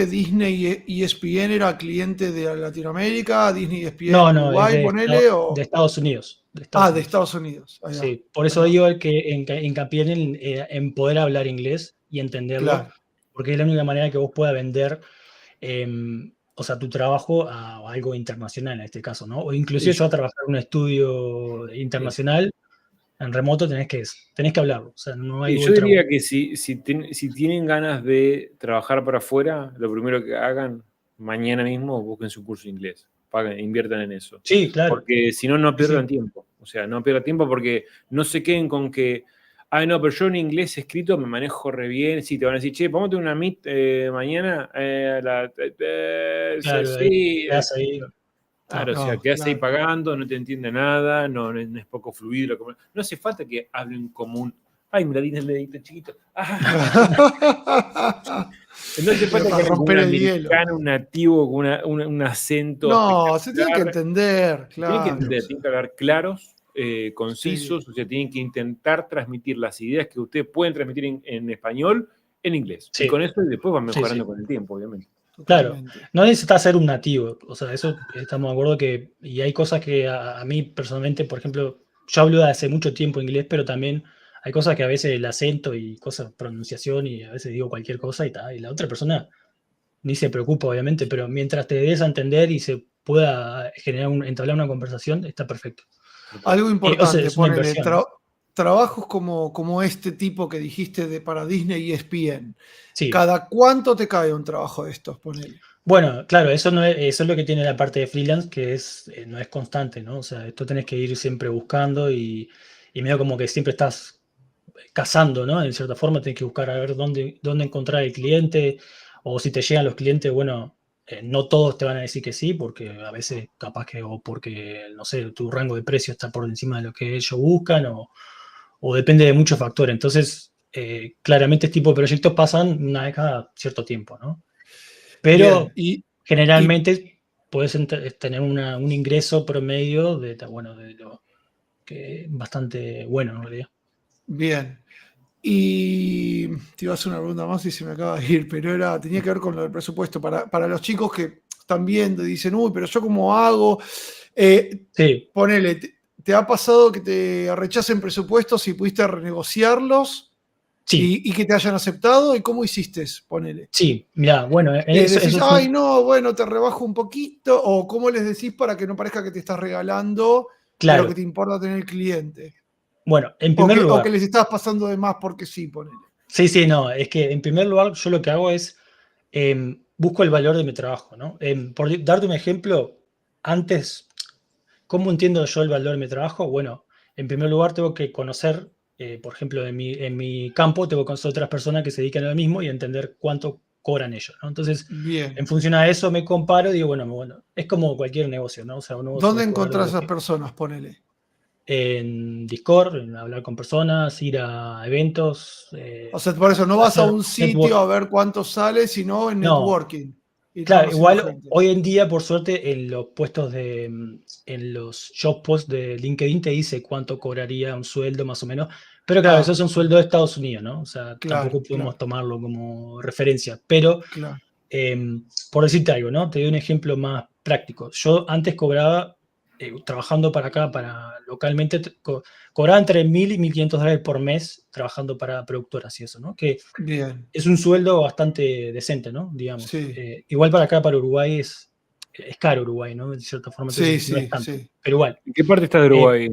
Disney y ESPN era cliente de Latinoamérica, Disney y ESPN No, de no, es Uruguay, ponele, De Estados Unidos, de Estados Unidos. Ahí va, Sí, por ahí eso va. digo el que hincapié en poder hablar inglés y entenderlo, Claro, porque es la única manera que vos puedas vender, o sea, tu trabajo a algo internacional en este caso, ¿no? O inclusive yo a sí. trabajar en un estudio Sí. internacional, en remoto tenés que hablarlo, o sea, no hay Y yo otra. diría que si tienen ganas de trabajar para afuera, lo primero que hagan mañana mismo, busquen su curso de inglés. Paguen, inviertan en eso. Sí, claro. Porque si no, no Sí, pierdan sí. tiempo. O sea, no pierdan tiempo porque no se queden con que, ay, no, pero yo en inglés escrito me manejo re bien. Sí, te van a decir, che, vamos a tener una meet mañana. Claro, ahí Sí, quedás ahí. claro, Está. o sea, No, quedas ahí claro. pagando, no te entiende nada, no es poco fluido. No hace falta que hablen común. Ay, mira, tiene el dedito chiquito. No hace Pero falta que para hablen como romper un el hielo. americano, un nativo, con un acento No, se tiene que espectacular. entender, Tienen que claro. entender, tienen que hablar claros, Sí, concisos, o sea, tienen que intentar transmitir las ideas que ustedes pueden transmitir en español, en inglés. Y Sí, con eso después van sí, mejorando sí. con el tiempo, obviamente. Claro, totalmente. no necesitas ser un nativo, o sea, eso estamos de acuerdo que, y hay cosas que a mí personalmente, por ejemplo, yo hablo de hace mucho tiempo inglés, pero también hay cosas que a veces el acento y cosas, pronunciación y a veces digo cualquier cosa y tal, y la otra persona ni se preocupa, obviamente, pero mientras te des a entender y se pueda generar entablar una conversación, está perfecto. Algo O sea, importante, es una ponele, inversión, ¿no? trabajos como este tipo que dijiste para Disney y ESPN. Sí. ¿Cada cuánto te cae un trabajo de estos, ponele? Bueno, claro, eso es lo que tiene la parte de freelance, que no es constante, ¿no? O sea, esto tenés que ir siempre buscando y medio como que siempre estás cazando, ¿no? En cierta forma tenés que buscar a ver dónde encontrar el cliente, o si te llegan los clientes, bueno, no todos te van a decir que sí, porque a veces capaz que, o porque, no sé, tu rango de precio está por encima de lo que ellos buscan, o depende de muchos factores. Entonces, claramente este tipo de proyectos pasan una vez cada cierto tiempo, ¿no? Bien, Pero y generalmente puedes tener un ingreso promedio bueno, de lo que es bastante bueno en realidad. bien. Y te iba a hacer una pregunta más y se me acaba de ir, pero tenía que ver con lo del presupuesto. Para los chicos que están viendo y dicen, uy, pero yo cómo hago. Sí, Ponele, ¿te ha pasado que te rechacen presupuestos y pudiste renegociarlos sí, y que te hayan aceptado? ¿Y cómo hiciste? Ponele. sí. Mira, bueno, eso Decís, es ay, no, bueno, te rebajo un poquito, o cómo les decís para que no parezca que te estás regalando, pero que claro. te importa tener el cliente. Bueno, en O primer que lugar, les estás pasando de más porque sí, ponele. sí, sí, no, es que en primer lugar yo lo que hago es busco el valor de mi trabajo, ¿no? Por darte un ejemplo, antes, ¿cómo entiendo yo el valor de mi trabajo? Bueno, en primer lugar tengo que conocer, por ejemplo, en mi campo, tengo que conocer otras personas que se dedican a lo mismo y entender cuánto cobran ellos, ¿no? Entonces, en Bien. función a eso me comparo y digo, bueno, es como cualquier negocio, ¿no? O sea, uno se ¿Dónde va a jugar de encontrás lo esas que... personas? Ponele. En Discord, en hablar con personas, ir a eventos, O sea, por eso no vas a hacer un sitio network. a ver cuánto sale, sino en No, networking. Ir claro, conociendo igual gente. hoy en día, por suerte, en los puestos en los job posts de LinkedIn te dice cuánto cobraría un sueldo más o menos. Pero claro, eso es Ah, un sueldo de Estados Unidos, ¿no? O sea, claro, tampoco podemos claro, tomarlo como referencia. Pero, claro. por decirte algo, ¿no? Te doy un ejemplo más práctico. Yo antes cobraba trabajando para acá, localmente, cobraba entre $1.000 y $1.500 por mes trabajando para productoras y eso, ¿no? Que Bien. es un sueldo bastante decente, ¿no? Digamos. Sí. Igual para acá, para Uruguay, es caro Uruguay, ¿no? De cierta forma, entonces Sí, no es sí, tanto. sí. Pero igual. ¿En qué parte estás de Uruguay,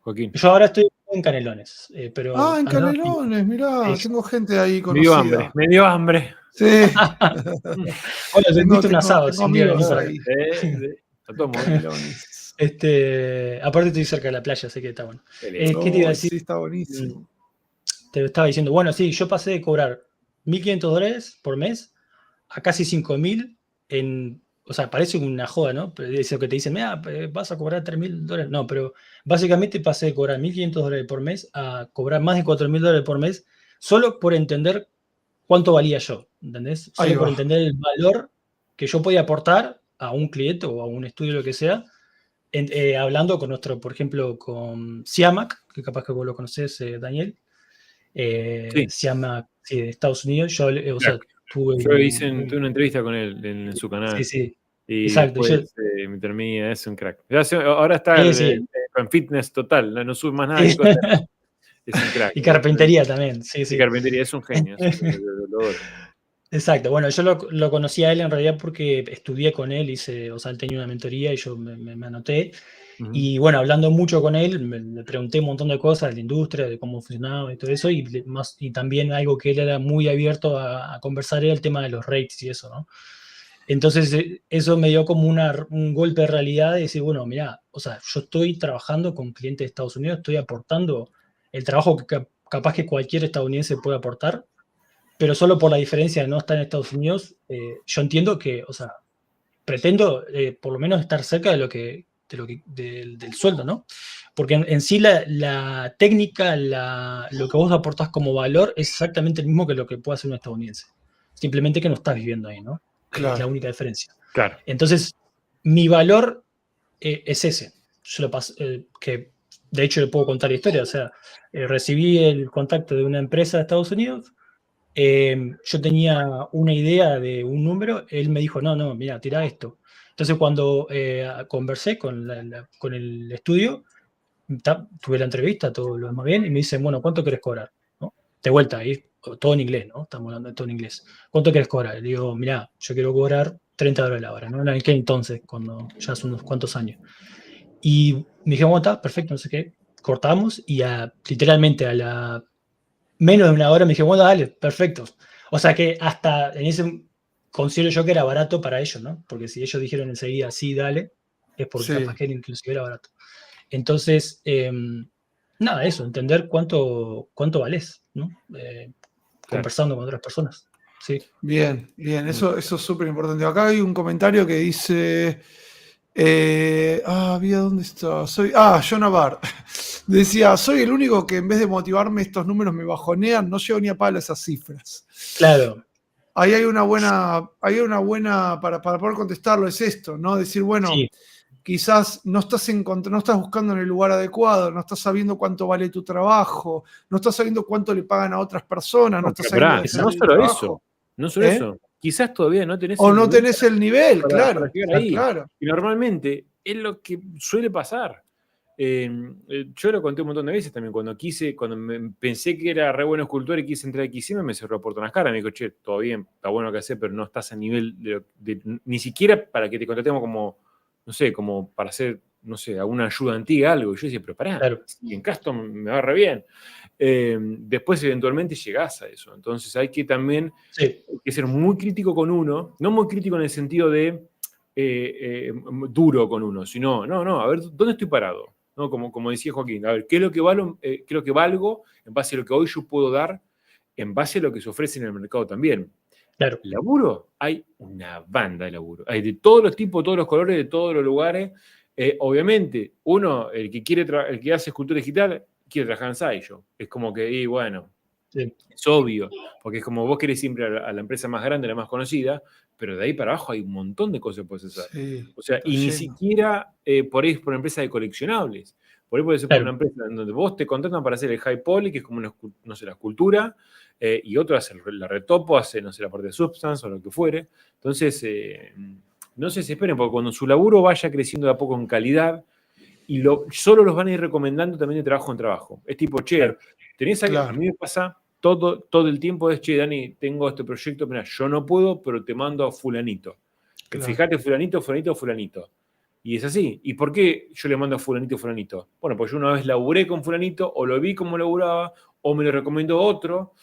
Joaquín? Yo ahora estoy en Canelones, pero En andaba- Canelones, mirá, Sí. tengo gente ahí Me dio hambre, conocida. me dio hambre. Sí, Bueno, te invito un tengo asado si un día venís amigos para acá. ahí. Lo tomo, Canelones. Aparte estoy cerca de la playa, así que está bueno. Qué lindo. ¿Qué te iba a decir? Sí, está buenísimo. Te estaba diciendo, bueno, sí, yo pasé de cobrar $1.500 por mes a casi 5.000 o sea, parece una joda, ¿no? Pero es lo que te dicen, mira, vas a cobrar $3.000. No, pero básicamente pasé de cobrar $1.500 por mes a cobrar más de $4.000 por mes solo por entender cuánto valía yo, ¿entendés? Ahí Solo por va. entender el valor que yo podía aportar a un cliente o a un estudio, lo que sea, hablando con por ejemplo, con Siamac, que capaz que vos lo conocés, Daniel. Sí, Siamac, sí, de Estados Unidos. Yo, o sea, crack. tuve Yo tuve una entrevista con él en su sí, canal. sí, Y exacto. después me terminé, es un crack. Ahora está Sí. en fitness total, no sube más nada Sí. que cosas. Es un crack. Y carpintería también, sí, Y sí. carpintería, es un genio. Lo adoro. Exacto, bueno, yo lo conocí a él en realidad porque estudié con él, o sea, él tenía una mentoría y yo me anoté. Ujú. Y bueno, hablando mucho con él, le pregunté un montón de cosas de la industria, de cómo funcionaba y todo eso, y también algo que él era muy abierto a conversar era el tema de los rates y eso, ¿no? Entonces, eso me dio como un golpe de realidad de decir, bueno, mira, o sea, yo estoy trabajando con clientes de Estados Unidos, estoy aportando el trabajo que capaz que cualquier estadounidense puede aportar, pero solo por la diferencia de no estar en Estados Unidos, yo entiendo que, o sea, pretendo por lo menos estar cerca del sueldo, ¿no? Porque en sí la técnica, lo que vos aportás como valor es exactamente el mismo que lo que puede hacer un estadounidense. Simplemente que no estás viviendo ahí, ¿no? Es la Claro. única diferencia. Claro. Entonces, mi valor es ese. Yo que de hecho le puedo contar la historia. O sea, recibí el contacto de una empresa de Estados Unidos. Yo tenía una idea de un número. Él me dijo, no, mira, tira esto. Entonces, cuando conversé con el estudio, tuve la entrevista, todo lo demás bien, y me dicen, bueno, ¿cuánto querés cobrar? ¿No? De vuelta, ahí, todo en inglés, ¿no? Estamos hablando de todo en inglés. ¿Cuánto querés cobrar? Le digo, mirá, yo quiero cobrar $30 la hora, ¿no? En aquel entonces, cuando ya hace unos cuantos años. Y me dijeron, bueno, está, perfecto, no sé qué. Cortamos y literalmente a la menos de una hora me dijeron, bueno, dale, perfecto. O sea que hasta en ese considero yo que era barato para ellos, ¿no? Porque si ellos dijeron enseguida, sí, dale, es porque capaz Sí. que inclusive era barato. Entonces, nada, eso, entender cuánto valés, ¿no? Conversando con otras personas. Sí. Bien, bien, eso es súper importante. Acá hay un comentario que dice. Había dónde está. John Abar. Decía, soy el único que en vez de motivarme estos números me bajonean, no llego ni a palo a esas cifras. Claro. Ahí hay una buena para poder contestarlo, es esto, ¿no? Decir, bueno, Sí. quizás no estás buscando en el lugar adecuado, no estás sabiendo cuánto vale tu trabajo, no estás sabiendo cuánto le pagan a otras personas, no estás sabiendo No defender el solo trabajo. eso, no solo eso. Quizás todavía no tenés O el no nivel tenés el nivel, para claro. llegar ahí. Claro. Y normalmente es lo que suele pasar. Yo lo conté un montón de veces también. Cuando pensé que era re bueno escultor y quise entrar a Xime, me cerró por unas caras. Me dijo, che, todo bien, está bueno lo que haces, pero no estás a nivel ni siquiera para que te contratemos como, no sé, como para hacer, no sé, alguna ayuda antigua, algo. Y yo decía, pero pará, Claro. y en Custom me va re bien. Después eventualmente llegás a eso. Entonces hay que también ser muy crítico con uno, no muy crítico en el sentido de duro con uno, sino, no, a ver, ¿dónde estoy parado? ¿No? Como decía Joaquín, a ver, ¿qué es lo que valgo en base a lo que hoy yo puedo dar, en base a lo que se ofrece en el mercado también? Claro. Laburo, hay una banda de laburo. Hay de todos los tipos, todos los colores, de todos los lugares. Obviamente, uno, el que hace escultura digital, quiere trabajar en Saillo. Es como que, bueno, sí. Es obvio, porque es como vos querés siempre a la empresa más grande, la más conocida, pero de ahí para abajo hay un montón de cosas que puedes hacer. Sí, o sea, y lleno. ni siquiera por ahí es por una empresa de coleccionables. Por ahí puede ser por una empresa en donde vos te contratan para hacer el high poly, que es como no sé, la escultura, y otro hace la retopo, hace, no sé, la parte de substance o lo que fuere. Entonces, no se desesperen, porque cuando su laburo vaya creciendo de a poco en calidad, y solo los van a ir recomendando también de trabajo en trabajo. Es tipo, che, Claro. tenés algo, Claro. a mí me pasa todo el tiempo, es, che, Dani, tengo este proyecto, mira, yo no puedo, pero te mando a fulanito. Claro. Fíjate, fulanito. Y es así. ¿Y por qué yo le mando a fulanito? Bueno, pues yo una vez laburé con fulanito, o lo vi como laburaba, o me lo recomendó otro,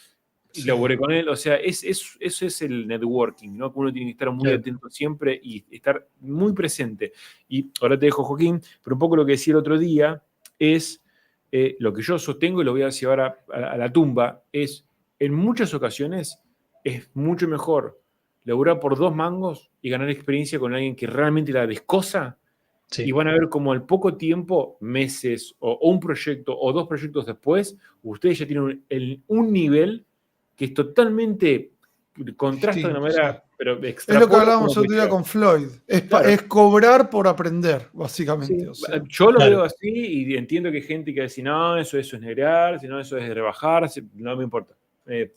y Sí. laburé con él. O sea, eso es el networking, ¿no? Que uno tiene que estar muy Claro. atento siempre y estar muy presente. Y ahora te dejo, Joaquín, pero un poco lo que decía el otro día es lo que yo sostengo y lo voy a llevar a la tumba, es en muchas ocasiones es mucho mejor laburar por 2 mangos y ganar experiencia con alguien que realmente la descosa. Sí. Y van a ver como al poco tiempo, meses o un proyecto o 2 proyectos después, ustedes ya tienen un nivel que es totalmente contrasta de una Distinto, manera, sí. pero Es lo que extrapola hablábamos como otro día que- con Floyd. Claro. Es cobrar por aprender, básicamente. Sí, O sea, yo lo Claro. veo así y entiendo que hay gente que dice, no, eso es negrear, si no, eso es rebajar, no me importa.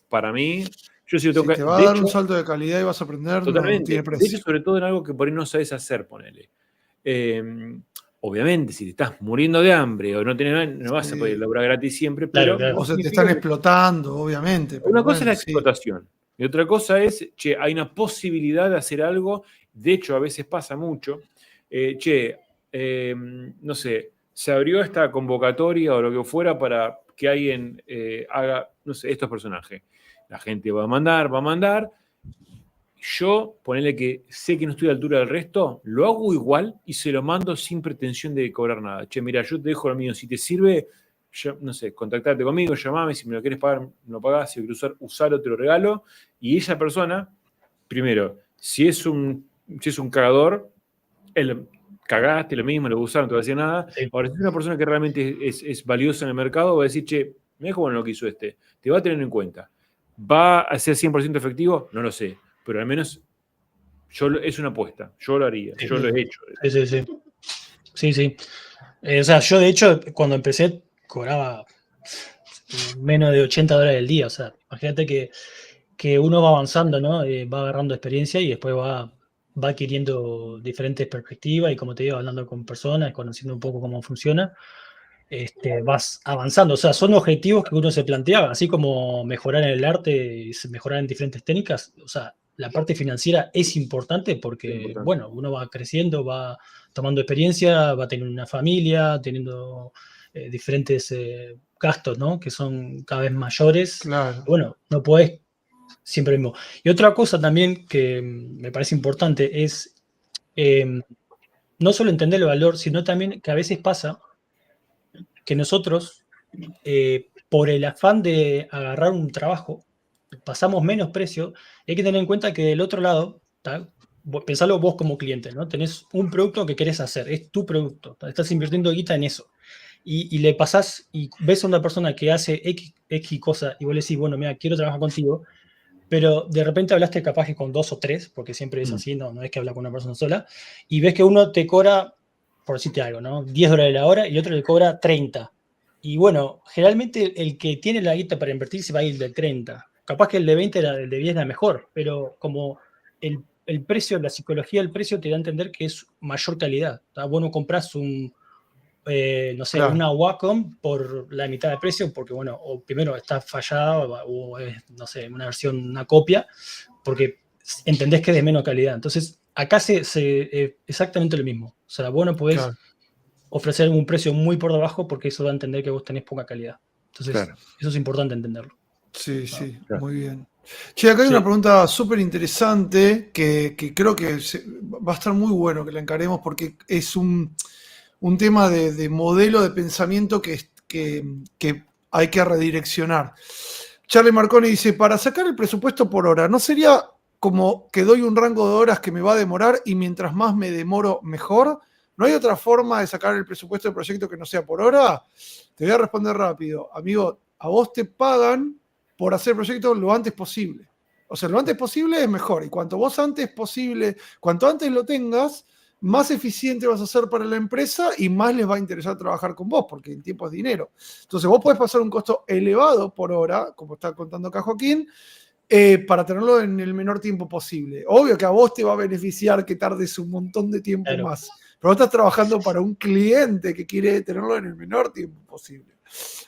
Para mí, yo sí lo tengo si te que. va De a dar hecho, un salto de calidad y vas a aprender, no totalmente. tiene De hecho, precio. sobre todo en algo que por ahí no sabes hacer, ponele. Obviamente, si te estás muriendo de hambre o no tenés nada, no vas a poder Sí. laburar gratis siempre, Claro, pero claro. no O se te significa están que. explotando, obviamente. Pero Una cosa es la bueno, sí. explotación y otra cosa es, che, hay una posibilidad de hacer algo. De hecho, a veces pasa mucho. No sé, se abrió esta convocatoria o lo que fuera para que alguien haga, no sé, estos personajes. La gente va a mandar. Yo, ponele que sé que no estoy a la altura del resto, lo hago igual y se lo mando sin pretensión de cobrar nada. Che, mira, yo te dejo lo mío. Si te sirve, no sé, contactate conmigo, llamame, si me lo quieres pagar, me lo pagás, si lo quieres usarlo, te lo regalo. Y esa persona, primero, si es un cagador, él cagaste lo mismo, lo usaron, no te va a decir nada. Sí. Ahora, si es una persona que realmente es valiosa en el mercado, va a decir, che, mirá cómo lo que hizo este, te va a tener en cuenta. ¿Va a ser 100% efectivo? No lo sé, pero al menos es una apuesta, yo lo haría, Sí. yo lo he hecho. Sí. O sea, yo de hecho, cuando empecé, cobraba menos de $80 al día. O sea, imagínate que uno va avanzando, ¿no? Va agarrando experiencia y después va adquiriendo diferentes perspectivas y, como te digo, hablando con personas, conociendo un poco cómo funciona, vas avanzando. O sea, son objetivos que uno se planteaba, así como mejorar en el arte, mejorar en diferentes técnicas. O sea, la parte financiera es importante porque, Es importante. bueno, uno va creciendo, va tomando experiencia, va teniendo una familia, teniendo diferentes gastos, ¿no? Que son cada vez mayores. Claro. Bueno, no podés siempre lo mismo. Y otra cosa también que me parece importante es no solo entender el valor, sino también que a veces pasa que nosotros, por el afán de agarrar un trabajo, pasamos menos precio. Y hay que tener en cuenta que del otro lado, pensalo vos como cliente, ¿no? Tenés un producto que querés hacer, es tu producto, estás invirtiendo guita en eso. Y le pasás y ves a una persona que hace X cosa y vos le decís, bueno, mira, quiero trabajar contigo, pero de repente hablaste capaz que con 2 o 3, porque siempre es así, no es que habla con una persona sola, y ves que uno te cobra, por decirte algo, ¿no? $10 la hora y otro le cobra 30. Y bueno, generalmente el que tiene la guita para invertir se va a ir del 30. Capaz que el de 20, el de 10 es la mejor, pero como el precio, la psicología del precio te da a entender que es mayor calidad. ¿Tá? Vos no compras no sé, Claro. una Wacom por la mitad de precio, porque, bueno, o primero está fallada o es, no sé, una versión, una copia, porque entendés que es de menos calidad. Entonces, acá exactamente lo mismo. O sea, vos no podés Claro. ofrecer un precio muy por debajo porque eso da a entender que vos tenés poca calidad. Entonces, Claro. eso es importante entenderlo. Sí, Claro. muy bien. Che, acá hay Sí. una pregunta súper interesante que creo que va a estar muy bueno que la encaremos porque es un tema de modelo de pensamiento que hay que redireccionar. Charlie Marconi dice, para sacar el presupuesto por hora, ¿no sería como que doy un rango de horas que me va a demorar y mientras más me demoro, mejor? ¿No hay otra forma de sacar el presupuesto del proyecto que no sea por hora? Te voy a responder rápido. Amigo, a vos te pagan por hacer el proyecto lo antes posible. O sea, lo antes posible es mejor. Y cuanto antes lo tengas, más eficiente vas a ser para la empresa y más les va a interesar trabajar con vos, porque el tiempo es dinero. Entonces vos podés pasar un costo elevado por hora, como está contando acá Joaquín, para tenerlo en el menor tiempo posible. Obvio que a vos te va a beneficiar que tardes un montón de tiempo Claro. más, pero vos estás trabajando para un cliente que quiere tenerlo en el menor tiempo posible.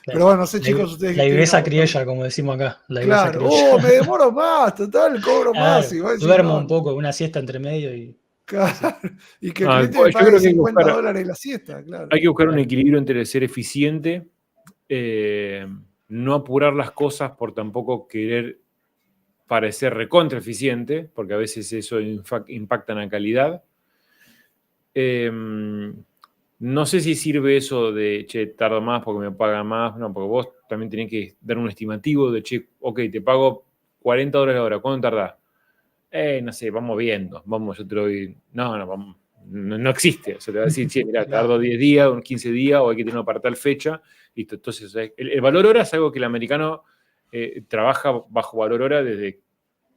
Claro. Pero bueno, no sé, chicos, ustedes La que viveza tienen- criolla, como decimos acá. La viveza Claro, criolla. me demoro más, total, cobro más. Claro, Y vos decís, duermo no, un poco, una siesta entre medio y claro, y que el Ah, cliente me yo pague creo que hay que $50 la siesta, claro. hay que buscar un Claro. equilibrio entre ser eficiente, no apurar las cosas por tampoco querer parecer recontra eficiente, porque a veces eso impacta en la calidad. No sé si sirve eso de, che, tardo más porque me pagan más. No, porque vos también tenés que dar un estimativo de, che, ok, te pago $40 la hora. ¿Cuánto tardás? No sé, vamos viendo. Vamos, yo te lo doy. No, vamos. No existe. O sea, te va a decir, che, mirá, Claro. tardo 10 días, 15 días, o hay que tenerlo para tal fecha. Listo. Entonces, el valor hora es algo que el americano trabaja bajo valor hora desde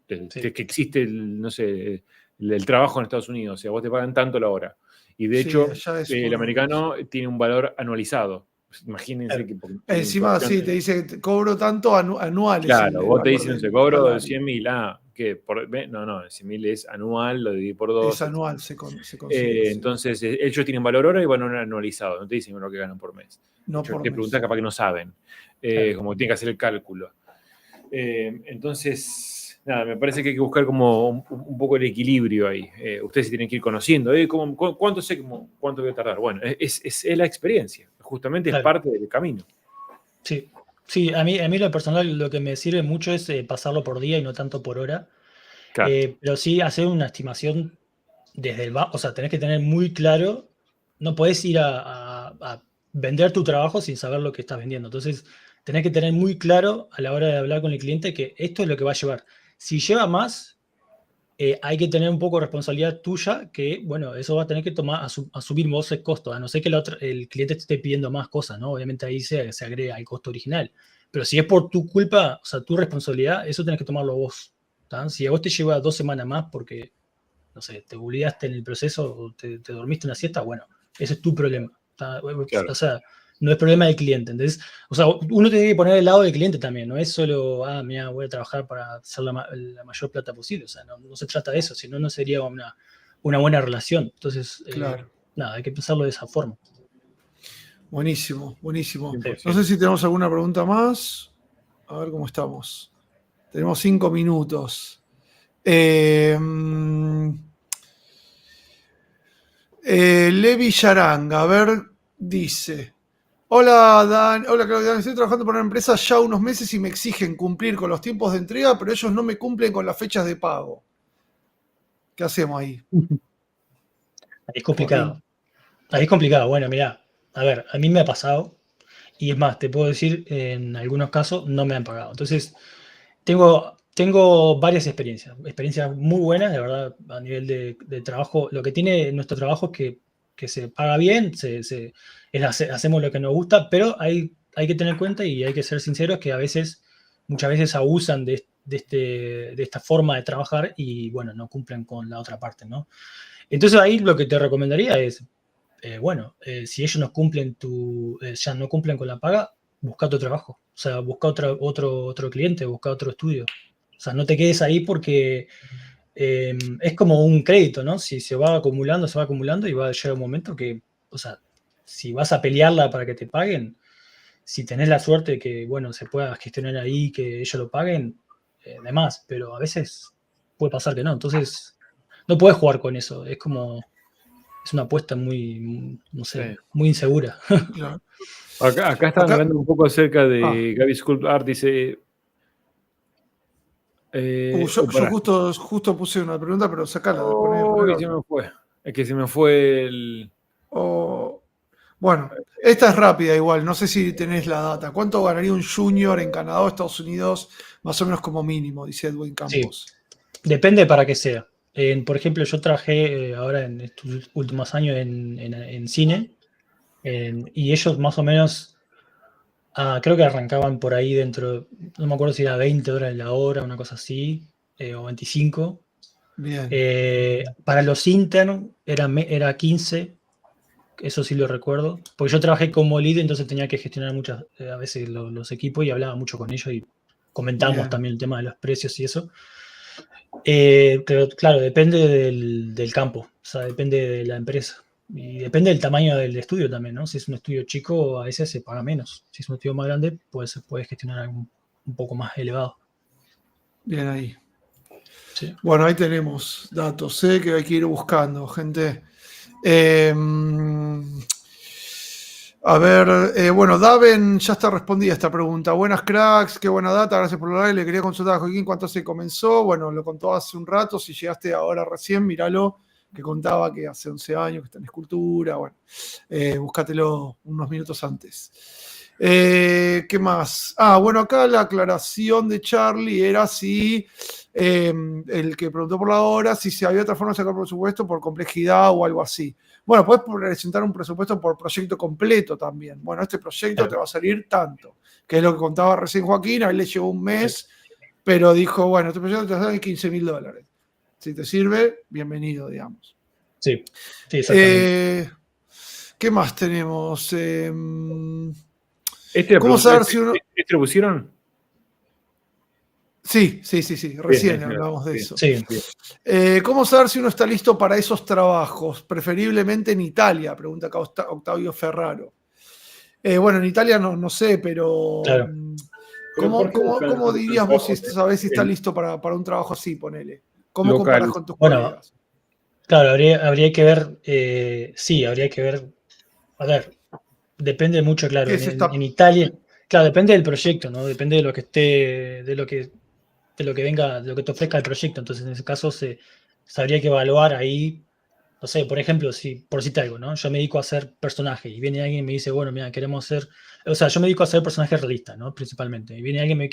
Sí. que existe, no sé, el trabajo en Estados Unidos. O sea, vos te pagan tanto la hora. Y de Sí, hecho, allá es el por- americano tiene un valor anualizado. Imagínense Claro. que porque tiene Encima, inflación. sí, te dice, te cobro tanto anual. es Claro, el vos te valor dicen, se del cobro salario. 100.000, que no, 100.000 es anual, lo dividí por 2. Es anual, se considera. Sí. Entonces, ellos tienen valor hora y valor anualizado, no te dicen lo que ganan por mes. No De hecho, por te mes. preguntás, capaz que no saben, Claro. como tienen que hacer el cálculo. Entonces, nada, me parece que hay que buscar como un poco el equilibrio ahí. Ustedes se tienen que ir conociendo. ¿Cuánto sé cuánto voy a tardar? Bueno, es la experiencia, justamente es Claro. parte del camino. Sí. Sí, a mí lo personal lo que me sirve mucho es pasarlo por día y no tanto por hora. Claro. Pero sí hacer una estimación desde o sea, tenés que tener muy claro, no podés ir a vender tu trabajo sin saber lo que estás vendiendo. Entonces, tenés que tener muy claro a la hora de hablar con el cliente que esto es lo que va a llevar. Si lleva más, hay que tener un poco de responsabilidad tuya, que, bueno, eso va a tener que asumir vos el costo, a no ser que el cliente te esté pidiendo más cosas, ¿no? Obviamente ahí se agrega el costo original. Pero si es por tu culpa, o sea, tu responsabilidad, eso tenés que tomarlo vos. ¿tá? Si a vos te lleva 2 semanas más porque, no sé, te olvidaste en el proceso o te dormiste una siesta, bueno, ese es tu problema. ¿tá? Claro. O sea, no es problema del cliente. Entonces, o sea, uno tiene que poner el lado del cliente también, no es solo, mira, voy a trabajar para hacer la mayor plata posible. O sea, no se trata de eso, sino no sería una buena relación. Entonces, Claro. nada, hay que pensarlo de esa forma. Buenísimo, buenísimo. 100%. No sé si tenemos alguna pregunta más. A ver cómo estamos. Tenemos 5 minutos. Levi Yaranga, a ver, dice. Hola, Hola, Claudia. Estoy trabajando para una empresa ya unos meses y me exigen cumplir con los tiempos de entrega, pero ellos no me cumplen con las fechas de pago. ¿Qué hacemos ahí? Ahí es complicado. Ahí es complicado. Bueno, mirá, a ver, a mí me ha pasado, y es más, te puedo decir, en algunos casos no me han pagado. Entonces, tengo varias experiencias muy buenas, de verdad, a nivel de trabajo. Lo que tiene nuestro trabajo es que se paga bien, hacemos lo que nos gusta, pero hay que tener en cuenta y hay que ser sinceros que muchas veces abusan de esta forma de trabajar y, bueno, no cumplen con la otra parte, ¿no? Entonces ahí lo que te recomendaría es, si ellos no cumplen ya no cumplen con la paga, busca otro trabajo. O sea, busca otro cliente, busca otro estudio. O sea, no te quedes ahí porque es como un crédito, ¿no? Si se va acumulando y va a llegar un momento que, o sea, si vas a pelearla para que te paguen, si tenés la suerte de que, bueno, se pueda gestionar ahí, que ellos lo paguen, demás, pero a veces puede pasar que no. Entonces, no puedes jugar con eso. Es una apuesta muy, no sé, Sí. muy insegura. Claro. Acá estaban hablando un poco acerca de Gaby Sculpt Art, dice. Yo justo puse una pregunta, pero sacala. Se me fue. Es que se me fue el. Bueno, esta es rápida igual, no sé si tenés la data. ¿Cuánto ganaría un junior en Canadá o Estados Unidos, más o menos como mínimo, dice Edwin Campos? Sí, depende para qué sea. Por ejemplo, yo trabajé ahora en estos últimos años en cine, y ellos más o menos, creo que arrancaban por ahí dentro, no me acuerdo si era $20 la hora, una cosa así, o 25. Bien. Para los interns era 15, eso sí lo recuerdo, porque yo trabajé como lead, entonces tenía que gestionar a veces los equipos y hablaba mucho con ellos y comentamos Bien. también el tema de los precios y eso. Pero claro, depende del campo, o sea, depende de la empresa. Y depende del tamaño del estudio también, ¿no? Si es un estudio chico, a veces se paga menos. Si es un estudio más grande, pues se puede gestionar algo un poco más elevado. Bien ahí. Sí. Bueno, ahí tenemos datos, que hay que ir buscando, gente. A ver, bueno, Daven ya está respondida esta pregunta. Buenas cracks, qué buena data, gracias por la live. Le quería consultar a Joaquín cuánto se comenzó. Bueno, lo contó hace un rato. Si llegaste ahora recién, míralo, que contaba que hace 11 años que está en escultura. Bueno, búscatelo unos minutos antes. ¿Qué más? Bueno, acá la aclaración de Charlie era si el que preguntó por la hora, si se había otra forma de sacar presupuesto por complejidad o algo así. Bueno, puedes presentar un presupuesto por proyecto completo también. Bueno, este proyecto te va a salir tanto, que es lo que contaba recién Joaquín. A él le llevó un mes, pero dijo, bueno, este proyecto te va a salir $15.000. Si te sirve, bienvenido, digamos. Sí, exactamente. ¿Qué más tenemos? ¿Cómo saber si uno... ¿Este lo pusieron? Sí, recién Bien, hablamos de eso. Sí. ¿Cómo saber si uno está listo para esos trabajos? Preferiblemente en Italia, pregunta acá Octavio Ferraro. Bueno, en Italia no sé, pero Claro. ¿cómo dirías vos si sabés si está listo para un trabajo así, ponele? ¿Cómo comparás con tus colegas? Claro, habría que ver, sí, habría que ver, a ver, depende mucho, claro, en Italia, claro, depende del proyecto, ¿no? Depende de lo que esté, de lo que venga, de lo que te ofrezca el proyecto. Entonces, en ese caso, se habría que evaluar ahí, no sé, por ejemplo, por citar algo, ¿no? Yo me dedico a hacer personajes y viene alguien y me dice, bueno, mira, queremos hacer, o sea, yo me dedico a hacer personajes realistas, ¿no? Principalmente. Y viene alguien y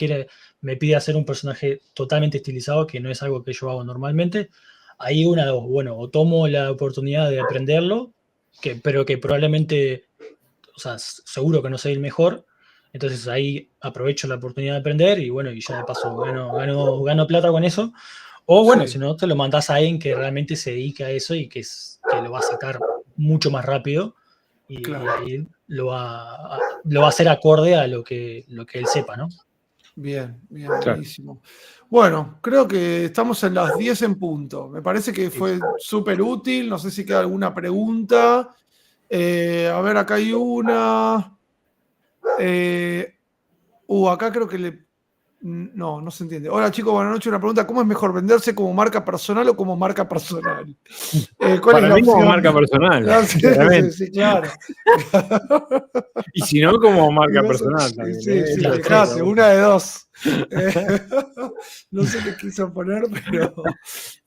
me pide hacer un personaje totalmente estilizado, que no es algo que yo hago normalmente. Ahí una de dos, bueno, o tomo la oportunidad de aprenderlo, pero que probablemente, o sea, seguro que no soy el mejor. Entonces ahí aprovecho la oportunidad de aprender y bueno, y ya de paso gano plata con eso. O bueno, si no, te lo mandás a alguien que realmente se dedique a eso y que lo va a sacar mucho más rápido y ahí lo va a hacer acorde a lo que él sepa, ¿no? Bien, buenísimo. Bueno, creo que estamos en las 10 en punto. Me parece que fue súper útil. No sé si queda alguna pregunta. A ver, acá hay una. Acá creo que no se entiende. Hola chicos, buenas noches. Una pregunta: ¿cómo es mejor venderse como marca personal o como marca personal? ¿Cuál es la opción? Como marca personal. Sí, claro. Y si no, como marca personal también. Sí, fíjate, una de dos. No sé qué quiso poner,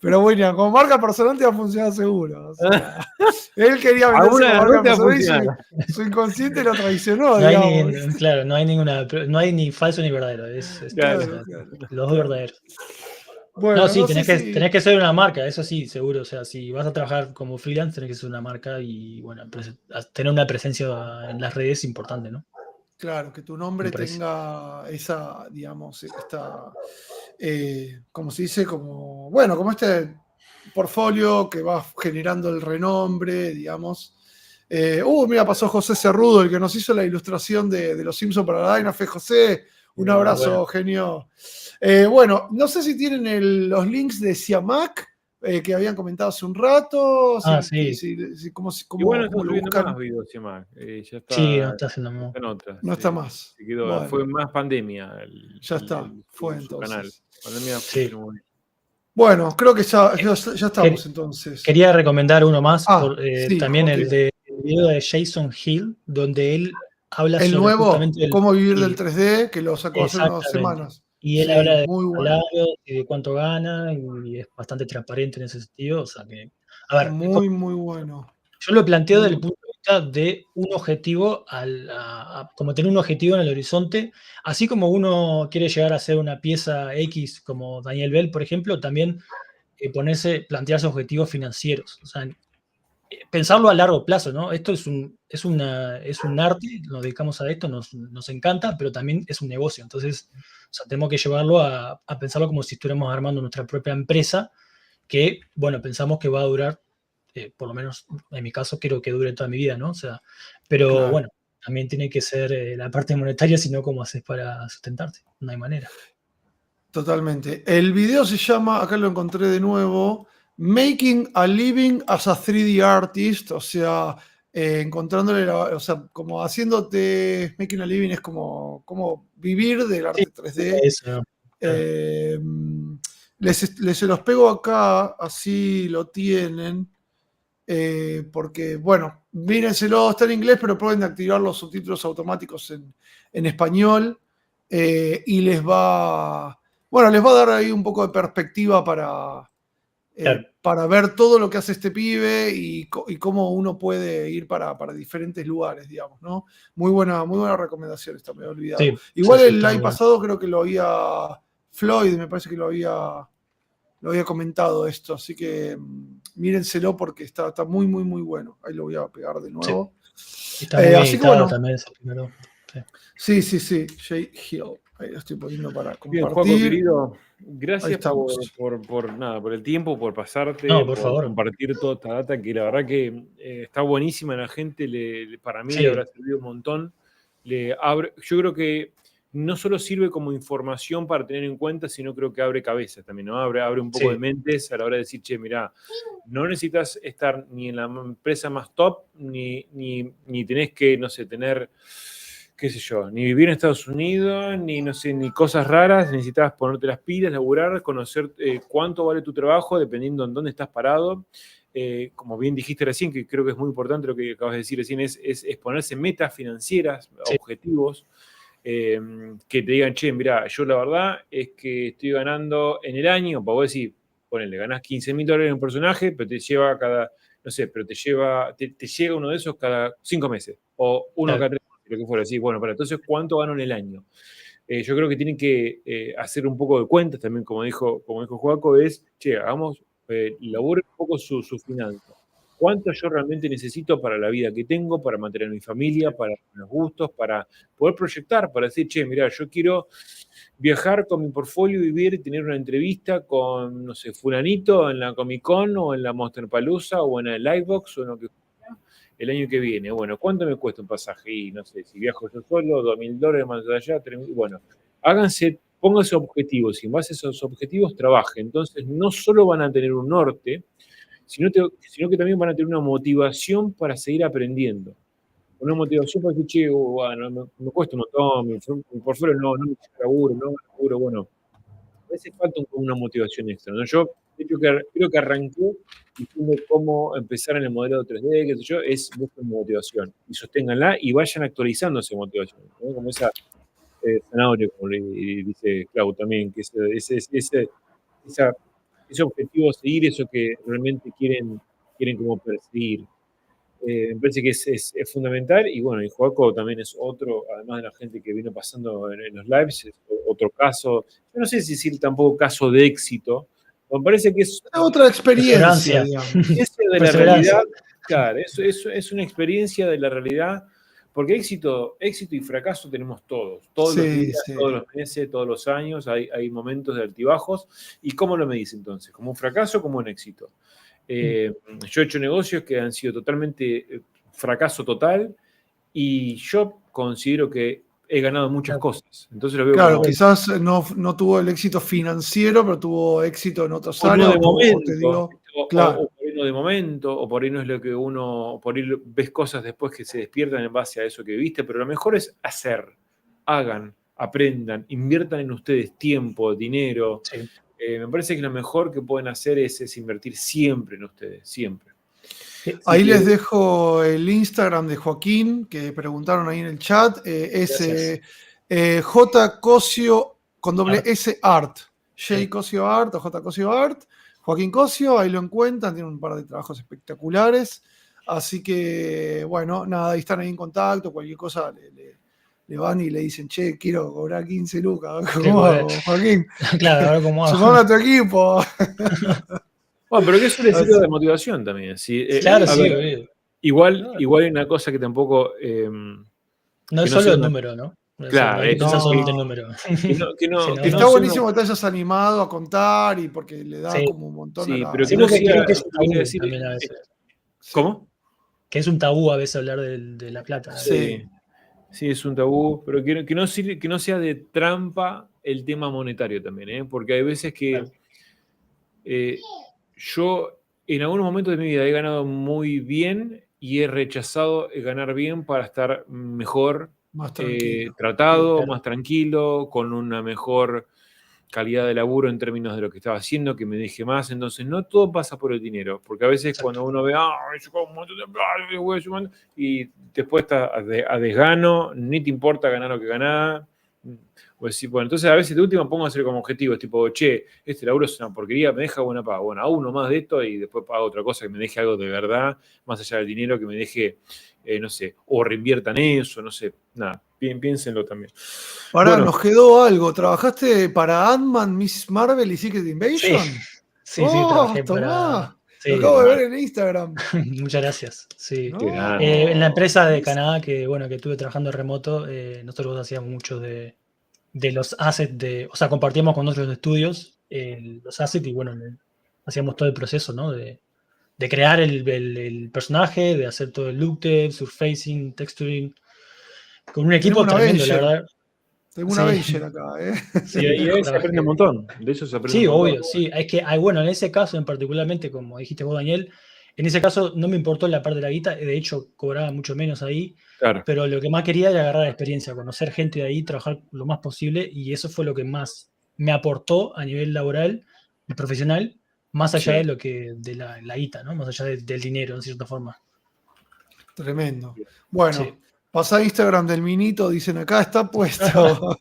pero bueno, como marca personal te va a funcionar seguro. O sea, él quería venderse como marca personal y su inconsciente lo traicionó. Claro, no hay ni falso ni verdadero. Claro. Los dos verdaderos. Bueno, no, sí, tenés que ser una marca, eso sí, seguro. O sea, si vas a trabajar como freelance, tenés que ser una marca y, bueno, tener una presencia en las redes importante, ¿no? Claro, que tu nombre tenga esa, digamos, como se dice, como este portfolio que va generando el renombre, digamos. Mira, pasó José Cerrudo, el que nos hizo la ilustración de Los Simpsons para la Dynafe. José, un abrazo, genio. Bueno, no sé si tienen los links de Siamac, que habían comentado hace un rato. ¿Cómo lo buscan? Más videos, Siamac. Ya está, sí, no está haciendo más. No está más. Bueno. Fue más pandemia. Ya está, fue entonces. Canal. Pandemia Bueno, creo que ya estamos entonces. Quería recomendar uno más, también el video de Jason Hill, donde él habla sobre nuevo, justamente cómo vivir del 3D, que lo sacó hace unas semanas. Y él habla de salarios y de cuánto gana, y es bastante transparente en ese sentido. O sea que, a ver, muy bueno. Yo lo planteo desde el punto de vista de un objetivo, como tener un objetivo en el horizonte, así como uno quiere llegar a hacer una pieza X como Daniel Bell, por ejemplo, también plantearse objetivos financieros. O sea, pensarlo a largo plazo, ¿no? Esto es un arte, nos dedicamos a esto, nos encanta, pero también es un negocio. Entonces, o sea, tenemos que llevarlo a pensarlo como si estuviéramos armando nuestra propia empresa, que, bueno, pensamos que va a durar, por lo menos en mi caso, quiero que dure toda mi vida, ¿no? O sea, pero bueno, también tiene que ser la parte monetaria, sino cómo haces para sustentarte. No hay manera. Totalmente. El video se llama, acá lo encontré de nuevo, Making a Living as a 3D Artist, o sea, encontrándole, o sea, como haciéndote, Making a Living es como vivir del arte 3D. Eso, Les se los pego acá, así lo tienen, porque, bueno, mírenselo, está en inglés, pero pueden activar los subtítulos automáticos en español, y les va a dar ahí un poco de perspectiva para ver todo lo que hace este pibe y cómo uno puede ir para diferentes lugares, digamos, ¿no? Muy buena recomendación, esta me he olvidado. Sí, Igual sí, el está live muy bueno. pasado creo que lo había Floyd, me parece que lo había comentado esto, así que mírenselo porque está muy, muy, muy bueno. Ahí lo voy a pegar de nuevo. Está muy Así que editado bueno. también ese primero. Sí. Jay Hill. Ahí lo estoy poniendo para Bien, compartir. Juaco, querido, Ahí gracias estamos. por el tiempo, por pasarte, No, por por favor. compartir toda esta data que la verdad que está buenísima. La gente, para mí, Sí. le habrá servido un montón. Yo creo que no solo sirve como información para tener en cuenta, sino creo que abre cabezas también, ¿no? Abre un poco Sí. de mentes a la hora de decir, che, mirá, no necesitas estar ni en la empresa más top, ni tenés que, no sé, tener, qué sé yo, ni vivir en Estados Unidos, ni, no sé, ni cosas raras. Necesitas ponerte las pilas, laburar, conocer cuánto vale tu trabajo, dependiendo en dónde estás parado. Como bien dijiste recién, que creo que es muy importante lo que acabas de decir recién, es ponerse metas financieras, Sí. objetivos, que te digan, che, mirá, yo la verdad es que estoy ganando en el año, para vos decir, ponele, ganás $15.000 en un personaje, pero te lleva no sé, pero te llega uno de esos cada 5 meses, o uno Claro. cada 3 meses, lo que fuera. Así, bueno, entonces, ¿cuánto gano en el año? Yo creo que tienen que hacer un poco de cuentas también, como dijo Joaco, es, che, hagamos, laburen un poco su finanza. ¿Cuánto yo realmente necesito para la vida que tengo, para mantener mi familia, para los gustos, para poder proyectar, para decir, che, mirá, yo quiero viajar con mi portfolio, vivir y tener una entrevista con, no sé, fulanito en la Comic Con o en la Monsterpalooza o en el Livebox o en lo que sea el año que viene? Bueno, ¿cuánto me cuesta un pasaje? Y no sé, si viajo yo solo, $2.000 más de allá, $3.000. Bueno, pónganse objetivos y en base a esos objetivos trabajen. Entonces, no solo van a tener un norte, sino que también van a tener una motivación para seguir aprendiendo. Una motivación para decir, che, bueno, me cuesta un montón, mi portfolio no me laburo, bueno. A veces falta una motivación extra, ¿no? Yo, de hecho, creo que arranqué diciendo cómo empezar en el modelo 3D, qué sé yo, es busquen motivación y sosténganla y vayan actualizando esa motivación, ¿no? Como esa zanahoria, como le dice Clau también, que ese objetivo, seguir eso que realmente quieren como perseguir. Me parece que es fundamental. Y bueno, y Joaco también es otro, además de la gente que vino pasando en los lives, es otro caso. Yo no sé si decir tampoco caso de éxito. Me parece que es Otra experiencia, Perseverancia. digamos. experiencia de la Perseverancia. realidad. Claro, es una experiencia de la realidad. Porque éxito y fracaso tenemos todos los días, Sí. todos los meses, todos los años. Hay momentos de altibajos. ¿Y cómo lo medís entonces? ¿Como un fracaso o como un éxito? Yo he hecho negocios que han sido totalmente fracaso total y yo considero que he ganado muchas cosas. Entonces lo veo Claro, como quizás no tuvo el éxito financiero, pero tuvo éxito en otras o no áreas. de momento, Claro. o por ahí no de momento, o por ahí no es lo que uno, por ahí ves cosas después que se despiertan en base a eso que viste, pero lo mejor es hacer, hagan, aprendan, inviertan en ustedes tiempo, dinero. Sí. Me parece que lo mejor que pueden hacer es invertir siempre en ustedes, siempre. Ahí les dejo el Instagram de Joaquín, que preguntaron ahí en el chat. Es J. Cosio con doble S Art. J. Cosio Art o J. Cosio Art. Joaquín Cosio, ahí lo encuentran. Tiene un par de trabajos espectaculares. Así que, bueno, nada, ahí están ahí en contacto. Cualquier cosa le van y le dicen, che, quiero cobrar 15 lucas. ¿Cómo hago, Joaquín? Claro, ahora cómo hago. Sumame a tu equipo. Bueno, pero que eso les sirve de motivación también. ¿Sí? Claro, sí. Igual hay una cosa que tampoco... no es solo el número, ¿no? Claro, no hay que pensar solamente el número. Está buenísimo que te hayas animado a contar y porque le da como un montón a la... pero creo que es un tabú también a veces. ¿Cómo? Que es un tabú a veces hablar de la plata. Sí. Sí, es un tabú, pero que no sea de trampa el tema monetario también, ¿eh? Porque hay veces que yo en algunos momentos de mi vida he ganado muy bien y he rechazado ganar bien para estar mejor Más tranquilo. tratado, Sí, claro. más tranquilo, con una mejor calidad de laburo en términos de lo que estaba haciendo, que me deje más. Entonces, no todo pasa por el dinero, porque a veces Exacto. cuando uno ve, yo como un montón de plata, y voy sumando", y después estás a desgano, ni te importa ganar lo que ganás. O decir, bueno, entonces a veces de última pongo a hacer como objetivos, tipo, che, este laburo es una porquería, me deja buena paga. Bueno, a uno más de esto y después pago otra cosa que me deje algo de verdad, más allá del dinero, que me deje, no sé, o reinviertan eso, no sé, nada, piénsenlo también. Pará, Bueno, nos quedó algo. ¿Trabajaste para Ant-Man, Miss Marvel y Secret Sí, Invasion? sí, trabajé Tomá. Lo Sí, acabo de ver en Instagram. muchas gracias. Sí. qué No. grande. En la empresa de Canadá que estuve trabajando remoto, nosotros hacíamos mucho de los assets o sea, compartíamos con otros estudios los assets y hacíamos todo el proceso, ¿no? De crear el personaje, de hacer todo el look dev, surfacing, texturing, con un Tenemos equipo una tremendo, la Avenger. verdad. Tengo una Sí, Avenger acá, ¿eh? sí, Y ahí se aprende trabajé. un montón, de eso se aprende un Sí, montón. obvio, sí. Es que, bueno, en ese caso en particularmente, como dijiste vos, Daniel, en ese caso no me importó la parte de la guita, de hecho cobraba mucho menos ahí, Claro, pero lo que más quería era agarrar la experiencia, conocer gente de ahí, trabajar lo más posible, y eso fue lo que más me aportó a nivel laboral y profesional, más allá sí. de lo que de la guita, ¿no? Más allá del dinero, en cierta forma. Tremendo. Sí. Bueno, pasá Instagram del Minito, dicen acá, está puesto.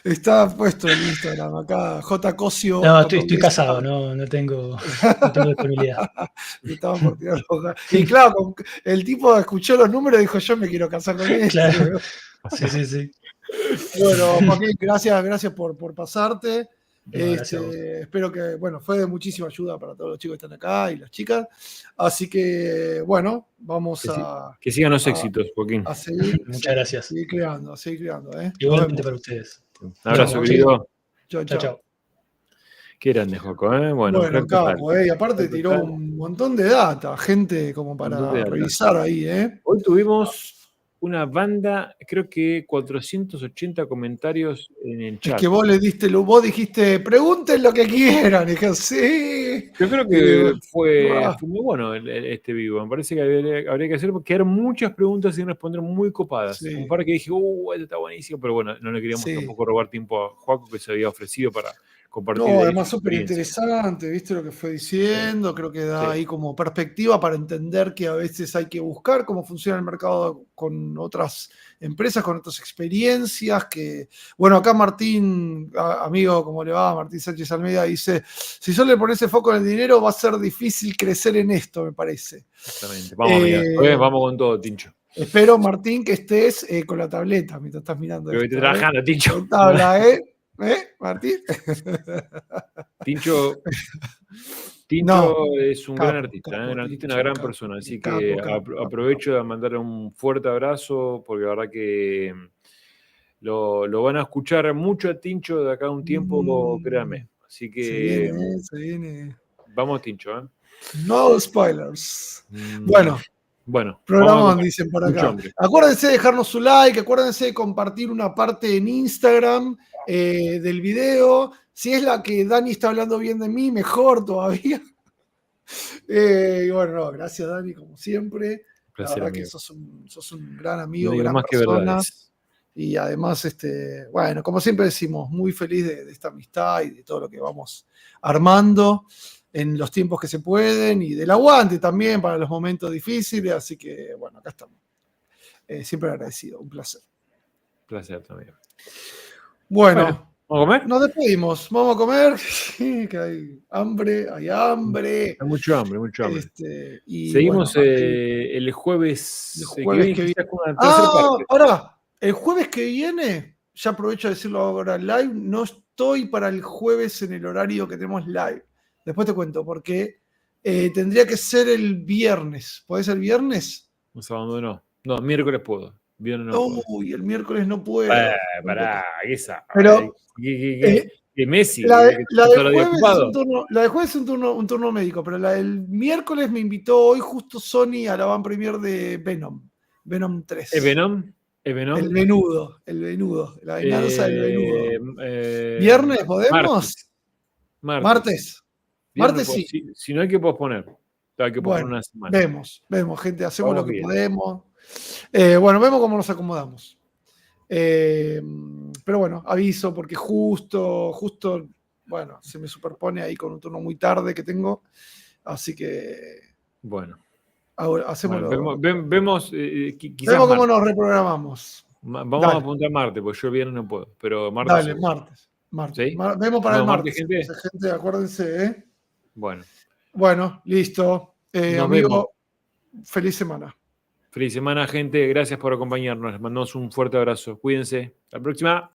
Está puesto el Instagram acá, J. Cosio No, con estoy doble S. casado, no tengo disponibilidad. Me estaban por tirar hoja. Y claro, el tipo escuchó los números y dijo, yo me quiero casar con este. Claro, sí, sí, sí. Bueno, Joaquín, gracias por pasarte. No, gracias a vos. Espero que, bueno, fue de muchísima ayuda para todos los chicos que están acá y las chicas. Así que, bueno, vamos Que sigan los a- éxitos, Joaquín. a seguir, Muchas gracias. seguir creando, a seguir creando. Nos Igualmente vemos. para ustedes. Un Nos abrazo, vemos, querido. Chao, Chao, chao. chao. Qué grande, Joco, ¿eh? Bueno, Bueno, crack total. capo, y aparte Crack tiró total, un montón de data, gente como un montón de para data. revisar ahí, ¿eh? Hoy tuvimos una banda, creo que 480 comentarios en el Es chat. que vos dijiste, pregunten lo que quieran. Y dije, sí. Yo creo Y que digo, fue "Ah, muy bueno este vivo. Me parece que habría que hacer porque eran muchas preguntas sin responder muy copadas. sí, Un par que dije, este está buenísimo, pero bueno, no le queríamos sí". tampoco robar tiempo a Joaco que se había ofrecido para compartir No, de ahí su además súper experiencia. interesante, viste lo que fue Sí, diciendo, creo que da sí, ahí como perspectiva para entender que a veces hay que buscar cómo funciona el mercado con otras empresas, con otras experiencias, que, bueno, acá Martín, amigo, ¿cómo le va? Martín Sánchez Almeida dice, si solo le pones el foco en el dinero va a ser difícil crecer en esto, me parece. exactamente. Vamos, amiga. Vamos con todo, Tincho. Espero, Martín, que estés con la tableta mientras estás mirando Pero que esto. esté trabajando, Tincho. Con tabla, ¿eh? Martín? Tincho No, es un gran capo, artista, capo, un artista y una Tincho, gran capo, persona. Así capo, que capo. aprovecho de mandarle un fuerte abrazo porque la verdad que lo van a escuchar mucho a Tincho de acá a un tiempo, créanme. Así Se que viene, se viene. vamos, Tincho. ¿eh? No spoilers. Bueno, Bueno, vamos a programón, comer. dicen por Mucho acá. hambre. Acuérdense de dejarnos su like, acuérdense de compartir una parte en Instagram del video. Si es la que Dani está hablando bien de mí, mejor todavía. Y bueno, no, gracias Dani, como siempre. Placer, La verdad que amigo. sos un gran No amigo, digo gran más que persona. verdades. Y además, bueno, como siempre decimos, muy feliz de esta amistad y de todo lo que vamos armando en los tiempos que se pueden y del aguante también para los momentos difíciles. Así que, bueno, acá estamos. Siempre agradecido, un placer. Placer también. Bueno, ¿Vamos a comer? nos despedimos. Vamos a comer. Sí, que hay hambre, hay hambre. Hay mucho hambre, mucho hambre. Y Seguimos bueno, el jueves, el que jueves viene, que viene. quizás con una tercera parte. Ahora, el jueves que viene, ya aprovecho de decirlo ahora live, no estoy para el jueves en el horario que tenemos live. Después te cuento, porque tendría que ser el viernes. ¿Podés ser el viernes? Un sábado no. No, miércoles puedo. Viernes no puedo. Uy, el miércoles no puedo. Pará, esa. Pero ¿Qué Messi? la de ¿Todo el día jueves es ocupado? la de jueves es un turno médico, pero la del miércoles me invitó hoy justo Sony a la van premier de Venom 3. ¿Es Venom? ¿no? El venudo. La venganza del venudo. ¿Viernes podemos? Martes. Martes sí. Si no hay que posponer. Hay que posponer Bueno, una semana. vemos, gente, hacemos Vamos lo que bien. podemos. Bueno, vemos cómo nos acomodamos. Pero bueno, aviso porque justo, bueno, se me superpone ahí con un turno muy tarde que tengo. Así que Bueno. ahora hacemos Vemos quizás vemos cómo martes. nos reprogramamos. Vamos Dale. a apuntar martes, porque yo el viernes no puedo. Pero martes. Dale, seguro. martes. ¿Sí? Vemos para el martes, gente. gente, acuérdense, ¿eh? Bueno, listo. nos Amigo, vemos. feliz semana. Feliz semana, gente. Gracias por acompañarnos. Les mandamos un fuerte abrazo. Cuídense. Hasta la próxima.